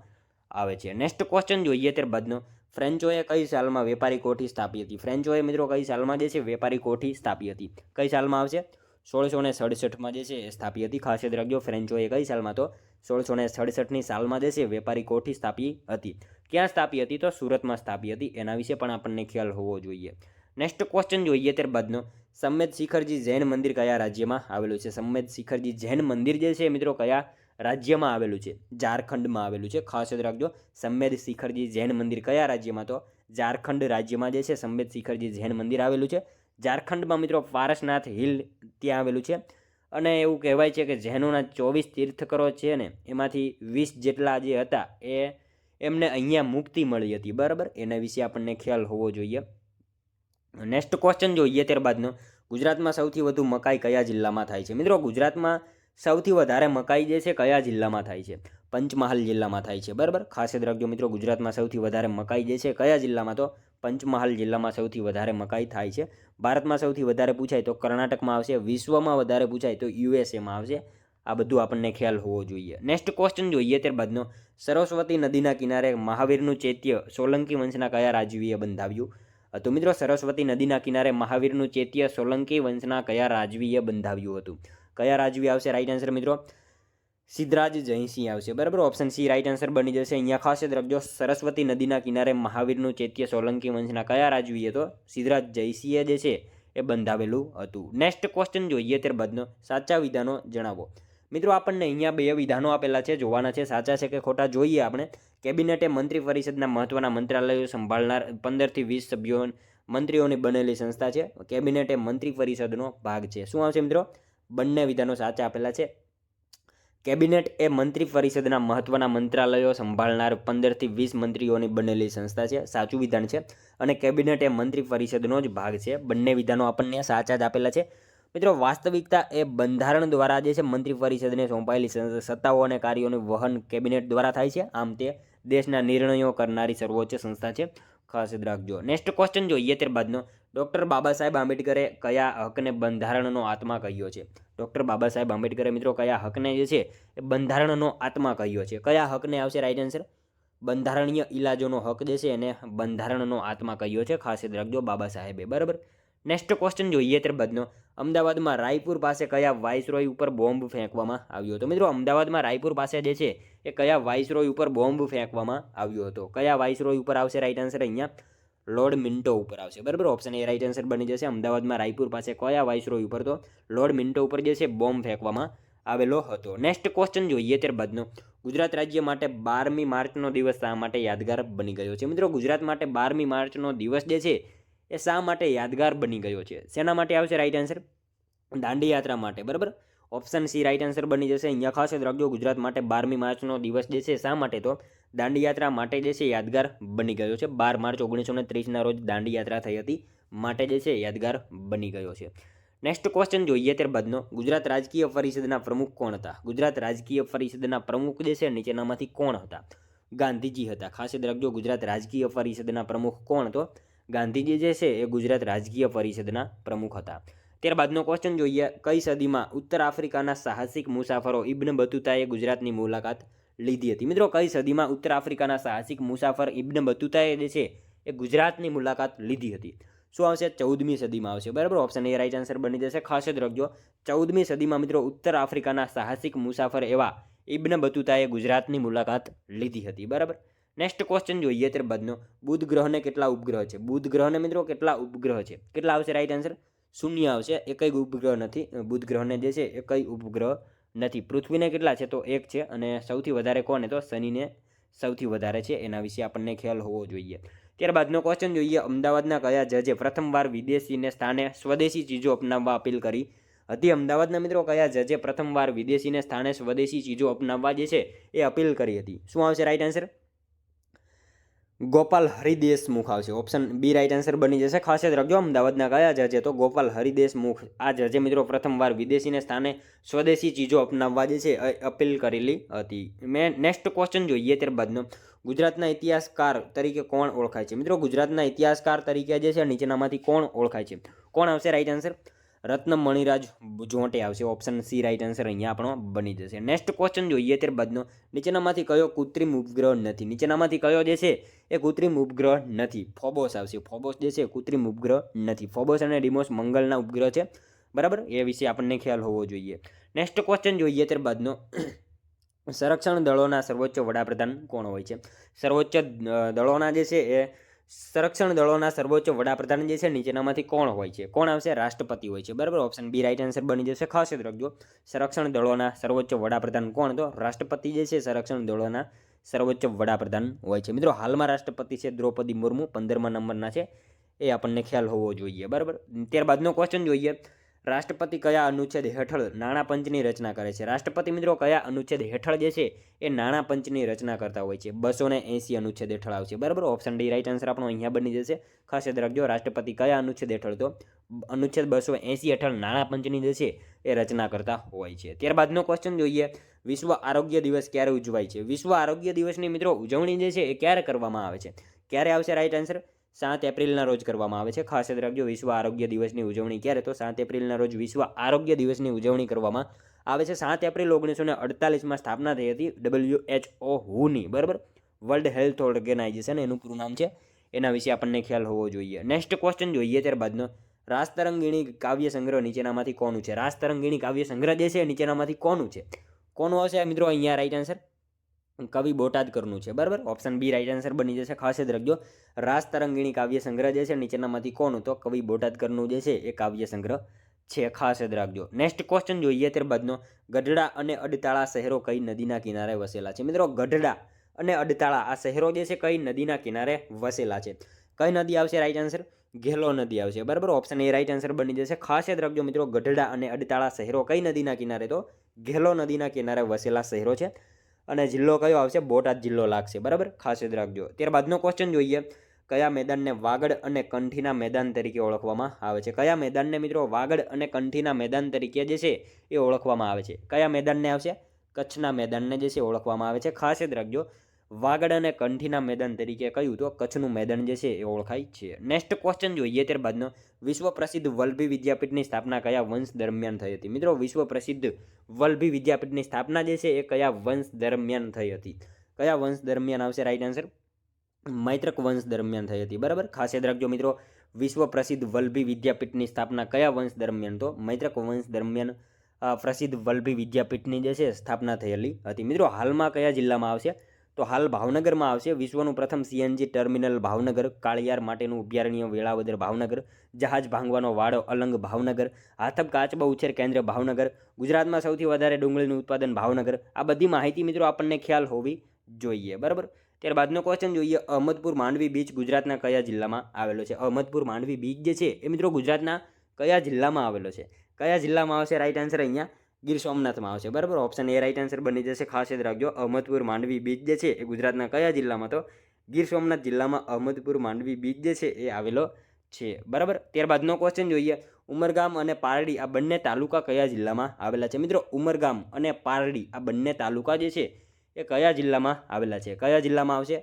આવે છે. નેક્સ્ટ ક્વેશ્ચન જોઈએ ત્યારબાદનો. ફ્રેન્ચોએ કઈ સાલમાં વેપારી કોઠી સ્થાપી હતી? ફ્રેન્ચોએ મિત્રો કઈ સાલમાં જે છે વેપારી કોઠી સ્થાપી હતી? કઈ સાલમાં આવશે? 1667માં જે છે એ સ્થાપી હતી. ખાસ યાદ રાખજો, ફ્રેન્ચોએ કઈ સાલમાં? તો 1667ની સાલમાં જે છે વેપારી કોઠી સ્થાપી હતી. ક્યાં સ્થાપી હતી? તો સુરતમાં સ્થાપી હતી. એના વિશે પણ આપણને ખ્યાલ હોવો જોઈએ. નેક્સ્ટ ક્વેશ્ચન જોઈએ ત્યારબાદનો. સંમેદ શિખરજી જૈન મંદિર કયા રાજ્યમાં આવેલું છે? સંમેદ શિખરજી જૈન મંદિર જે છે મિત્રો કયા રાજ્યમાં આવેલું છે? ઝારખંડમાં આવેલું છે. ખાસ યાદ રાખજો, સંમેદ શિખરજી જૈન મંદિર કયા રાજ્યમાં? તો ઝારખંડ રાજ્યમાં જે છે સંમેદ શિખરજી જૈન મંદિર આવેલું છે. ઝારખંડમાં મિત્રો પારસનાથ હિલ ત્યાં આવેલું છે. અને એવું કહેવાય છે કે જૈનોના 24 તીર્થકરો છે ને એમાંથી 20 જેટલા જે હતા એમને અહીંયા મુક્તિ મળી હતી, બરાબર. એના વિશે આપણને ખ્યાલ હોવો જોઈએ. નેક્સ્ટ ક્વેશ્ચન જોઈએ ત્યારબાદનો. ગુજરાતમાં સૌથી વધુ મકાઈ કયા જિલ્લામાં થાય છે? મિત્રો, ગુજરાતમાં સૌથી વધારે મકાઈ જે છે કયા જિલ્લામાં થાય છે? પંચમહાલ જિલ્લામાં થાય છે, બરાબર. ખાસ યાદ રાખજો મિત્રો, ગુજરાતમાં સૌથી વધારે મકાઈ જે છે કયા જિલ્લામાં? તો પંચમહાલ જિલ્લામાં સૌથી વધારે મકાઈ થાય છે. ભારતમાં સૌથી વધારે પૂછાય તો કર્ણાટકમાં આવશે. વિશ્વમાં વધારે પૂછાય તો યુએસએમાં આવશે. આ બધું આપણને ખ્યાલ હોવો જોઈએ. નેક્સ્ટ ક્વેશ્ચન જોઈએ ત્યારબાદનો. સરસ્વતી નદીના કિનારે મહાવીરનું ચૈત્ય સોલંકી વંશના કયા રાજવીએ બંધાવ્યું? હતું? મિત્રો સરસ્વતી નદીના કિનારે મહાવીરનું ચૈત્ય સોલંકી વંશના કયા રાજવીએ બંધાવ્યું હતું? કયા રાજવી આવશે રાઈટ આન્સર મિત્રો? સિદ્ધરાજ જયસિંહ આવશે, બરાબર. ઓપ્શન સી રાઈટ આન્સર બની જશે. અહીંયા ખાસ યાદ રાખજો, સરસ્વતી નદીના કિનારે મહાવીરનું ચૈત્ય સોલંકી વંશના કયા રાજવીએ તો સિદ્ધરાજ જયસિંહે જે છે એ બંધાવેલું હતું. નેક્સ્ટ ક્વેશ્ચન જોઈએ ત્યારબાદનો, સાચા વિધાનો જણાવો. મિત્રો આપણને અહીંયા 2 વિધાનો આપેલા છે, જોવાના છે સાચા છે કે ખોટા. જોઈએ આપણે. કેબિનેટે મંત્રી પરિષદના મહત્વના મંત્રાલયો સંભાળનાર 15 થી 20 સભ્યો મંત્રીઓની બનેલી સંસ્થા છે. કેબિનેટ એ મંત્રી પરિષદનો ભાગ છે. શું આવશે મિત્રો? બંને વિધાનો સાચા આપેલા છે. કેબિનેટ એ મંત્રી પરિષદના મહત્વના મંત્રાલયો સંભાળનાર 15 થી 20 મંત્રીઓની બનેલી સંસ્થા છે. સાચું વિધાન છે. અને કેબિનેટ એ મંત્રી પરિષદનો જ ભાગ છે. બંને વિધાનો આપણને સાચા જ આપેલા છે. મિત્રો વાસ્તવિકતા એ બંધારણ દ્વારા જે છે મંત્રી પરિષદને સોંપાયેલી સત્તાઓ અને કાર્યોનું વહન કેબિનેટ દ્વારા થાય છે. આમ તે દેશના નિર્ણયો કરનારી સર્વોચ્ચ સંસ્થા છે. ખાસ યાદ રાખજો. નેક્સ્ટ ક્વેશ્ચન જોઈએ ત્યારબાદનો, ડૉક્ટર બાબા સાહેબ આંબેડકરે કયા હકને બંધારણનો આત્મા કહ્યો છે? ડૉક્ટર બાબા સાહેબ આંબેડકરે મિત્રો કયા હકને જે છે એ બંધારણનો આત્મા કહ્યો છે? કયા હકને આવશે રાઈટ આન્સર? બંધારણીય ઇલાજોનો હક જે છે એને બંધારણનો આત્મા કહ્યો છે. ખાસ યાદ રાખજો બાબા સાહેબે, બરાબર. નેક્સ્ટ ક્વેશ્ચન જોઈએ ત્યારબાદનો, અમદાવાદમાં રાયપુર પાસે કયા વાઇસરોય ઉપર બોમ્બ ફેંકવામાં આવ્યો હતો? મિત્રો અમદાવાદમાં રાયપુર પાસે જે છે એ કયા વાઇસરોય ઉપર બોમ્બ ફેંકવામાં આવ્યો હતો? કયા વાઇસરોય ઉપર આવશે રાઈટ આન્સર? અહીંયા લોર્ડ મિન્ટો ઉપર આવશે, બરાબર. ઓપ્શન એ રાઈટ આન્સર બની જશે. અમદાવાદમાં રાયપુર પાસે કયા વાઇસરોય ઉપર? તો લોર્ડ મિન્ટો ઉપર જે છે બોમ્બ ફેંકવામાં આવેલો હતો. નેક્સ્ટ ક્વેશ્ચન જોઈએ ત્યારબાદનો, ગુજરાત રાજ્ય માટે 12મી માર્ચનો દિવસ શા માટે યાદગાર બની ગયો છે? મિત્રો ગુજરાત માટે 12મી માર્ચનો દિવસ જે છે એ શા માટે યાદગાર બની ગયો છે? શેના માટે આવશે રાઈટ આન્સર? દાંડી યાત્રા માટે, બરાબર. ઓપ્શન સી રાઈટ આન્સર બની જશે. અહીંયા ખાસ યાદ રાખજો, ગુજરાત માટે 12મી માર્ચનો દિવસ જે છે શા માટે? તો દાંડી યાત્રા માટે જે છે યાદગાર બની ગયો છે. 12 માર્ચ 1930ના રોજ દાંડી યાત્રા થઈ હતી, માટે જે છે યાદગાર બની ગયો છે. નેક્સ્ટ ક્વેશ્ચન જોઈએ ત્યારબાદનો, ગુજરાત રાજકીય પરિષદના પ્રમુખ કોણ હતા? ગુજરાત રાજકીય પરિષદના પ્રમુખ જે છે નીચેનામાંથી કોણ હતા? ગાંધીજી હતા. ખાસ યાદ રાખજો, ગુજરાત રાજકીય પરિષદના પ્રમુખ કોણ? તો ગાંધીજી જે છે એ ગુજરાત રાજકીય પરિષદના પ્રમુખ હતા. ત્યારબાદનો ક્વેશ્ચન જોઈએ, કઈ સદીમાં ઉત્તર આફ્રિકાના સાહસિક મુસાફરો ઇબ્ન બતુતાએ ગુજરાતની મુલાકાત લીધી હતી? મિત્રો કઈ સદીમાં ઉત્તર આફ્રિકાના સાહસિક મુસાફર ઇબ્ન બતુતાએ જે છે એ ગુજરાતની મુલાકાત લીધી હતી? શું આવશે? 14મી સદીમાં આવશે, બરાબર. ઓપ્શન એ રાઈટ આન્સર બની જશે. ખાસ યાદ રાખજો, 14મી સદીમાં મિત્રો ઉત્તર આફ્રિકાના સાહસિક મુસાફર એવા ઇબ્ન બતુતાએ ગુજરાતની મુલાકાત લીધી હતી, બરાબર. નેક્સ્ટ ક્વેશ્ચન જોઈએ ત્યારબાદનો, બુધ ગ્રહને કેટલા ઉપગ્રહ છે? બુધ ગ્રહને મિત્રો કેટલા ઉપગ્રહ છે? કેટલા આવશે રાઈટ આન્સર? 0 આવશે. એકય ઉપગ્રહ નથી. બુધ ગ્રહને જે છે એકય ઉપગ્રહ નથી. પૃથ્વીને કેટલા છે? તો 1 છે. અને સૌથી વધારે કોને? તો શનિને સૌથી વધારે છે. એના વિશે આપણને ખ્યાલ હોવો જોઈએ. ત્યારબાદનો ક્વેશ્ચન જોઈએ, અમદાવાદના કયા જજે પ્રથમવાર વિદેશીને સ્થાને સ્વદેશી ચીજો અપનાવવા અપીલ કરી હતી? અમદાવાદના મિત્રો કયા જજે પ્રથમવાર વિદેશીને સ્થાને સ્વદેશી ચીજો અપનાવવા જે છે એ અપીલ કરી હતી? શું આવશે રાઈટ આન્સર? ગોપાલ હરિદેશમુખ આવશે. ઓપ્શન બી રાઈટ આન્સર બની જશે. ખાસ યાદ રાખજો, અમદાવાદના કયા જજે? તો ગોપાલ હરિદેશમુખ. આ જજે મિત્રો પ્રથમવાર વિદેશીને સ્થાને સ્વદેશી ચીજો અપનાવવા જે છે અપીલ કરેલી હતી. નેક્સ્ટ ક્વેશ્ચન જોઈએ ત્યારબાદનો, ગુજરાતના ઇતિહાસકાર તરીકે કોણ ઓળખાય છે? મિત્રો ગુજરાતના ઇતિહાસકાર તરીકે જે છે નીચેનામાંથી કોણ ઓળખાય છે? કોણ આવશે રાઈટ આન્સર? રત્ન મણિરાજ જોંટે આવશે. ઓપ્શન સી રાઈટ આન્સર અહીંયા આપણો બની જશે. નેક્સ્ટ ક્વેશ્ચન જોઈએ ત્યારબાદનો, નીચેનામાંથી કયો કૃત્રિમ ઉપગ્રહ નથી? નીચેનામાંથી કયો જે છે એ કૃત્રિમ ઉપગ્રહ નથી? ફોબોસ આવશે. ફોબોસ જે છે કૃત્રિમ ઉપગ્રહ નથી. ફોબોસ અને ડિમોસ મંગળના ઉપગ્રહ છે, બરાબર. એ વિશે આપણને ખ્યાલ હોવો જોઈએ. નેક્સ્ટ ક્વેશ્ચન જોઈએ ત્યારબાદનો, સંરક્ષણ દળોના સર્વોચ્ચ વડાપ્રધાન કોણ હોય છે? સર્વોચ્ચ દળોના જે છે એ સંરક્ષણ દળોના સર્વોચ્ચ વડાપ્રધાન જે છે નીચેનામાંથી કોણ હોય છે? કોણ આવશે? રાષ્ટ્રપતિ હોય છે, બરાબર. ઓપ્શન બી રાઈટ આન્સર બની જશે. ખાસ યાદ રાખજો, સંરક્ષણ દળોના સર્વોચ્ચ વડાપ્રધાન કોણ? તો રાષ્ટ્રપતિ જે છે સંરક્ષણ દળોના સર્વોચ્ચ વડાપ્રધાન હોય છે. મિત્રો હાલમાં રાષ્ટ્રપતિ છે દ્રૌપદી મુર્મુ, 15મા નંબરના છે. એ આપણને ખ્યાલ હોવો જોઈએ, બરાબર. ત્યારબાદનો ક્વેશ્ચન જોઈએ, રાષ્ટ્રપતિ કયા અનુચ્છેદ હેઠળ નાણાં પંચની રચના કરે છે? રાષ્ટ્રપતિ મિત્રો કયા અનુચ્છેદ હેઠળ જે છે એ નાણાં પંચની રચના કરતા હોય છે? 280 અનુચ્છેદ હેઠળ આવશે, બરાબર. ઓપ્શન ડી રાઈટ આન્સર આપણો અહીંયા બની જશે. ખાસ યાદ રાખજો, રાષ્ટ્રપતિ કયા અનુચ્છેદ હેઠળ? તો અનુચ્છેદ 280 હેઠળ નાણાં પંચની જે છે એ રચના કરતા હોય છે. ત્યારબાદનો ક્વેશ્ચન જોઈએ, વિશ્વ આરોગ્ય દિવસ ક્યારે ઉજવાય છે? વિશ્વ આરોગ્ય દિવસની મિત્રો ઉજવણી જે છે એ ક્યારે કરવામાં આવે છે? ક્યારે આવશે રાઈટ આન્સર? 7 એપ્રિલના રોજ કરવામાં આવે છે. ખાસ યાદ રાખજો, વિશ્વ આરોગ્ય દિવસની ઉજવણી ક્યારે? તો 7 એપ્રિલના રોજ વિશ્વ આરોગ્ય દિવસની ઉજવણી કરવામાં આવે છે. 7 એપ્રિલ 1948માં સ્થાપના થઈ હતી WHO ની, બરાબર. વર્લ્ડ હેલ્થ ઓર્ગેનાઇઝેશન એનું પૂરું નામ છે. એના વિશે આપણને ખ્યાલ હોવો જોઈએ. નેક્સ્ટ ક્વેશ્ચન જોઈએ ત્યારબાદનો, રાસતરંગીણી કાવ્ય સંગ્રહ નીચેનામાંથી કોનું છે? રાસતરંગીણી કાવ્ય સંગ્રહ જે છે નીચેનામાંથી કોનું છે? કોનું હશે મિત્રો? અહીંયા રાઈટ આન્સર કવિ બોટાદકરનું છે. બરાબર, ઓપ્શન બી રાઈટ આન્સર બની જશે. ખાસ યાદ રાખજો, રાસતરંગીણી કાવ્ય સંગ્રહ જે છે નીચેનામાંથી કોનું? તો કવિ બોટાદકરનું જે છે એ કાવ્ય સંગ્રહ છે. ખાસ યાદ રાખજો. નેક્સ્ટ ક્વેશ્ચન જોઈએ ત્યારબાદનો, ગઢડા અને અડતાળા શહેરો કઈ નદીના કિનારે વસેલા છે? મિત્રો ગઢડા અને અડતાળા આ શહેરો જે છે કઈ નદીના કિનારે વસેલા છે? કઈ નદી આવશે રાઈટ આન્સર? ઘેલો નદી આવશે. બરાબર, ઓપ્શન એ રાઈટ આન્સર બની જશે. ખાસ યાદ રાખજો મિત્રો, ગઢડા અને અડતાળા શહેરો કઈ નદીના કિનારે? તો ઘેલો નદીના કિનારે વસેલા શહેરો છે. અને જિલ્લો કયો આવશે? બોટાદ જિલ્લો લાગશે. બરાબર, ખાસ યાદ રાખજો. ત્યારબાદનો ક્વેશ્ચન જોઈએ, કયા મેદાનને વાગડ અને કંઠીના મેદાન તરીકે ઓળખવામાં આવે છે? કયા મેદાનને મિત્રો વાગડ અને કંઠીના મેદાન તરીકે જે છે એ ઓળખવામાં આવે છે? કયા મેદાનને આવશે? કચ્છના મેદાનને જે છે ઓળખવામાં આવે છે. ખાસ યાદ રાખજો, વાગડ અને કંઠીના મેદાન તરીકે કયું? તો કચ્છનું મેદાન જે છે એ ઓળખાય છે. નેક્સ્ટ ક્વેશ્ચન જોઈએ ત્યારબાદનો, વિશ્વ પ્રસિદ્ધ વલ્લભી વિદ્યાપીઠની સ્થાપના કયા વંશ દરમિયાન થઈ હતી? મિત્રો વિશ્વ પ્રસિદ્ધ વલ્લભી વિદ્યાપીઠની સ્થાપના જે છે એ કયા વંશ દરમિયાન થઈ હતી? કયા વંશ દરમિયાન આવશે રાઈટ આન્સર? મૈત્રક વંશ દરમિયાન થઈ હતી. બરાબર, ખાસ યાદ રાખજો મિત્રો, વિશ્વ પ્રસિદ્ધ વલ્લભી વિદ્યાપીઠની સ્થાપના કયા વંશ દરમિયાન? તો મૈત્રક વંશ દરમિયાન પ્રસિદ્ધ વલ્લભી વિદ્યાપીઠની જે છે સ્થાપના થયેલી હતી. મિત્રો હાલમાં કયા જિલ્લામાં આવશે? તો હાલ ભાવનગરમાં આવશે. વિશ્વનું પ્રથમ સીએનજી ટર્મિનલ ભાવનગર, કાળિયાર માટેનું અભયારણ્ય વેળાવદર ભાવનગર, જહાજ ભાંગવાનો વાડો અલંગ ભાવનગર, હાથબ કાચબા ઉછેર કેન્દ્ર ભાવનગર, ગુજરાતમાં સૌથી વધારે ડુંગળીનું ઉત્પાદન ભાવનગર. આ બધી માહિતી મિત્રો આપણને ખ્યાલ હોવી જોઈએ. બરાબર, ત્યારબાદનો ક્વેશ્ચન જોઈએ, અહમદપુર માંડવી બીચ ગુજરાતના કયા જિલ્લામાં આવેલો છે? અહમદપુર માંડવી બીચ જે છે એ મિત્રો ગુજરાતના કયા જિલ્લામાં આવેલો છે? કયા જિલ્લામાં આવશે રાઈટ આન્સર? અહીંયા ગીર સોમનાથમાં આવશે. બરાબર, ઓપ્શન એ રાઈટ આન્સર બની જશે. ખાસ યાદ રાખજો, અહમદપુર માંડવી બીચ જે છે એ ગુજરાતના કયા જિલ્લામાં? તો ગીર સોમનાથ જિલ્લામાં અહમદપુર માંડવી બીચ જે છે એ આવેલો છે. બરાબર, ત્યારબાદનો ક્વેશ્ચન જોઈએ, ઉમરગામ અને પારડી આ બંને તાલુકા કયા જિલ્લામાં આવેલા છે? મિત્રો ઉમરગામ અને પારડી આ બંને તાલુકા જે છે એ કયા જિલ્લામાં આવેલા છે? કયા જિલ્લામાં આવશે?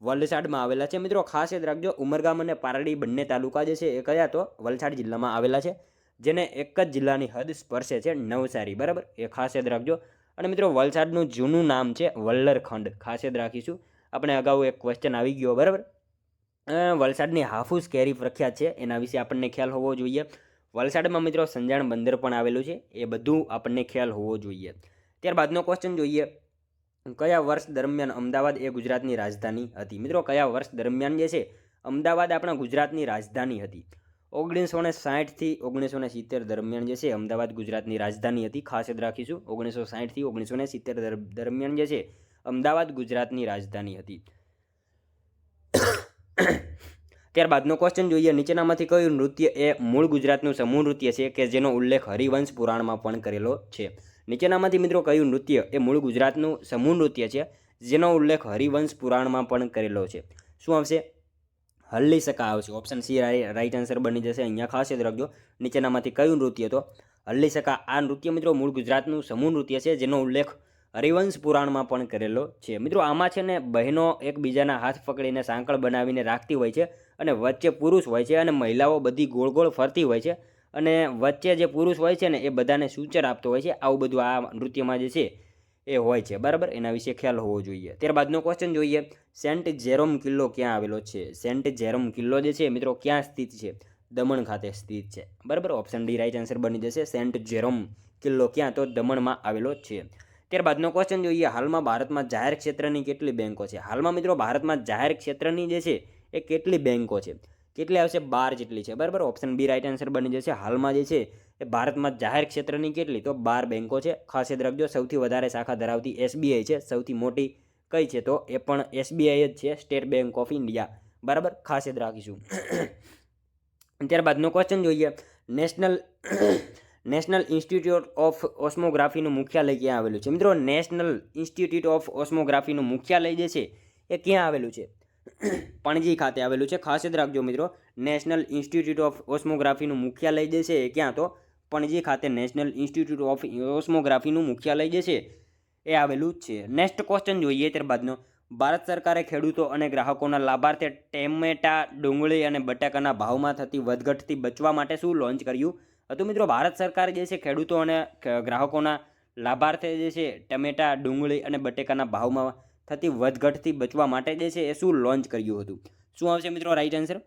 વલસાડમાં આવેલા છે. મિત્રો ખાસ યાદ રાખજો, ઉમરગામ અને પારડી બંને તાલુકા જે છે એ કયા? તો વલસાડ જિલ્લામાં આવેલા છે, જેને એક જ જિલ્લાની હદ સ્પર્શે છે, નવસારી. બરાબર, એ ખાસ યાદ રાખજો. અને મિત્રો વલસાડનું જૂનું નામ છે વલ્લરખંડ. ખાસ યાદ રાખીશું, આપણે અગાઉ એક ક્વેશ્ચન આવી ગયો. બરાબર, વલસાડની હાફૂસ કેરી પ્રખ્યાત છે, એના વિશે આપણને ખ્યાલ હોવો જોઈએ. વલસાડમાં મિત્રો સંજાણ બંદર પણ આવેલું છે, એ બધું આપણને ખ્યાલ હોવો જોઈએ. ત્યારબાદનો ક્વેશ્ચન જોઈએ, કયા વર્ષ દરમિયાન અમદાવાદ એ ગુજરાતની રાજધાની હતી? મિત્રો કયા વર્ષ દરમિયાન જે છે અમદાવાદ આપણા ગુજરાતની રાજધાની હતી? 1960 થી 1970 દરમિયાન જે છે અમદાવાદ ગુજરાતની રાજધાની હતી. ખાસ યાદ રાખીશું, 1960 થી 1970 દરમિયાન જે છે અમદાવાદ ગુજરાતની રાજધાની હતી. ત્યારબાદનો ક્વેશ્ચન જોઈએ, નીચેનામાંથી કયું નૃત્ય એ મૂળ ગુજરાતનું સમૂહ નૃત્ય છે કે જેનો ઉલ્લેખ હરિવંશ પુરાણમાં પણ કરેલો છે? નીચેનામાંથી મિત્રો કયું નૃત્ય એ મૂળ ગુજરાતનું સમૂહ નૃત્ય છે જેનો ઉલ્લેખ હરિવંશ પુરાણમાં પણ કરેલો છે? શું આવશે? હલ્લી સકા આવશે. ઓપ્શન સી રાઈટ આન્સર બની જશે. અહીંયા ખાસ યાદ રાખજો, નીચેનામાંથી કયું નૃત્ય? તો હલ્લી સકા. આ નૃત્ય મિત્રો મૂળ ગુજરાતનું સમૂહ નૃત્ય છે જેનો ઉલ્લેખ હરિવંશ પુરાણમાં પણ કરેલો છે. મિત્રો આમાં છે ને બહેનો એકબીજાના હાથ પકડીને સાંકળ બનાવીને રાખતી હોય છે અને વચ્ચે પુરુષ હોય છે અને મહિલાઓ બધી ગોળ ગોળ ફરતી હોય છે અને વચ્ચે જે પુરુષ હોય છે ને એ બધાને સૂચર આપતો હોય છે. આવું બધું આ નૃત્યમાં જે છે એ હોય છે. બરાબર, એના વિશે ખ્યાલ હોવો જોઈએ. ત્યારબાદનો ક્વેશ્ચન જોઈએ, સેન્ટ જેરોમ કિલ્લો ક્યાં આવેલો છે? સેન્ટ જેરોમ કિલ્લો જે છે મિત્રો ક્યાં સ્થિત છે? દમણ ખાતે સ્થિત છે. બરાબર, ઓપ્શન ડી રાઈટ આન્સર બની જશે. સેન્ટ જેરોમ કિલ્લો ક્યાં? તો દમણમાં આવેલો છે. ત્યારબાદનો ક્વેશ્ચન જોઈએ, હાલમાં ભારતમાં જાહેર ક્ષેત્રની કેટલી બેંકો છે? હાલમાં મિત્રો ભારતમાં જાહેર ક્ષેત્રની જે છે એ કેટલી બેંકો છે? કેટલી આવશે? 12 જેટલી છે. બરાબર, ઓપ્શન બી રાઈટ આન્સર બની જશે. હાલમાં જે છે એ ભારતમાં જાહેર ક્ષેત્રની કેટલી? તો 12 બેંકો છે. ખાસ યાદ રાખજો, સૌથી વધારે શાખા ધરાવતી એસબીઆઈ છે. સૌથી મોટી કઈ છે? તો એ પણ એસબીઆઈ જ છે, સ્ટેટ બેંક ઓફ ઇન્ડિયા. બરાબર, ખાસ યાદ રાખીશું. ત્યારબાદનો ક્વેશ્ચન જોઈએ, નેશનલ ઇન્સ્ટિટ્યૂટ ઓફ ઓસ્મોગ્રાફીનું મુખ્યાલય ક્યાં આવેલું છે? મિત્રો નેશનલ ઇન્સ્ટિટ્યૂટ ઓફ ઓસ્મોગ્રાફીનું મુખ્યાલય જે છે એ ક્યાં આવેલું છે? પણજી ખાતે આવેલું છે. ખાસ યાદ રાખજો મિત્રો, નેશનલ ઇન્સ્ટિટ્યૂટ ઓફ ઓસ્મોગ્રાફીનું મુખ્યાલય જે છે એ ક્યાં? તો પણજી ખાતે નેશનલ ઇન્સ્ટિટ્યૂટ ઓફ ઓસ્મોગ્રાફીનું મુખ્યાલય જે છે એ આવેલું જ છે. નેક્સ્ટ ક્વેશ્ચન જોઈએ ત્યારબાદનો, ભારત સરકારે ખેડૂતો અને ગ્રાહકોના લાભાર્થે ટેમેટા, ડુંગળી અને બટાકાના ભાવમાં થતી વધઘટથી બચવા માટે શું લોન્ચ કર્યું હતું? મિત્રો ભારત સરકાર જે છે ખેડૂતો અને ગ્રાહકોના લાભાર્થે જે છે ટમેટા, ડુંગળી અને બટાકાના ભાવમાં થતી વધઘટથી બચવા માટે જે છે એ શું લોન્ચ કર્યું હતું? શું આવશે મિત્રો રાઈટ આન્સર?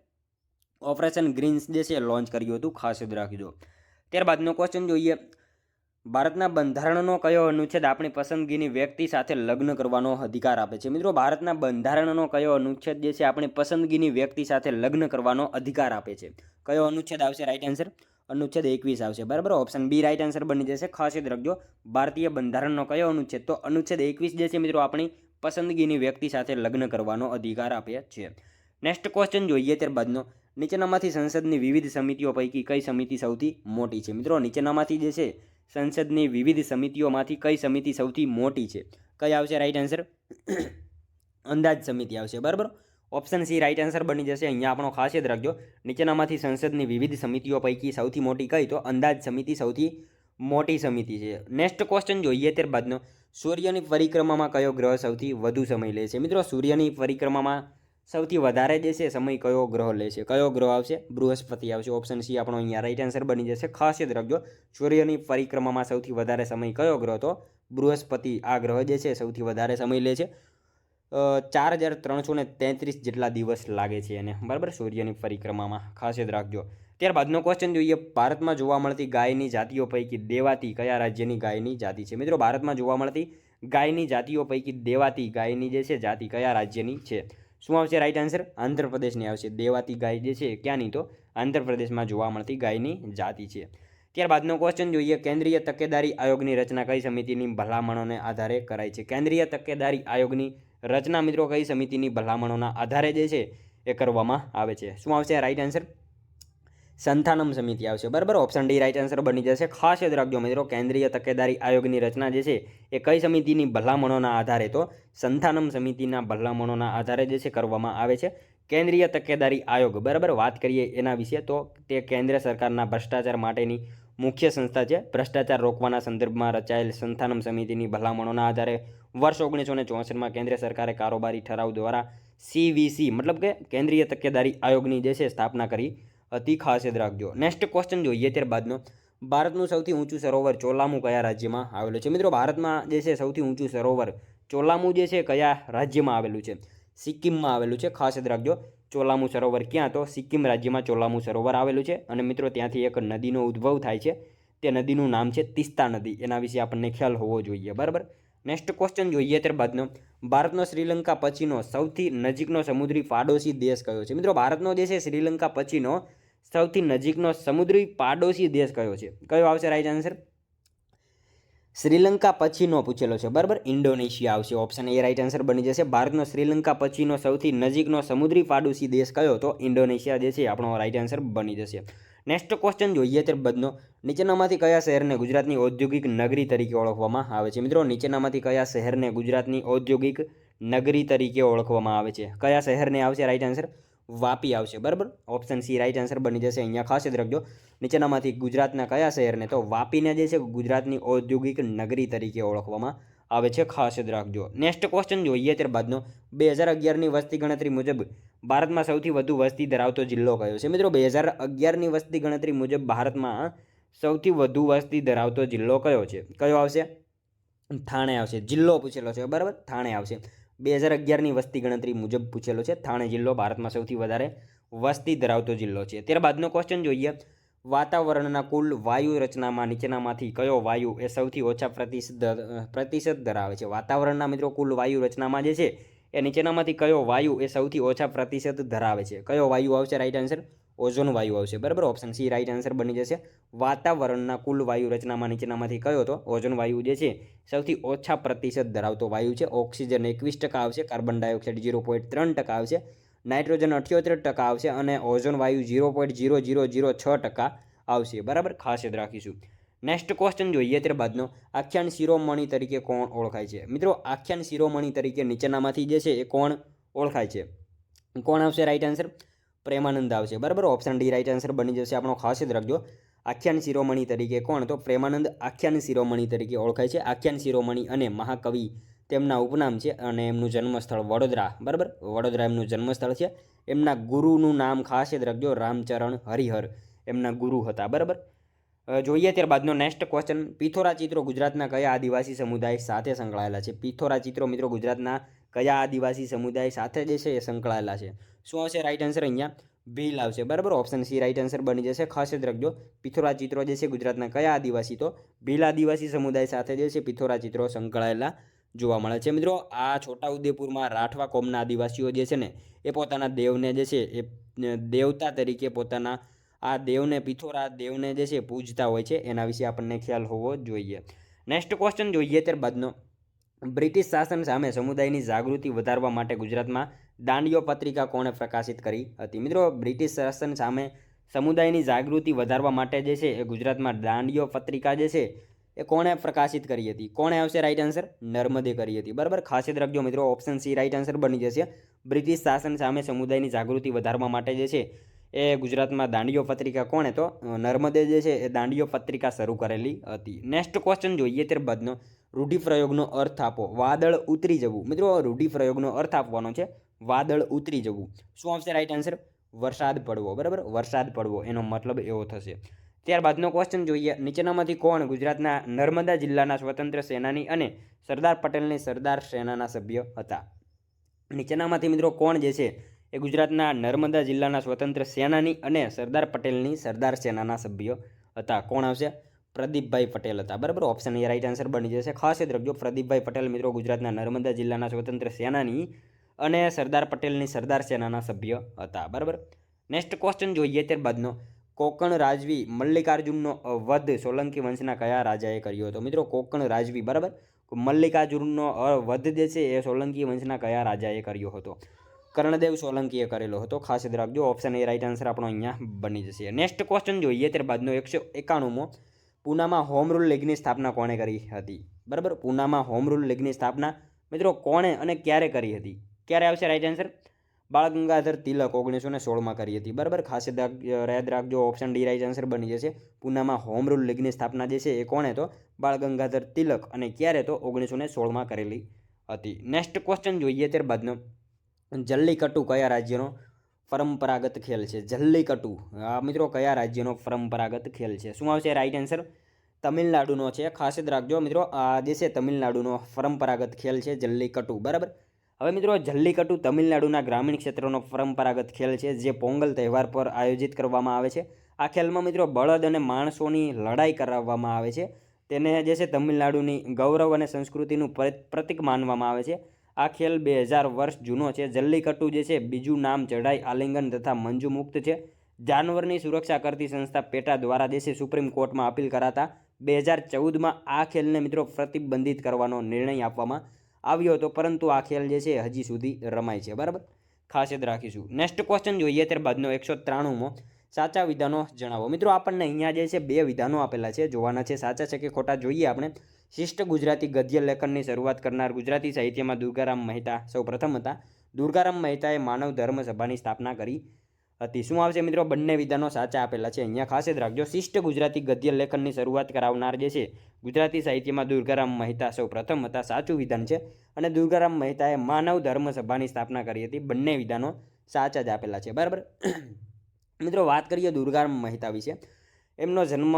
ઓપરેશન ગ્રીન્સ જે છે લોન્ચ કર્યું હતું, ખાસ યાદ રાખજો. ત્યારબાદનો ક્વેશ્ચન જોઈએ. ભારતના બંધારણનો કયો અનુચ્છેદ આપણી પસંદગીની વ્યક્તિ સાથે લગ્ન કરવાનો અધિકાર આપે છે? મિત્રો ભારતના બંધારણનો કયો અનુચ્છેદ જે છે આપણી પસંદગીની વ્યક્તિ સાથે લગ્ન કરવાનો અધિકાર આપે છે? કયો અનુચ્છેદ આવશે રાઈટ આન્સર? અનુચ્છેદ 21 આવશે, બરાબર. ઓપ્શન બી રાઈટ આન્સર બની જશે. ખાસ યાદ રાખજો, ભારતીય બંધારણનો કયો અનુચ્છેદ? તો અનુચ્છેદ 21 જે છે મિત્રો આપણી પસંદગીની વ્યક્તિ સાથે લગ્ન કરવાનો અધિકાર આપે છે. નેક્સ્ટ ક્વેશ્ચન જોઈએ ત્યારબાદનો. નીચેનામાંથી સંસદની વિવિધ સમિતિઓ પૈકી કઈ સમિતિ સૌથી મોટી છે? મિત્રો નીચેનામાંથી જે છે સંસદની વિવિધ સમિતિઓમાંથી કઈ સમિતિ સૌથી મોટી છે? કઈ આવશે રાઈટ આન્સર? અંદાજ સમિતિ આવશે, બરાબર. ઓપ્શન સી રાઈટ આન્સર બની જશે. અહીંયા આપણો ખાસ યાદ રાખજો, નીચેનામાંથી સંસદની વિવિધ સમિતિઓ પૈકી સૌથી મોટી કઈ? તો અંદાજ સમિતિ સૌથી મોટી સમિતિ છે. નેક્સ્ટ ક્વેશ્ચન જોઈએ ત્યારબાદનો. સૂર્યની પરિક્રમામાં કયો ગ્રહ સૌથી વધુ સમય લે છે? મિત્રો સૂર્યની પરિક્રમામાં સૌથી વધારે જે છે સમય કયો ગ્રહ લે છે? કયો ગ્રહ આવશે? બૃહસ્પતિ આવશે. ઓપ્શન સી આપણો અહીંયા રાઈટ આન્સર બની જશે. ખાસ યાદ રાખજો, સૂર્યની પરિક્રમામાં સૌથી વધારે સમય કયો ગ્રહ? તો બૃહસ્પતિ આ ગ્રહ જે છે સૌથી વધારે સમય લે છે. 4333 જેટલા દિવસ લાગે છે એને, બરાબર, સૂર્યની પરિક્રમામાં. ખાસ યાદ રાખજો. ત્યારબાદનો ક્વેશ્ચન જોઈએ. ભારતમાં જોવા મળતી ગાયની જાતિઓ પૈકી દેવાતી કયા રાજ્યની ગાયની જાતિ છે? મિત્રો ભારતમાં જોવા મળતી ગાયની જાતિઓ પૈકી દેવાતી ગાયની જે છે જાતિ કયા રાજ્યની છે? શું આવશે રાઈટ આન્સર? આંધ્રપ્રદેશની આવશે. દેવાતી ગાય જે છે ક્યાંની? તો આંધ્રપ્રદેશમાં જોવા મળતી ગાયની જાતિ છે. ત્યારબાદનો ક્વેશ્ચન જોઈએ. કેન્દ્રીય તકેદારી આયોગની રચના કઈ સમિતિની ભલામણોને આધારે કરાઈ છે? કેન્દ્રીય તકેદારી આયોગની રચના મિત્રો કઈ સમિતિની ભલામણોના આધારે જે છે એ કરવામાં આવે છે? શું આવશે રાઈટ આન્સર? સંથાનમ સમિતિ આવશે, બરાબર. ઓપ્શન ડી રાઈટ આન્સર બની જશે. ખાસ યાદ રાખજો મિત્રો, કેન્દ્રીય તકેદારી આયોગની રચના જે છે એ કઈ સમિતિની ભલામણોના આધારે? તો સંથાનમ સમિતિના ભલામણોના આધારે જે છે કરવામાં આવે છે કેન્દ્રીય તકેદારી આયોગ, બરાબર. વાત કરીએ એના વિશે તો તે કેન્દ્ર સરકારના ભ્રષ્ટાચાર માટેની મુખ્ય સંસ્થા છે. ભ્રષ્ટાચાર રોકવાના સંદર્ભમાં રચાયેલ સંથાનમ સમિતિની ભલામણોના આધારે વર્ષ 1964માં કેન્દ્ર સરકારે કારોબારી ઠરાવ દ્વારા CVC મતલબ કે કેન્દ્રીય તકેદારી આયોગની જે છે સ્થાપના કરી હતી. ખાસ યાદ રાખજો. નેક્સ્ટ ક્વેશ્ચન જોઈએ ત્યારબાદનો. ભારતનું સૌથી ઊંચું સરોવર ચોલામુ કયા રાજ્યમાં આવેલું છે? મિત્રો ભારતમાં જે છે સૌથી ઊંચું સરોવર ચોલામુ જે છે કયા રાજ્યમાં આવેલું છે? સિક્કિમમાં આવેલું છે. ખાસ યાદ રાખજો, ચોલામુ સરોવર ક્યાં? તો સિક્કિમ રાજ્યમાં ચોલામુ સરોવર આવેલું છે. અને મિત્રો ત્યાંથી એક નદીનો ઉદ્ભવ થાય છે, તે નદીનું નામ છે તીસ્તા નદી. એના વિશે આપણને ખ્યાલ હોવો જોઈએ, બરાબર. નેક્સ્ટ ક્વેશ્ચન જોઈએ ત્યારબાદનો. ભારતનો શ્રીલંકા પછીનો સૌથી નજીકનો સમુદ્રી પાડોશી દેશ કયો છે? મિત્રો ભારતનો જે છે શ્રીલંકા પછીનો સૌથી નજીકનો સમુદ્રી પાડોશી દેશ કયો છે? કયો આવશે રાઈટ આન્સર? શ્રીલંકા પછીનો પૂછેલો છે, બરાબર. ઇન્ડોનેશિયા આવશે. ઓપ્શન એ રાઈટ આન્સર બની જશે. ભારતનો શ્રીલંકા પછીનો સૌથી નજીકનો સમુદ્રી પાડોશી દેશ કયો? તો ઇન્ડોનેશિયા જે છે આપણો રાઈટ આન્સર બની જશે. નેક્સ્ટ ક્વેશ્ચન જોઈએ ત્યારબાદનો. નીચેનામાંથી કયા શહેરને ગુજરાતની ઔદ્યોગિક નગરી તરીકે ઓળખવામાં આવે છે? મિત્રો નીચેનામાંથી કયા શહેરને ગુજરાતની ઔદ્યોગિક નગરી તરીકે ઓળખવામાં આવે છે? કયા શહેરને આવશે રાઈટ આન્સર? વાપી આવશે, બરાબર. ઓપ્શન સી રાઈટ આન્સર બની જશે. અહીંયા ખાસ યાદ રાખજો, નીચેનામાંથી ગુજરાતના કયા શહેરને? તો વાપીને જે છે ગુજરાતની ઔદ્યોગિક નગરી તરીકે ઓળખવામાં આવે છે. ખાસ યાદ રાખજો. નેક્સ્ટ ક્વેશ્ચન જોઈએ ત્યારબાદનો. 2011ની વસ્તી ગણતરી મુજબ ભારતમાં સૌથી વધુ વસ્તી ધરાવતો જિલ્લો કયો છે? મિત્રો 2011ની વસ્તી ગણતરી મુજબ ભારતમાં સૌથી વધુ વસ્તી ધરાવતો જિલ્લો કયો છે? કયો આવશે? થાણે આવશે. જિલ્લો પૂછેલો છે, બરાબર, થાણે આવશે. 2011ની વસ્તી ગણતરી મુજબ પૂછેલો છે. થાણે જિલ્લો ભારતમાં સૌથી વધારે વસ્તી ધરાવતો જિલ્લો છે. ત્યારબાદનો ક્વેશ્ચન જોઈએ. વાતાવરણના કુલ વાયુ રચનામાં નીચેનામાંથી કયો વાયુ એ સૌથી ઓછા પ્રતિશત ધરાવે છે? વાતાવરણના મિત્રો કુલ વાયુ રચનામાં જે છે એ નીચેનામાંથી કયો વાયુ એ સૌથી ઓછા પ્રતિશત ધરાવે છે? કયો વાયુ આવશે રાઈટ આન્સર? ઓઝોન વાયુ આવશે, બરાબર. ઓપ્શન સી રાઈટ આન્સર બની જશે. વાતાવરણના કુલ વાયુ રચનામાં નીચેનામાંથી કયો? તો ઓઝોન વાયુ જે છે સૌથી ઓછા પ્રતિશત ધરાવતો વાયુ છે. ઓક્સિજન 21% આવશે, કાર્બન ડાયોક્સાઇડ 0.3% આવશે, નાઇટ્રોજન 78% આવશે અને ઓઝોન વાયુ 0.0006% આવશે, બરાબર. ખાસ યાદ રાખીશું. નેક્સ્ટ ક્વેશ્ચન જોઈએ ત્યારબાદનો. આખ્યાન શિરોમણી તરીકે કોણ ઓળખાય છે? મિત્રો આખ્યાન શિરોમણી તરીકે નીચેનામાંથી જે છે એ કોણ ઓળખાય છે? કોણ આવશે રાઈટ આન્સર? પ્રેમાનંદ આવશે, બરાબર. ઓપ્શન ડી રાઈટ આન્સર બની જશે. આપણો ખાસ યાદ રાખજો, આખ્યાન શિરોમણી તરીકે કોણ? તો પ્રેમાનંદ આખ્યાન શિરોમણી તરીકે ઓળખાય છે. આખ્યાન શિરોમણી અને મહાકવિ તેમના ઉપનામ છે અને એમનું જન્મસ્થળ વડોદરા, બરાબર. વડોદરા એમનું જન્મસ્થળ છે. એમના ગુરુનું નામ ખાસ યાદ રાખજો, રામચરણ હરિહર એમના ગુરુ હતા, બરાબર. જોઈએ ત્યારબાદનો નેક્સ્ટ ક્વેશ્ચન. પિથોરા ચિત્રો ગુજરાતના કયા આદિવાસી સમુદાય સાથે સંકળાયેલા છે? પિથોરા ચિત્રો મિત્રો ગુજરાતના કયા આદિવાસી સમુદાય સાથે જે છે એ સંકળાયેલા છે? શું આવશે રાઈટ આન્સર? અહીંયા ભીલ આવશે, બરાબર. ઓપ્શન સી રાઈટ આન્સર બની જશે. ખાસ યાદ રાખજો, પિથોરા ચિત્રો જે છે ગુજરાતના કયા આદિવાસી? તો ભીલ આદિવાસી સમુદાય સાથે જે છે પિથોરા ચિત્રો સંકળાયેલા જોવા મળે છે. મિત્રો આ છોટાઉદેપુરમાં રાઠવા કોમના આદિવાસીઓ જે છે ને એ પોતાના દેવને જે છે એ દેવતા તરીકે પોતાના આ દેવને પિથોરા દેવને જે છે પૂજતા હોય છે. એના વિશે આપણને ખ્યાલ હોવો જોઈએ. નેક્સ્ટ ક્વેશ્ચન જોઈએ ત્યારબાદનો. બ્રિટિશ શાસન સામે સમુદાયની જાગૃતિ વધારવા માટે ગુજરાતમાં દાંડીઓ પત્રિકા કોણે પ્રકાશિત કરી હતી? મિત્રો બ્રિટિશ શાસન સામે સમુદાયની જાગૃતિ વધારવા માટે જે છે એ ગુજરાતમાં દાંડીઓ પત્રિકા જે છે એ કોણે પ્રકાશિત કરી હતી? કોણે આવશે રાઈટ આન્સર? નર્મદે કરી હતી, બરાબર. ખાસ યાદ રાખજો મિત્રો, ઓપ્શન સી રાઈટ આન્સર બની જશે. બ્રિટિશ શાસન સામે સમુદાયની જાગૃતિ વધારવા માટે જે છે એ ગુજરાતમાં દાંડીઓ પત્રિકા કોણે? તો નર્મદે જે છે એ દાંડીઓ પત્રિકા શરૂ કરેલી હતી. નેક્સ્ટ ક્વેશ્ચન જોઈએ ત્યારબાદનો. રૂઢિપ્રયોગનો અર્થ આપો. વાદળ ઉતરી જવું. મિત્રો રૂઢિપ્રયોગનો અર્થ આપવાનો છે વાદળ ઉતરી જવું. શું આવશે રાઈટ આન્સર? વરસાદ પડવો, બરાબર. વરસાદ પડવો એનો મતલબ એવો થશે. ત્યારબાદનો ક્વેશ્ચન જોઈએ. નીચેનામાંથી કોણ ગુજરાતના નર્મદા જિલ્લાના સ્વતંત્ર સેનાની અને સરદાર પટેલની સરદાર સેનાના સભ્ય હતા? નીચેનામાંથી મિત્રો કોણ જે છે એ ગુજરાતના નર્મદા જિલ્લાના સ્વતંત્ર સેનાની અને સરદાર પટેલની સરદાર સેનાના સભ્ય હતા? કોણ આવશે? પ્રદીપભાઈ પટેલ હતા, બરાબર. ઓપ્શન એ રાઈટ આન્સર બની જશે. ખાસ યાદ રાખજો, પ્રદીપભાઈ પટેલ મિત્રો ગુજરાતના નર્મદા જિલ્લાના સ્વતંત્ર સેનાની અને સરદાર પટેલની સરદાર સેનાના સભ્ય હતા, બરાબર. નેક્સ્ટ ક્વેશ્ચન જોઈએ ત્યારબાદનો. કોંકણ રાજવી મલ્લિકાર્જુનનો વધ સોલંકી વંશના કયા રાજાએ કર્યો હતો? મિત્રો કોંકણ રાજવી, બરાબર. મલ્લિકાર્જુનનો વધ જે છે એ સોલંકી વંશના કયા રાજાએ કર્યો હતો? કર્ણદેવ સોલંકીએ કરેલો હતો. ખાસ યાદ રાખજો, ઓપ્શન એ રાઈટ આન્સર આપણો અહીંયા બની જશે. નેક્સ્ટ ક્વેશ્ચન જોઈએ ત્યારબાદનો. 191મો. પૂનામાં હોમ રૂલ લીગની સ્થાપના કોણે કરી હતી? બરાબર. પૂનામાં હોમ રૂલ લીગની સ્થાપના મિત્રો કોણે અને ક્યારે કરી હતી? ક્યારે આવશે રાઈટ આન્સર? બાળ ગંગાધર તિલક 1916માં કરી હતી, બરાબર. ખાસ યાદ રાખજો, ઓપ્શન ડી રાઈટ આન્સર બની જશે. પૂનામાં હોમ રૂલ લીગની સ્થાપના જે છે એ કોણે? તો બાળ ગંગાધર તિલક. અને ક્યારે? તો 1916માં કરેલી હતી. નેક્સ્ટ ક્વેશ્ચન જોઈએ ત્યારબાદનો. જલ્લીકટ્ટુ કયા રાજ્યનો પરંપરાગત ખેલ છે? જલ્લીકટ્ટુ આ મિત્રો કયા રાજ્યનો પરંપરાગત ખેલ છે? શું આવશે રાઈટ આન્સર? તમિલનાડુનો છે. ખાસ યાદ રાખજો મિત્રો, આ જે છે તમિલનાડુનો પરંપરાગત ખેલ છે જલ્લીકટ્ટુ, બરાબર. હવે મિત્રો જલ્લીકટ્ટુ તમિલનાડુના ગ્રામીણ ક્ષેત્રનો પરંપરાગત ખેલ છે જે પોંગલ તહેવાર પર આયોજિત કરવામાં આવે છે. આ ખેલમાં મિત્રો બળદ અને માણસોની લડાઈ કરાવવામાં આવે છે. તેને જે છે તમિલનાડુની ગૌરવ અને સંસ્કૃતિનું પ્રતીક માનવામાં આવે છે. આ ખેલ 2000 વર્ષ જૂનો છે. જલ્લીકટ્ટુ જે છે બીજું નામ ચઢાઈ, આલિંગન તથા મંજુ મુક્ત છે. જાનવરની સુરક્ષા કરતી સંસ્થા પેટા દ્વારા જે છે સુપ્રીમ કોર્ટમાં અપીલ કરાતા 2014માં આ ખેલને મિત્રો પ્રતિબંધિત કરવાનો નિર્ણય આપવામાં આવ્યો હતો, પરંતુ આ ખેલ જે છે હજી સુધી રમાય છે, બરાબર. ખાસ યાદ રાખીશું. નેક્સ્ટ ક્વેશ્ચન જોઈએ ત્યારબાદનો. 193મો. સાચા વિધાનો જણાવો. મિત્રો આપણને અહીંયા જે છે 2 વિધાનો આપેલા છે, જોવાના છે સાચા છે કે ખોટા જોઈએ આપણે. શિષ્ટ ગુજરાતી ગદ્ય લેખનની શરૂઆત કરનાર ગુજરાતી સાહિત્યમાં દુર્ગારામ મહેતા સૌ પ્રથમ હતા. દુર્ગારામ મહેતાએ માનવ ધર્મ સભાની સ્થાપના કરી હતી. શું આવશે મિત્રો? બંને વિધાનો સાચા આપેલા છે અહીંયા. ખાસ યાદ રાખજો, શિષ્ટ ગુજરાતી ગદ્ય લેખનની શરૂઆત કરાવનાર જે છે ગુજરાતી સાહિત્યમાં દુર્ગારામ મહેતા સૌ પ્રથમ હતા, સાચું વિધાન છે. અને દુર્ગારામ મહેતાએ માનવ ધર્મ સભાની સ્થાપના કરી હતી. બંને વિધાનો સાચા જ આપેલા છે, બરાબર. મિત્રો વાત કરીએ દુર્ગારામ મહેતા વિશે. એમનો જન્મ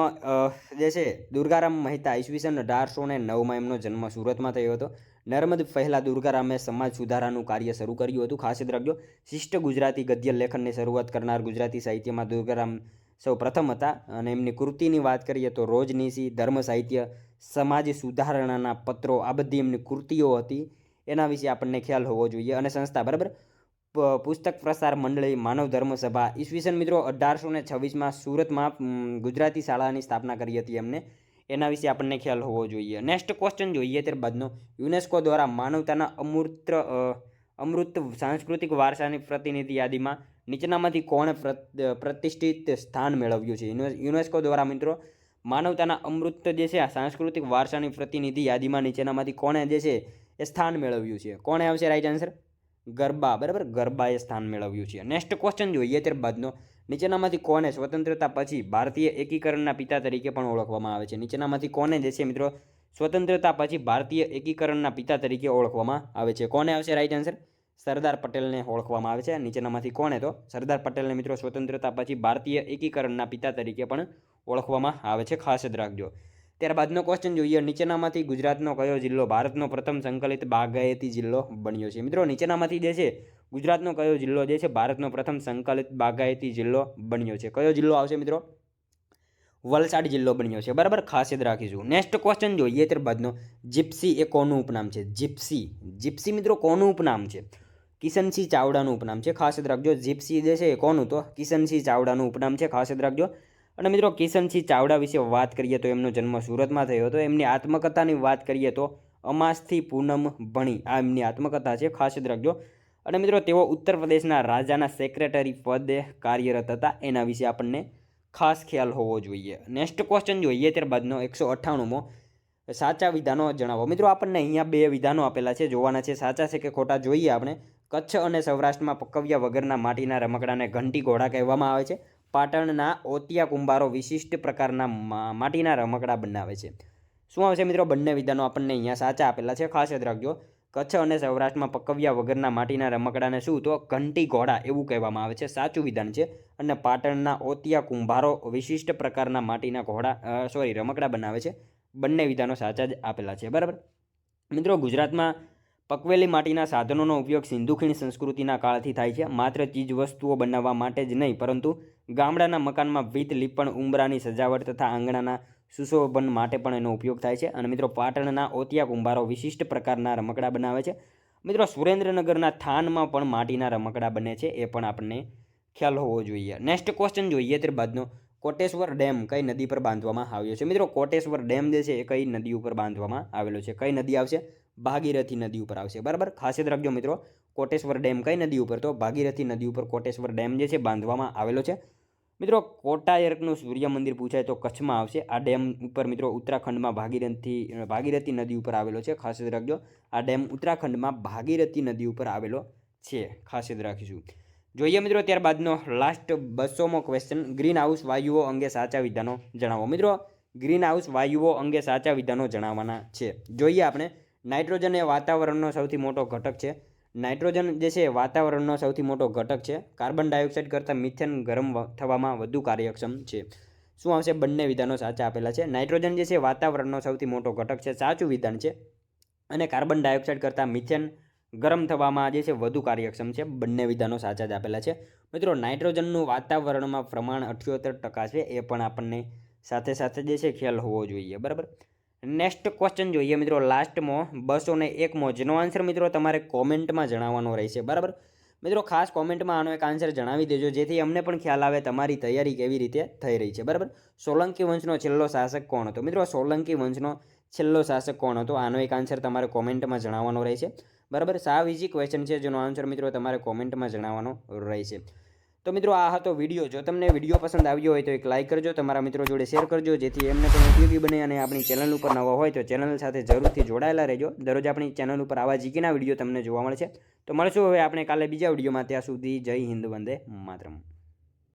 જે છે દુર્ગારામ મહેતા ઈસવીસન 1809માં એમનો જન્મ સુરતમાં થયો હતો. નર્મદ પહેલાં દુર્ગારામે સમાજ સુધારાનું કાર્ય શરૂ કર્યું હતું. ખાસ યાદ રાખજો, શિષ્ટ ગુજરાતી ગદ્ય લેખનની શરૂઆત કરનાર ગુજરાતી સાહિત્યમાં દુર્ગારામ સૌ પ્રથમ હતા. અને એમની કૃતિની વાત કરીએ તો રોજનીશી, ધર્મ સાહિત્ય, સમાજ સુધારણાના પત્રો, આ બધી એમની કૃતિઓ હતી. એના વિશે આપણને ખ્યાલ હોવો જોઈએ. અને સંસ્થા, બરાબર, પુસ્તક પ્રસાર મંડળી, માનવ ધર્મ સભા. ઈસવીસન મિત્રો 1826માં સુરતમાં ગુજરાતી શાળાની સ્થાપના કરી હતી એમને. એના વિશે આપણને ખ્યાલ હોવો જોઈએ. નેક્સ્ટ ક્વેશ્ચન જોઈએ ત્યારબાદનો. યુનેસ્કો દ્વારા માનવતાના અમૃત સાંસ્કૃતિક વારસાની પ્રતિનિધિ યાદીમાં નીચેનામાંથી કોણે પ્રતિષ્ઠિત સ્થાન મેળવ્યું છે? યુનેસ્કો દ્વારા મિત્રો માનવતાના અમૃત જે છે આ સાંસ્કૃતિક વારસાની પ્રતિનિધિ યાદીમાં નીચેનામાંથી કોણે જે છે એ સ્થાન મેળવ્યું છે? કોણે આવશે રાઈટ આન્સર? ગરબા, બરાબર. ગરબાએ સ્થાન મેળવ્યું છે. નેક્સ્ટ ક્વેશ્ચન જોઈએ ત્યારબાદનો. નીચેનામાંથી કોને સ્વતંત્રતા પછી ભારતીય એકીકરણના પિતા તરીકે પણ ઓળખવામાં આવે છે? નીચેનામાંથી કોને જે છે મિત્રો સ્વતંત્રતા પછી ભારતીય એકીકરણના પિતા તરીકે ઓળખવામાં આવે છે? કોને આવશે રાઈટ આન્સર? સરદાર પટેલને ઓળખવામાં આવે છે. નીચેનામાંથી કોને? તો સરદાર પટેલને મિત્રો સ્વતંત્રતા પછી ભારતીય એકીકરણના પિતા તરીકે પણ ઓળખવામાં આવે છે. ખાસ યાદ રાખજો. ત્યારબાદનો ક્વેશ્ચન જોઈએ, નીચેનામાંથી ગુજરાતનો કયો જિલ્લો ભારતનો પ્રથમ સંકલિત બાગાયતી જિલ્લો બન્યો છે? મિત્રો નીચેનામાંથી જે છે ગુજરાતનો કયો જિલ્લો જે છે ભારતનો પ્રથમ સંકલિત બાગાયતી જિલ્લો બન્યો છે? કયો જિલ્લો આવશે મિત્રો? વલસાડ જિલ્લો બન્યો છે, બરાબર, ખાસ યાદ રાખીશું. નેક્સ્ટ ક્વેશ્ચન જોઈએ ત્યારબાદનો, જીપ્સી એ કોનું ઉપનામ છે? જીપ્સી મિત્રો કોનું ઉપનામ છે? કિશનસિંહ ચાવડાનું ઉપનામ છે, ખાસ યાદ રાખજો. જીપ્સી જે છે એ કોનું? તો કિશનસિંહ ચાવડાનું ઉપનામ છે, ખાસ યાદ રાખજો. અને મિત્રો કિશનસિંહ ચાવડા વિશે વાત કરીએ તો એમનો જન્મ સુરતમાં થયો હતો. એમની આત્મકથાની વાત કરીએ તો અમાસથી પૂનમ ભણી, આ એમની આત્મકથા છે, ખાસ યાદ રાખજો. અને મિત્રો તેઓ ઉત્તર પ્રદેશના રાજાના સેક્રેટરી પદે કાર્યરત હતા, એના વિશે આપણને ખાસ ખ્યાલ હોવો જોઈએ. નેક્સ્ટ ક્વેશ્ચન જોઈએ ત્યારબાદનો 198મો, સાચા વિધાનો જણાવો. મિત્રો આપણને અહીંયા 2 વિધાનો આપેલા છે, જોવાના છે સાચા છે કે ખોટા. જોઈએ આપણે. કચ્છ અને સૌરાષ્ટ્રમાં પકવ્યા વગરના માટીના રમકડાને ઘંટી ઘોડા કહેવામાં આવે છે. પાટણના ઓતિયા કુંભારો વિશિષ્ટ પ્રકારના માટીના રમકડા બનાવે છે. શું આવશે મિત્રો? બંને વિધાનો આપણને અહીંયા સાચા આપેલા છે, ખાસ યાદ રાખજો. કચ્છ અને સૌરાષ્ટ્રમાં પકવ્યા વગરના માટીના રમકડાને શું? તો ઘંટી ઘોડા એવું કહેવામાં આવે છે, સાચું વિધાન છે. અને પાટણના ઓતિયા કુંભારો વિશિષ્ટ પ્રકારના માટીના રમકડા બનાવે છે. બંને વિધાનો સાચા જ આપેલા છે, બરાબર. મિત્રો ગુજરાતમાં પકવેલી માટીના સાધનોનો ઉપયોગ સિંધુ ખીણ સંસ્કૃતિના કાળથી થાય છે. માત્ર ચીજ વસ્તુઓ બનાવવા માટે જ નહીં, પરંતુ ગામડાના મકાનમાં ભીત લીપણ, ઉંબરાની સજાવટ તથા આંગણાના સુશોભન માટે પણ એનો ઉપયોગ થાય છે. અને મિત્રો પાટણના ઓતિયા કુંભારો વિશિષ્ટ પ્રકારના રમકડા બનાવે છે. મિત્રો સુરેન્દ્રનગરના થાનમાં પણ માટીના રમકડા બને છે, એ પણ આપણને ખ્યાલ હોવો જોઈએ. નેક્સ્ટ ક્વેશ્ચન જોઈએ ત્યારબાદનો, કોટેશ્વર ડેમ કઈ નદી પર બાંધવામાં આવ્યો છે? મિત્રો કોટેશ્વર ડેમ જે છે એ કઈ નદી ઉપર બાંધવામાં આવેલો છે? કઈ નદી આવશે? ભાગીરથી નદી ઉપર આવશે, બરાબર, ખાસ યાદ રાખજો મિત્રો. કોટેશ્વર ડેમ કઈ નદી ઉપર? તો ભાગીરથી નદી ઉપર કોટેશ્વર ડેમ જે છે બાંધવામાં આવેલો છે. મિત્રો કોટાયર્કનું સૂર્ય મંદિર પૂછાય તો કચ્છમાં આવશે. આ ડેમ ઉપર મિત્રો ઉત્તરાખંડમાં ભાગીરથી નદી ઉપર આવેલો છે, ખાસ યાદ રાખજો. આ ડેમ ઉત્તરાખંડમાં ભાગીરથી નદી ઉપર આવેલો છે, ખાસ યાદ રાખીશું. જોઈએ મિત્રો ત્યારબાદનો લાસ્ટ 200મો ક્વેશ્ચન, ગ્રીન હાઉસ વાયુઓ અંગે સાચા વિધાનો જણાવો. મિત્રો ગ્રીન હાઉસ વાયુઓ અંગે સાચા વિધાનો જણાવવાના છે. જોઈએ આપણે. નાઇટ્રોજન એ વાતાવરણનો સૌથી મોટો ઘટક છે. નાઇટ્રોજન જે છે વાતાવરણનો સૌથી મોટો ઘટક છે. કાર્બન ડાયોક્સાઇડ કરતાં મિથેન ગરમ થવામાં વધુ કાર્યક્ષમ છે. શું આવશે? બંને વિધાનો સાચા આપેલા છે. નાઇટ્રોજન જે છે વાતાવરણનો સૌથી મોટો ઘટક છે, સાચું વિધાન છે. અને કાર્બન ડાયોક્સાઇડ કરતાં મિથેન ગરમ થવામાં જે છે વધુ કાર્યક્ષમ છે. બંને વિધાનો સાચા જ આપેલા છે. મિત્રો નાઇટ્રોજનનું વાતાવરણમાં પ્રમાણ 78% છે, એ પણ આપણને સાથે સાથે જે છે ખ્યાલ હોવો જોઈએ, બરાબર. નેક્સ્ટ ક્વેશ્ચન જોઈએ મિત્રો, લાસ્ટમાં 201મો, જેનો આન્સર મિત્રો તમારે કોમેન્ટમાં જણાવવાનો રહેશે, બરાબર. મિત્રો ખાસ કોમેન્ટમાં આનો એક આન્સર જણાવી દેજો, જેથી અમને પણ ખ્યાલ આવે તમારી તૈયારી કેવી રીતે થઈ રહી છે, બરાબર. સોલંકી વંશનો છેલ્લો શાસક કોણ હતો? મિત્રો સોલંકી વંશનો છેલ્લો શાસક કોણ હતો? આનો એક આન્સર તમારે કોમેન્ટમાં જણાવવાનો રહેશે, બરાબર. સાવ ઇઝી ક્વેશ્ચન છે, જેનો આન્સર મિત્રો તમારે કોમેન્ટમાં જણાવવાનો રહેશે. તો મિત્રો આ હતો વિડીયો. જો તમને વિડીયો પસંદ આવ્યો હોય તો એક લાઇક કરજો, તમારા મિત્રો જોડે શેર કરજો, જેથી એમને પણ ઉપયોગી બને. અને આપણી ચેનલ ઉપર નવા હોય તો ચેનલ સાથે જરૂરથી જોડાયેલા રહેજો. દરરોજ આપણી ચેનલ ઉપર આવા જીકેના વિડીયો તમને જોવા મળશે. તો મળશું હવે આપણે કાલે બીજા વિડીયોમાં. ત્યાં સુધી જય હિન્દ, વંદે માતરમ.